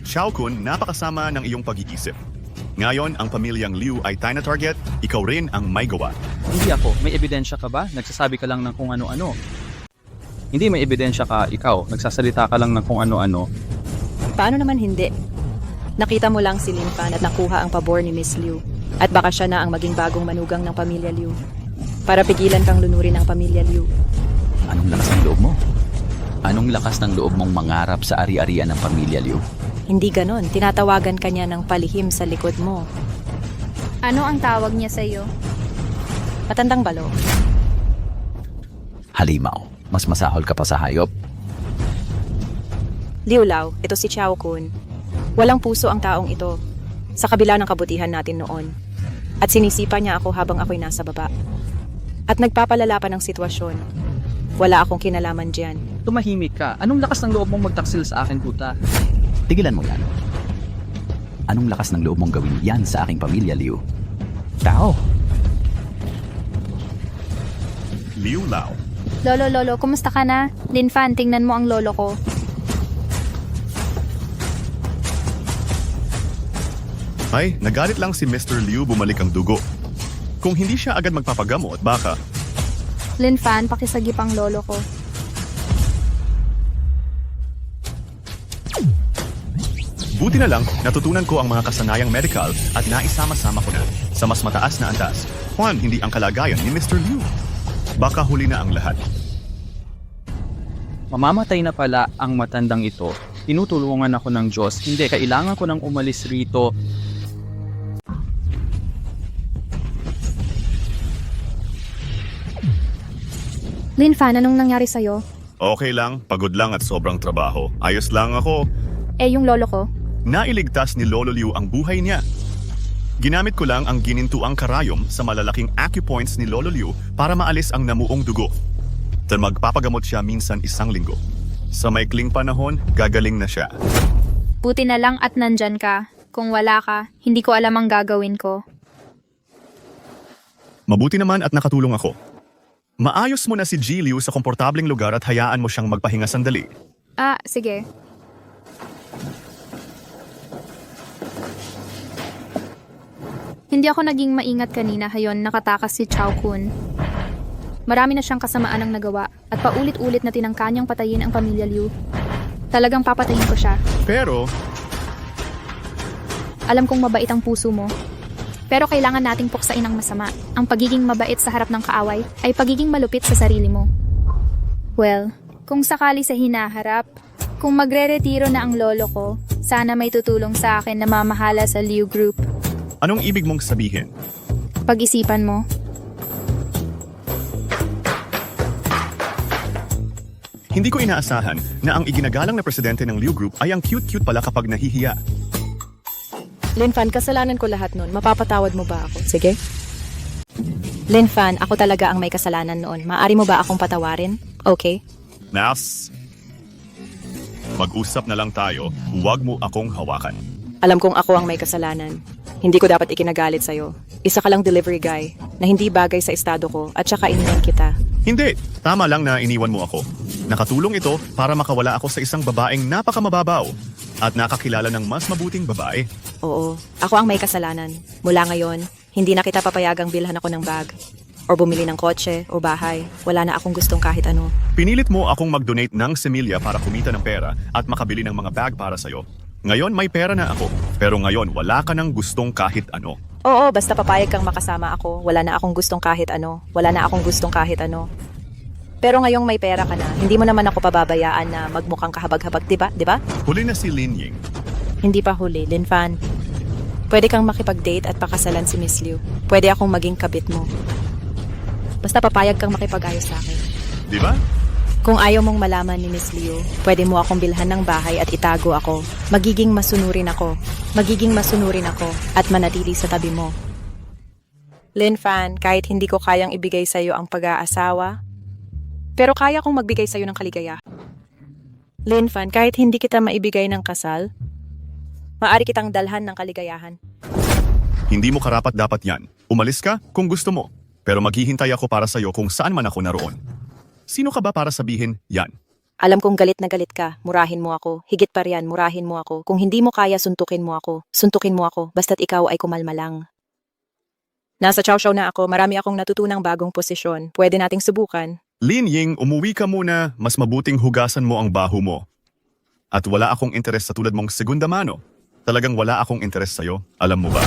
Xiao Kun, napakasama ng iyong pag-iisip. Ngayon, ang pamilyang Liu ay tayo na target, ikaw rin ang may gawa. Hindi ako. May ebidensya ka ba? Nagsasabi ka lang ng kung ano-ano. Hindi may ebidensya ka, ikaw. Nagsasalita ka lang ng kung ano-ano. Paano naman hindi? Nakita mo lang si Lin Fan at nakuha ang pabor ni Miss Liu. At baka siya na ang maging bagong manugang ng pamilya Liu. Para pigilan kang lunurin ang pamilya Liu. Anong lakas ng loob mo? Anong lakas ng loob mong mangarap sa ari-arian ng pamilya Liu? Hindi ganon. Tinatawagan ka niya ng palihim sa likod mo. Ano ang tawag niya sa iyo? Matandang balo. Halimaw, mas masahol ka pa sa hayop. Liu Lao, ito si Xiao Kun. Walang puso ang taong ito. Sa kabila ng kabutihan natin noon. At sinisipa niya ako habang ako'y nasa baba. At nagpapalala pa ng sitwasyon. Wala akong kinalaman diyan. Tumahimik ka. Anong lakas ng loob mong magtaksil sa akin, puta? Tigilan mo yan. Anong lakas ng loob mong gawin yan sa aking pamilya, Liu? Tao! Liu Lao. Lolo, kumusta ka na? Lin Fan, tingnan mo ang lolo ko. Ay, nagalit lang si Mr. Liu bumalik ang dugo. Kung hindi siya agad magpapagamot, baka... Lin Fan, pakisagip ang lolo ko. Buti na lang, natutunan ko ang mga kasanayang medical at naisama-sama ko na sa mas mataas na antas. Juan, hindi ang kalagayan ni Mr. Liu. Baka huli na ang lahat. Mamamatay na pala ang matandang ito. Tinutulungan ako ng Diyos. Hindi, kailangan ko nang umalis rito. Lin Fan, anong nangyari sa'yo? Okay lang, pagod lang at sobrang trabaho. Ayos lang ako. Yung lolo ko? Nailigtas ni Lolo Liu ang buhay niya. Ginamit ko lang ang ginintuang karayom sa malalaking acupoints ni Lolo Liu para maalis ang namuong dugo. At magpapagamot siya minsan 1 linggo. Sa maikling panahon, gagaling na siya. Buti na lang at nandyan ka. Kung wala ka, hindi ko alam ang gagawin ko. Mabuti naman at nakatulong ako. Maayos mo na si Ji Liu sa komportableng lugar at hayaan mo siyang magpahinga sandali. Sige. Hindi ako naging maingat kanina, hayon nakatakas si Xiao Kun. Marami na siyang kasamaan ang nagawa at paulit-ulit na tinangka niyang patayin ang pamilya Liu. Talagang papatayin ko siya. Pero, alam kong mabait ang puso mo. Pero kailangan nating puksain ang masama. Ang pagiging mabait sa harap ng kaaway ay pagiging malupit sa sarili mo. Well, kung sakali sa hinaharap, kung magre-retiro na ang lolo ko, sana may tutulong sa akin na mamahala sa Liu Group. anong ibig mong sabihin? Pag-isipan mo. Hindi ko inaasahan na ang iginagalang na presidente ng Liu Group ay ang cute-cute pala kapag nahihiya. Lin Fan, kasalanan ko lahat noon. Mapapatawad mo ba ako? Sige. Lin Fan, ako talaga ang may kasalanan noon. Maaari mo ba akong patawarin? Okay? Nas, mag-usap na lang tayo. Huwag mo akong hawakan. Alam kong ako ang may kasalanan. Hindi ko dapat ikinagalit sa'yo. Isa ka lang delivery guy na hindi bagay sa estado ko at saka iniwan kita. Hindi, tama lang na iniwan mo ako. Nakatulong ito para makawala ako sa isang babaeng napakamababaw at nakakilala ng mas mabuting babae. Oo, ako ang may kasalanan. Mula ngayon, hindi na kita papayagang bilhan ako ng bag or bumili ng kotse o bahay. Wala na akong gustong kahit ano. Pinilit mo akong mag-donate ng semilya para kumita ng pera at makabili ng mga bag para sa'yo. Ngayon may pera na ako, pero ngayon wala ka ng gustong kahit ano. Oo, basta papayag kang makasama ako. Wala na akong gustong kahit ano. Wala na akong gustong kahit ano. Pero ngayong may pera ka na, hindi mo naman ako pababayaan na magmukhang kahabag-habag, diba? Huli na si Lin Ying. Hindi pa huli, Lin Fan. Pwede kang makipag-date at pakasalan si Miss Liu. Pwede akong maging kabit mo. Basta papayag kang makipag-ayos sa akin. Di ba? Kung ayaw mong malaman ni Miss Liu, pwede mo akong bilhan ng bahay at itago ako. Magiging masunurin ako. At manatili sa tabi mo. Lin Fan, kahit hindi ko kayang ibigay sa'yo ang pag-aasawa, pero kaya kong magbigay sa'yo ng kaligayahan. Lin Fan, kahit hindi kita maibigay ng kasal, maaari kitang dalhan ng kaligayahan. Hindi mo karapat dapat yan. Umalis ka kung gusto mo. Pero maghihintay ako para sa'yo kung saan man ako naroon. Sino ka ba para sabihin yan? Alam kong galit na galit ka, murahin mo ako. Higit pa riyan, murahin mo ako. Kung hindi mo kaya, suntukin mo ako. Basta't ikaw ay kumalma lang. Nasa chow chow na ako, marami akong natutunang bagong posisyon. Pwede nating subukan. Lin Ying, umuwi ka muna. Mas mabuting hugasan mo ang baho mo. At wala akong interes sa tulad mong segunda mano. Talagang wala akong interes sa'yo. Alam mo ba?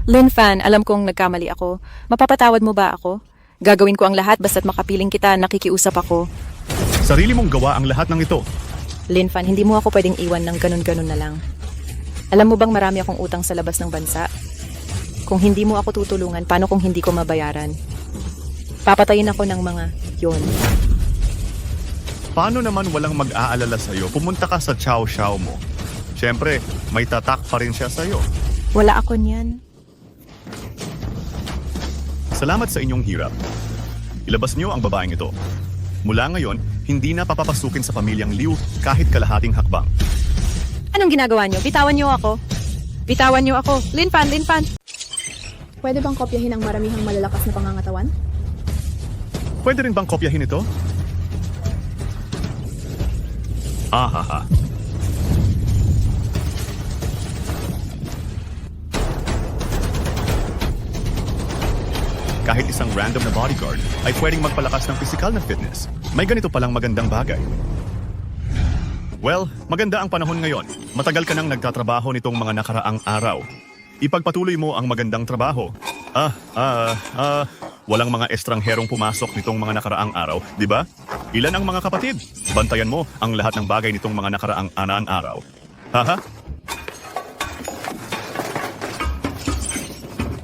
Lin Fan, alam kong nagkamali ako. Mapapatawad mo ba ako? Gagawin ko ang lahat basta't makapiling kita, nakikiusap ako. Sarili mong gawa ang lahat ng ito. Lin Fan, hindi mo ako pwedeng iwan ng ganun-ganun na lang. Alam mo bang marami akong utang sa labas ng bansa? Kung hindi mo ako tutulungan, paano kung hindi ko mabayaran? Papatayin ako ng mga yon. Paano naman walang mag-aalala sa'yo? Pumunta ka sa chow chow mo. Siyempre, may tatak pa rin siya sa'yo. Wala ako niyan. Salamat sa inyong hirap. Ilabas niyo ang babaeng ito. Mula ngayon, hindi na papapasukin sa pamilyang Liu kahit kalahating hakbang. Anong ginagawa niyo? Bitawan niyo ako. Lin Fan. Pwede bang kopyahin ang maramihang malalakas na pangangatawan? Pwede rin bang kopyahin ito? Ahaha. Kahit isang random na bodyguard ay pwedeng magpalakas ng physical na fitness. May ganito palang magandang bagay. Well, maganda ang panahon ngayon. Matagal ka nang nagtatrabaho nitong mga nakaraang araw. Ipagpatuloy mo ang magandang trabaho. Walang mga estrangherong pumasok nitong mga nakaraang araw, di ba? Ilan ang mga kapatid? Bantayan mo ang lahat ng bagay nitong mga nakaraang araw. Haha?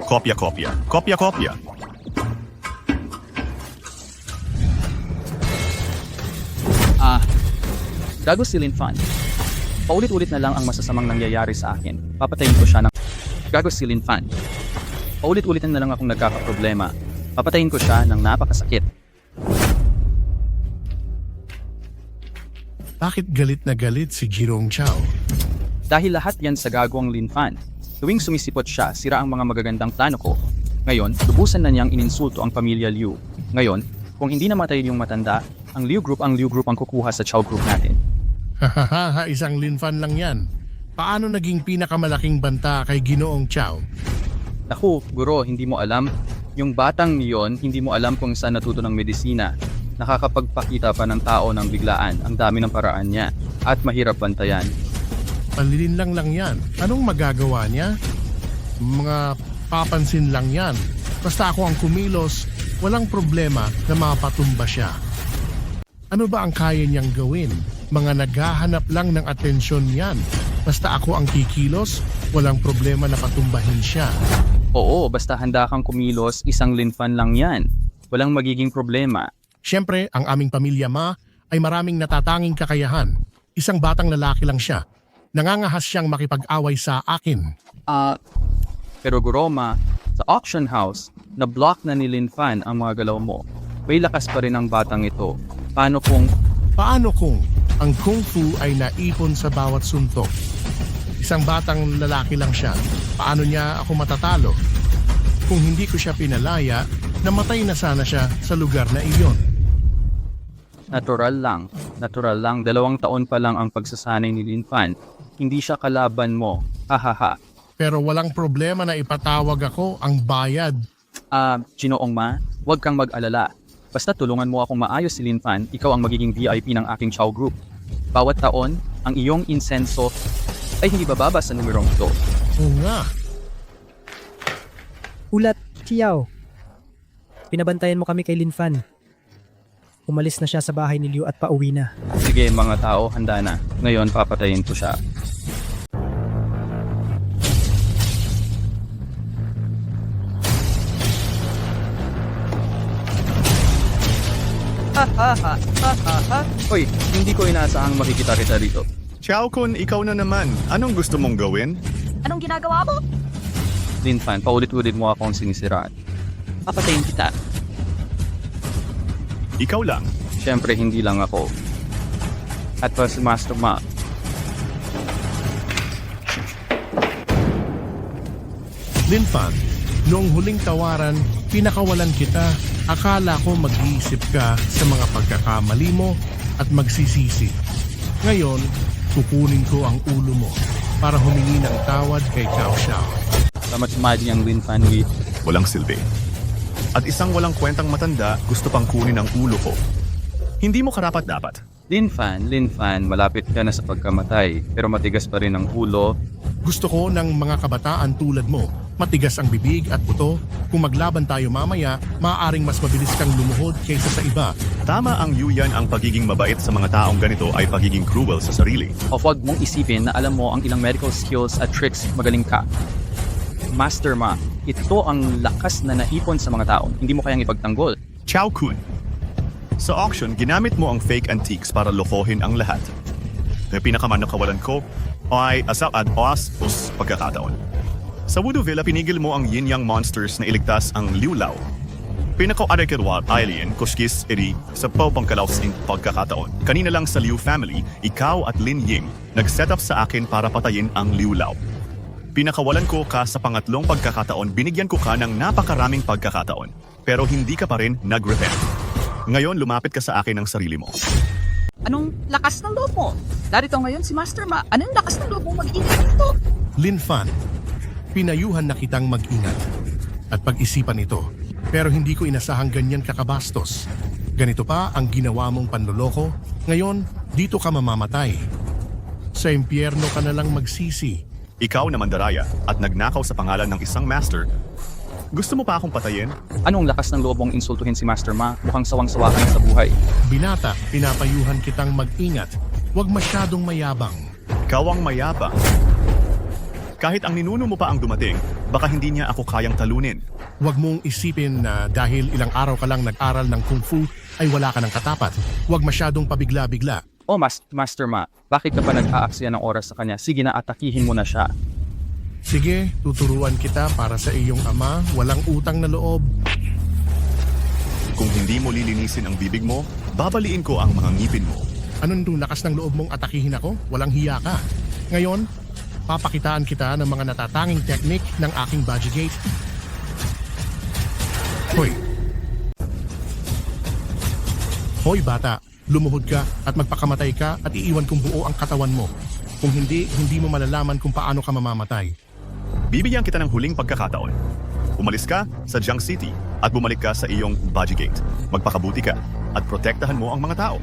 Kopya. Gago si Lin Fan. Paulit-ulit na lang ang masasamang nangyayari sa akin. Papatayin ko siya ng... Gago si Lin Fan. Paulit-ulit na lang akong nagkakaproblema. Papatayin ko siya ng napakasakit. Bakit galit na galit si Jirong Chow? Dahil lahat yan sa gagawang Lin Fan. Tuwing sumisipot siya, sira ang mga magagandang plano ko. Ngayon, lubusan na niyang ininsulto ang pamilya Liu. Ngayon, kung hindi namatay yung matanda, ang Liu Group ang kukuha sa Chow Group natin. Hahaha, isang Lin Fan lang yan. Paano naging pinakamalaking banta kay Ginoong Chow? Naku, guro, hindi mo alam. Yung batang niyon, hindi mo alam kung saan natuto ng medisina. Nakakapagpakita pa ng tao ng biglaan. Ang dami ng paraan niya. At mahirap bantayan. Panlilin lang yan. Anong magagawa niya? Mga papansin lang yan. Basta ako ang kumilos, walang problema na mapatumba siya. Ano ba ang kaya niyang gawin? Mga naghahanap lang ng atensyon yan. Basta ako ang kikilos, walang problema na patumbahin siya. Oo, basta handa kang kumilos, isang Lin Fan lang yan. Walang magiging problema. Siyempre, ang aming pamilya Ma ay maraming natatanging kakayahan. Isang batang lalaki lang siya. Nangangahas siyang makipag-away sa akin. Pero Guroma, sa auction house, na-block na ni Lin Fan ang mga galaw mo. May lakas pa rin ang batang ito. Paano kung ang Kung Fu ay naipon sa bawat suntok? Isang batang lalaki lang siya. Paano niya ako matatalo? Kung hindi ko siya pinalaya, namatay na sana siya sa lugar na iyon. Natural lang. 2 taon pa lang ang pagsasanay ni Lin Fan. Hindi siya kalaban mo. Hahaha. Pero walang problema na ipatawag ako ang bayad Ginoong Ma, huwag kang mag-alala. Basta tulungan mo akong maayos si Lin Fan, ikaw ang magiging VIP ng aking Chow Group. Bawat taon, ang iyong insenso ay hindi bababa sa numerong ito. Oo nga. Ulat, Chiao. Pinabantayan mo kami kay Lin Fan. Umalis na siya sa bahay ni Liu at pauwi na. Sige mga tao, handa na. Ngayon papatayin ko siya. Hoy, hindi ko inaasahang makikita kita rito. Chow Kun, ikaw na naman. Anong gusto mong gawin? Anong ginagawa mo? Lin Fan, paulit-ulit mo akong sinisiraan. Papatayin kita. Ikaw lang. Siyempre, hindi lang ako. At pa si Master Ma. Lin Fan, noong huling tawaran, pinakawalan kita. Akala ko mag-iisip ka sa mga pagkakamali mo at magsisisi. Ngayon, kukunin ko ang ulo mo para humingi ng tawad kay Cao Xiao. Salamat sa Maji ang Lin Fan Wee. Walang silbi. At isang walang kwentang matanda gusto pang kunin ang ulo ko. Hindi mo karapat-dapat. Lin Fan, malapit ka na sa pagkamatay, pero matigas pa rin ang ulo. Gusto ko ng mga kabataan tulad mo, matigas ang bibig at buto. Kung maglaban tayo mamaya, maaaring mas mabilis kang lumuhod kaysa sa iba. Tama ang Yuyan, ang pagiging mabait sa mga taong ganito ay pagiging cruel sa sarili. O huwag mong isipin na alam mo ang ilang medical skills at tricks, magaling ka. Master Ma, ito ang lakas na naipon sa mga tao. Hindi mo kayang ipagtanggol. Chow Kun. Sa auction, ginamit mo ang fake antiques para lokohin ang lahat. Kaya pinakamanakawalan ko ay asal at os pagkakataon. Sa Voodoo Villa, pinigil mo ang yin-yang monsters na iligtas ang Liu Lao. Pinaka-arekirwa alien, kuskis, eri, sa pangkalaos in pagkakataon. Kanina lang sa Liu family, ikaw at Lin Ying nag-set up sa akin para patayin ang Liu Lao. Pinakawalan ko ka sa pangatlong pagkakataon, binigyan ko ka ng napakaraming pagkakataon. Pero hindi ka pa rin nag-repent. Ngayon, lumapit ka sa akin ng sarili mo. Anong lakas ng loob mo? Darito ngayon si Master Ma. Anong lakas ng loob mo mag-ingat dito? Lin Fan, pinayuhan na kitang mag-ingat at pag-isipan ito. Pero hindi ko inasahang ganyan kakabastos. Ganito pa ang ginawa mong panloloko. Ngayon, dito ka mamamatay. Sa impyerno ka na lang magsisi. Ikaw na mandaraya at nagnakaw sa pangalan ng isang master. Gusto mo pa akong patayin? Anong lakas ng loob mong insultuhin si Master Ma? Mukhang sawang-sawa ka na sa buhay. Binata, pinapayuhan kitang mag-ingat. Huwag masyadong mayabang. Kawang mayabang. Kahit ang ninuno mo pa ang dumating, baka hindi niya ako kayang talunin. Huwag mong isipin na dahil ilang araw ka lang nag-aral ng Kung Fu, ay wala ka ng katapat. Huwag masyadong pabigla-bigla. Oh, Master Ma, bakit ka pa nag-aaksaya ng oras sa kanya? Sige na, atakihin mo na siya. Sige, tuturuan kita para sa iyong ama, walang utang na loob. Kung hindi mo lilinisin ang bibig mo, babaliin ko ang mga ngipin mo. Anong lakas ng loob mong atakihin ako? Walang hiya ka. Ngayon, papakitaan kita ng mga natatanging teknik ng aking Budget. Hoy! Hoy bata, lumuhod ka at magpakamatay ka at iiwan kong buo ang katawan mo. Kung hindi, hindi mo malalaman kung paano ka mamamatay. Bibigyan kita ng huling pagkakataon. Umalis ka sa Jiang City at bumalik ka sa iyong Budget. Magpakabuti ka at protektahan mo ang mga tao.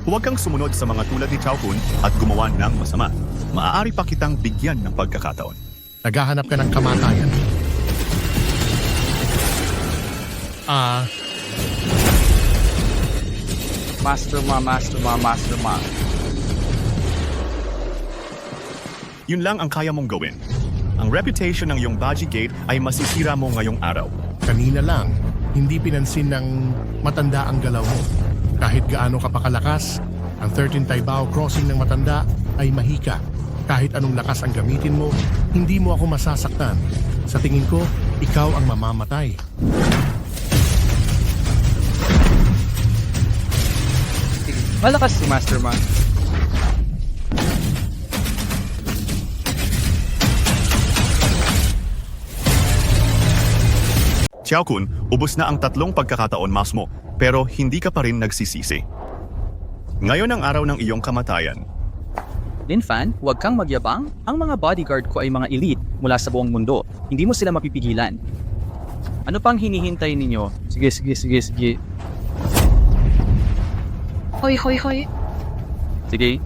Huwag kang sumunod sa mga tulad ni Chow Kun at gumawa ng masama. Maaari pa kitang bigyan ng pagkakataon. Naghahanap ka ng kamatayan. Master Ma. Yun lang ang kaya mong gawin. Ang reputation ng iyong Budget ay masisira mo ngayong araw. Kanina lang, hindi pinansin ng matanda ang galaw mo. Kahit gaano ka pakalakas, ang 13 Taibao crossing ng matanda ay mahika. Kahit anong lakas ang gamitin mo, hindi mo ako masasaktan. Sa tingin ko, ikaw ang mamamatay. Malakas si Master Ma. Chow Kun, ubos na ang 3 pagkakataon mas mo, pero hindi ka pa rin nagsisisi. Ngayon ang araw ng iyong kamatayan. Lin Fan, huwag kang magyabang. Ang mga bodyguard ko ay mga elite mula sa buong mundo. Hindi mo sila mapipigilan. Ano pang hinihintay ninyo? Sige. Hoy. Sige.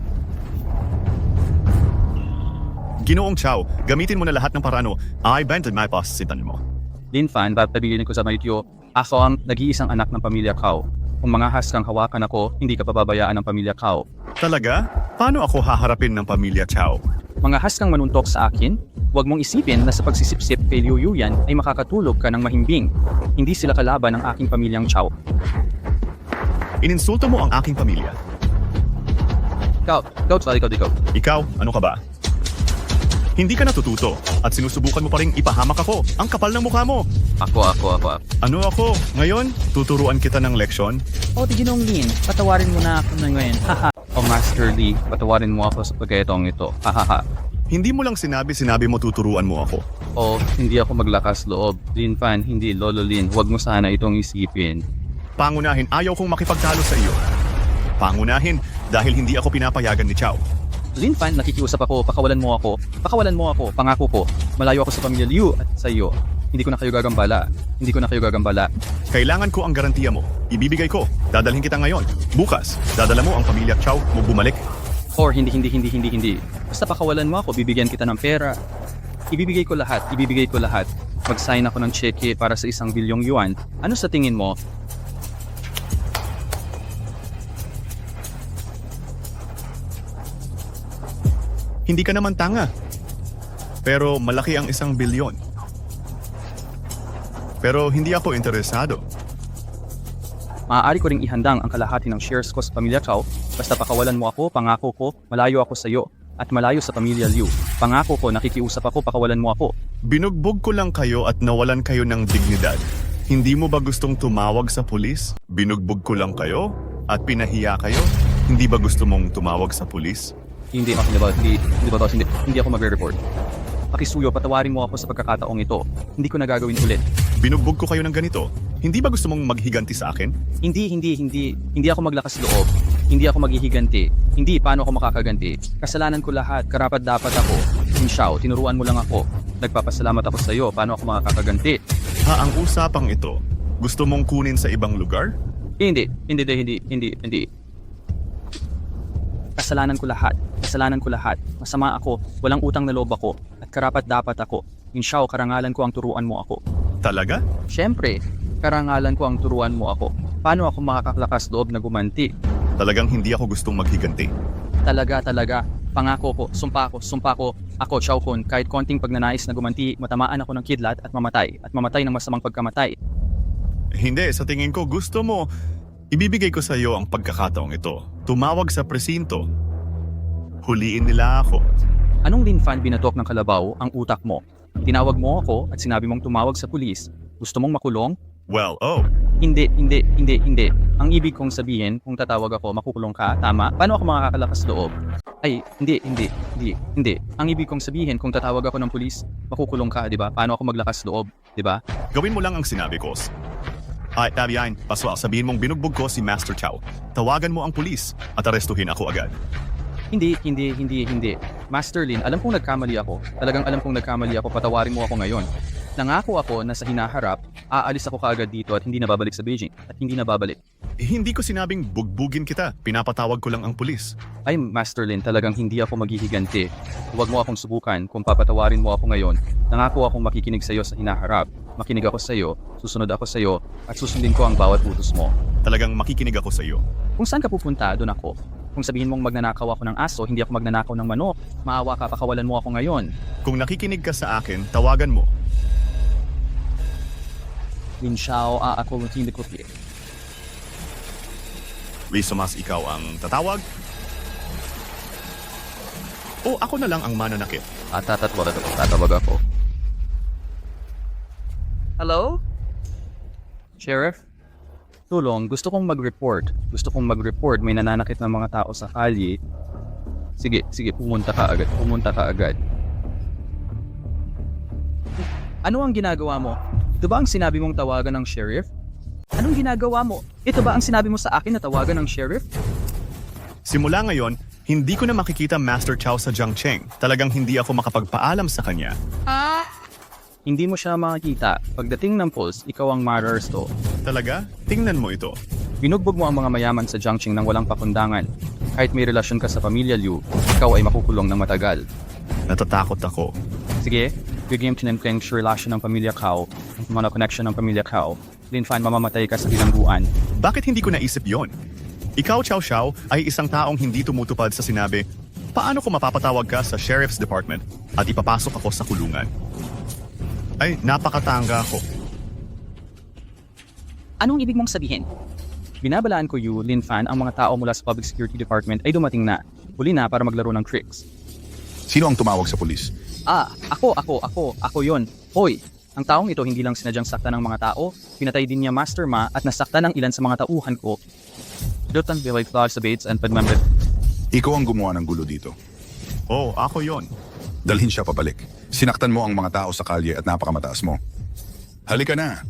Ginoong Chow, gamitin mo na lahat ng parano. I bent my pasitan mo. Lin Fan, papabilin ko sa Maityo, ako ang nag-iisang anak ng pamilya Kao. Kung mangahas kang hawakan ako, hindi ka pababayaan ng pamilya Kao. Talaga? Paano ako haharapin ng pamilya Chow? Mangahas kang manuntok sa akin, huwag mong isipin na sa pagsisipsip kay Liu Yuyan ay makakatulog ka ng mahimbing. Hindi sila kalaban ng aking pamilyang Chow. Ininsulto mo ang aking pamilya. Ikaw. Ikaw, ano ka ba? Hindi ka natututo at sinusubukan mo pa ring ipahamak ako. Ang kapal ng mukha mo. Ako. Ano ako? Ngayon, tuturuan kita ng leksyon? Ginong Lin, patawarin mo na ako na ngayon. Haha. Master Lee, patawarin mo ako sa pagkayatong ito. Hahaha. Hindi mo lang sinabi mo tuturuan mo ako. Hindi ako maglakas loob. Lin Fan, hindi Lolo Lin. Huwag mo sana itong isipin. Pangunahin, ayaw kong makipagtalo sa iyo. Pangunahin, dahil hindi ako pinapayagan ni Chow. Lin Fan, nakikiusap ako, pakawalan mo ako, pangako ko, malayo ako sa pamilya Liu at sa iyo. Hindi ko na kayo gagambala. Kailangan ko ang garantiya mo. Ibibigay ko. Dadalhin kita ngayon. Bukas, dadala mo ang pamilya Chow mo bumalik. Or hindi. Basta pakawalan mo ako, bibigyan kita ng pera. Ibibigay ko lahat. Mag-sign ako ng cheque para sa 1 bilyong yuan. Ano sa tingin mo? Hindi ka naman tanga. Pero malaki ang 1 bilyon. Pero hindi ako interesado. Maaari ko ring ihandang ang kalahati ng shares ko sa pamilya Chow. Basta pakawalan mo ako, pangako ko, malayo ako sa iyo. At malayo sa pamilya Liu. Pangako ko, nakikiusap ako, pakawalan mo ako. Binugbog ko lang kayo at nawalan kayo ng dignidad. Hindi mo ba gustong tumawag sa pulis? Binugbog ko lang kayo at pinahiya kayo? Hindi ba gusto mong tumawag sa pulis? Hindi ako magre-report. Pakisuyo, patawarin mo ako sa pagkakataong ito. Hindi ko na gagawin ulit. Binugbog ko kayo ng ganito. Hindi ba gusto mong maghiganti sa akin? Hindi ako maglakas loob. Hindi ako maghihiganti. Hindi, paano ako makakaganti? Kasalanan ko lahat, karapat dapat ako. Xiao, tinuruan mo lang ako. Nagpapasalamat ako sa iyo, paano ako makakaganti? Ang usapang ito, gusto mong kunin sa ibang lugar? Hindi. Kasalanan ko lahat. Masama ako, walang utang na loob ako, at karapat dapat ako. Xiao, karangalan ko ang turuan mo ako. Talaga? Siyempre, karangalan ko ang turuan mo ako. Paano ako makakalakas loob na gumanti? Talagang hindi ako gustong maghiganti. Talaga. Pangako ko, sumpa ko. Ako, Chow Kun, kahit konting pagnanais na gumanti, matamaan ako ng kidlat at mamatay ng masamang pagkamatay. Hindi, sa tingin ko gusto mo. Ibibigay ko sa iyo ang pagkakataong ito. Tumawag sa presinto. Huliin nila ako. Anong Lin Fan binatok ng kalabaw ang utak mo? Tinawag mo ako at sinabi mong tumawag sa pulis. Gusto mong makulong? Well, Hindi. Ang ibig kong sabihin, kung tatawag ako, makukulong ka, tama? Paano ako makakalakas loob? Ay, hindi. Ang ibig kong sabihin, kung tatawag ako ng pulis, makukulong ka, di ba? Paano ako maglakas loob, di ba? Gawin mo lang ang sinabi ko. Ay, Tabiain, paswal, sabihin mong binugbog ko si Master Chow. Tawagan mo ang pulis at arestuhin ako agad. Hindi. Master Lin, alam kong nagkamali ako. Talagang alam kong nagkamali ako, patawarin mo ako ngayon. Nangako ako na sa hinaharap, aalis ako kaagad dito at hindi na babalik sa Beijing. Hindi ko sinabing bugbugin kita. Pinapatawag ko lang ang pulis. Ay, Master Lin, talagang hindi ako maghihiganti. Huwag mo akong subukan kung papatawarin mo ako ngayon. Nangako akong makikinig sa iyo sa hinaharap. Makinig ako sa iyo, susunod ako sa iyo, at susundin ko ang bawat utos mo. Talagang makikinig ako sa iyo. Kung saan ka pupunta, doon ako. Kung sabihin mong magnanakaw ako ng aso, hindi ako magnanakaw ng manok. Maawa ka, pakawalan mo ako ngayon. Kung nakikinig ka sa akin, tawagan mo. Lin Xiao, ako hindi ko piye. Lisamas, ikaw ang tatawag? O ako na lang ang mananakit? Tatawag ako. Hello? Sheriff? Tulong, gusto kong mag-report. May nananakit ng mga tao sa kalye. Sige, pumunta ka agad. Ano ang ginagawa mo? Ito ba ang sinabi mong tawagan ng sheriff? Anong ginagawa mo? Ito ba ang sinabi mo sa akin na tawagan ng sheriff? Simula ngayon, hindi ko na makikita Master Chow sa Jiangcheng. Talagang hindi ako makapagpaalam sa kanya. Hindi mo siya makikita. Pagdating ng pulse, ikaw ang mararsto. Talaga? Tingnan mo ito. Binugbog mo ang mga mayaman sa Jiangqing nang walang pakundangan. Kahit may relasyon ka sa pamilya Liu, ikaw ay makukulong ng matagal. Natatakot ako. Sige, bigyan tinengkeng sa relasyon ng pamilya Cao, ang mga connection ng pamilya Cao. Lin Fan, mamamatay ka sa bilangguan. Bakit hindi ko naisip yon? Ikaw, Chow Chow, ay isang taong hindi tumutupad sa sinabi, paano ko mapapatawag ka sa Sheriff's Department at ipapasok ako sa kulungan? Ay, napakatanga ko. Anong ibig mong sabihin? Binabalaan ko Lin Fan, ang mga tao mula sa Public Security Department ay dumating na. Huli na para maglaro ng tricks. Sino ang tumawag sa pulis? Ako yon. Hoy, ang taong ito hindi lang sinadyang saktan ng mga tao, pinatay din niya Master Ma at nasaktan ng ilan sa mga tauhan ko. Dotan Bilay Flash sa Bates and Padmembet. Ikaw ang gumawa ng gulo dito. Oh, ako yon. Dalhin siya pabalik. Sinaktan mo ang mga tao sa kalye at napakamataas mo. Halika na.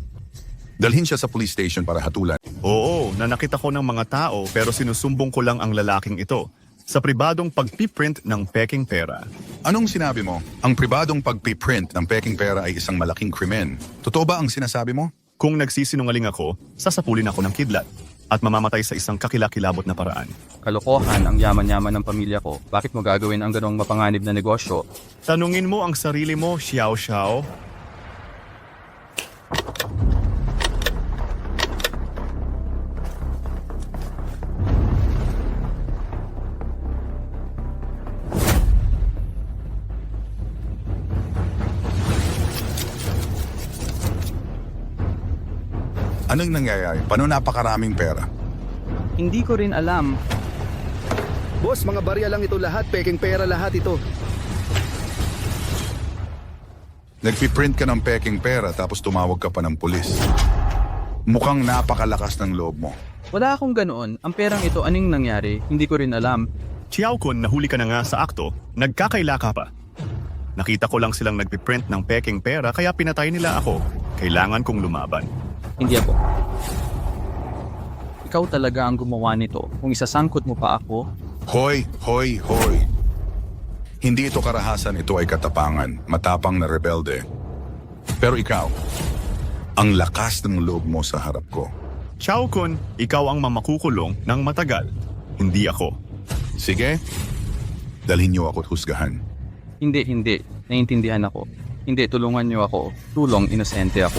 Dalhin siya sa police station para hatulan. Oo, nanakit ako ng mga tao pero sinusumbong ko lang ang lalaking ito sa pribadong pagpiprint ng peking pera. Anong sinabi mo? Ang pribadong pagpiprint ng peking pera ay isang malaking krimen. Totoo ba ang sinasabi mo? Kung nagsisinungaling ako, sasapulin ako ng kidlat at mamamatay sa isang kakilakilabot na paraan. Kalokohan ang yaman-yaman ng pamilya ko. Bakit mo gagawin ang ganong mapanganib na negosyo? Tanungin mo ang sarili mo, Xiao Xiao. Anong nangyayari? Paano napakaraming pera? Hindi ko rin alam. Boss, mga barya lang ito lahat. Peking pera lahat ito. Nagpiprint ka ng peking pera tapos tumawag ka pa ng pulis. Mukhang napakalakas ng loob mo. Wala akong ganoon. Ang perang ito, anong nangyari? Hindi ko rin alam. Chiao Kun, nahuli ka na nga sa akto, nagkakaila ka pa. Nakita ko lang silang nagpiprint ng peking pera kaya pinatay nila ako. Kailangan kong lumaban. Hindi ako. Ikaw talaga ang gumawa nito. Kung isasangkot mo pa ako... Hoy! Hindi ito karahasan, ito ay katapangan. Matapang na rebelde. Pero ikaw, ang lakas ng loob mo sa harap ko. Chow Kun, ikaw ang mamakukulong ng matagal. Hindi ako. Sige, dalhin niyo ako at husgahan. Hindi. Naiintindihan ako. Hindi, tulungan niyo ako. Tulong, inosente ako.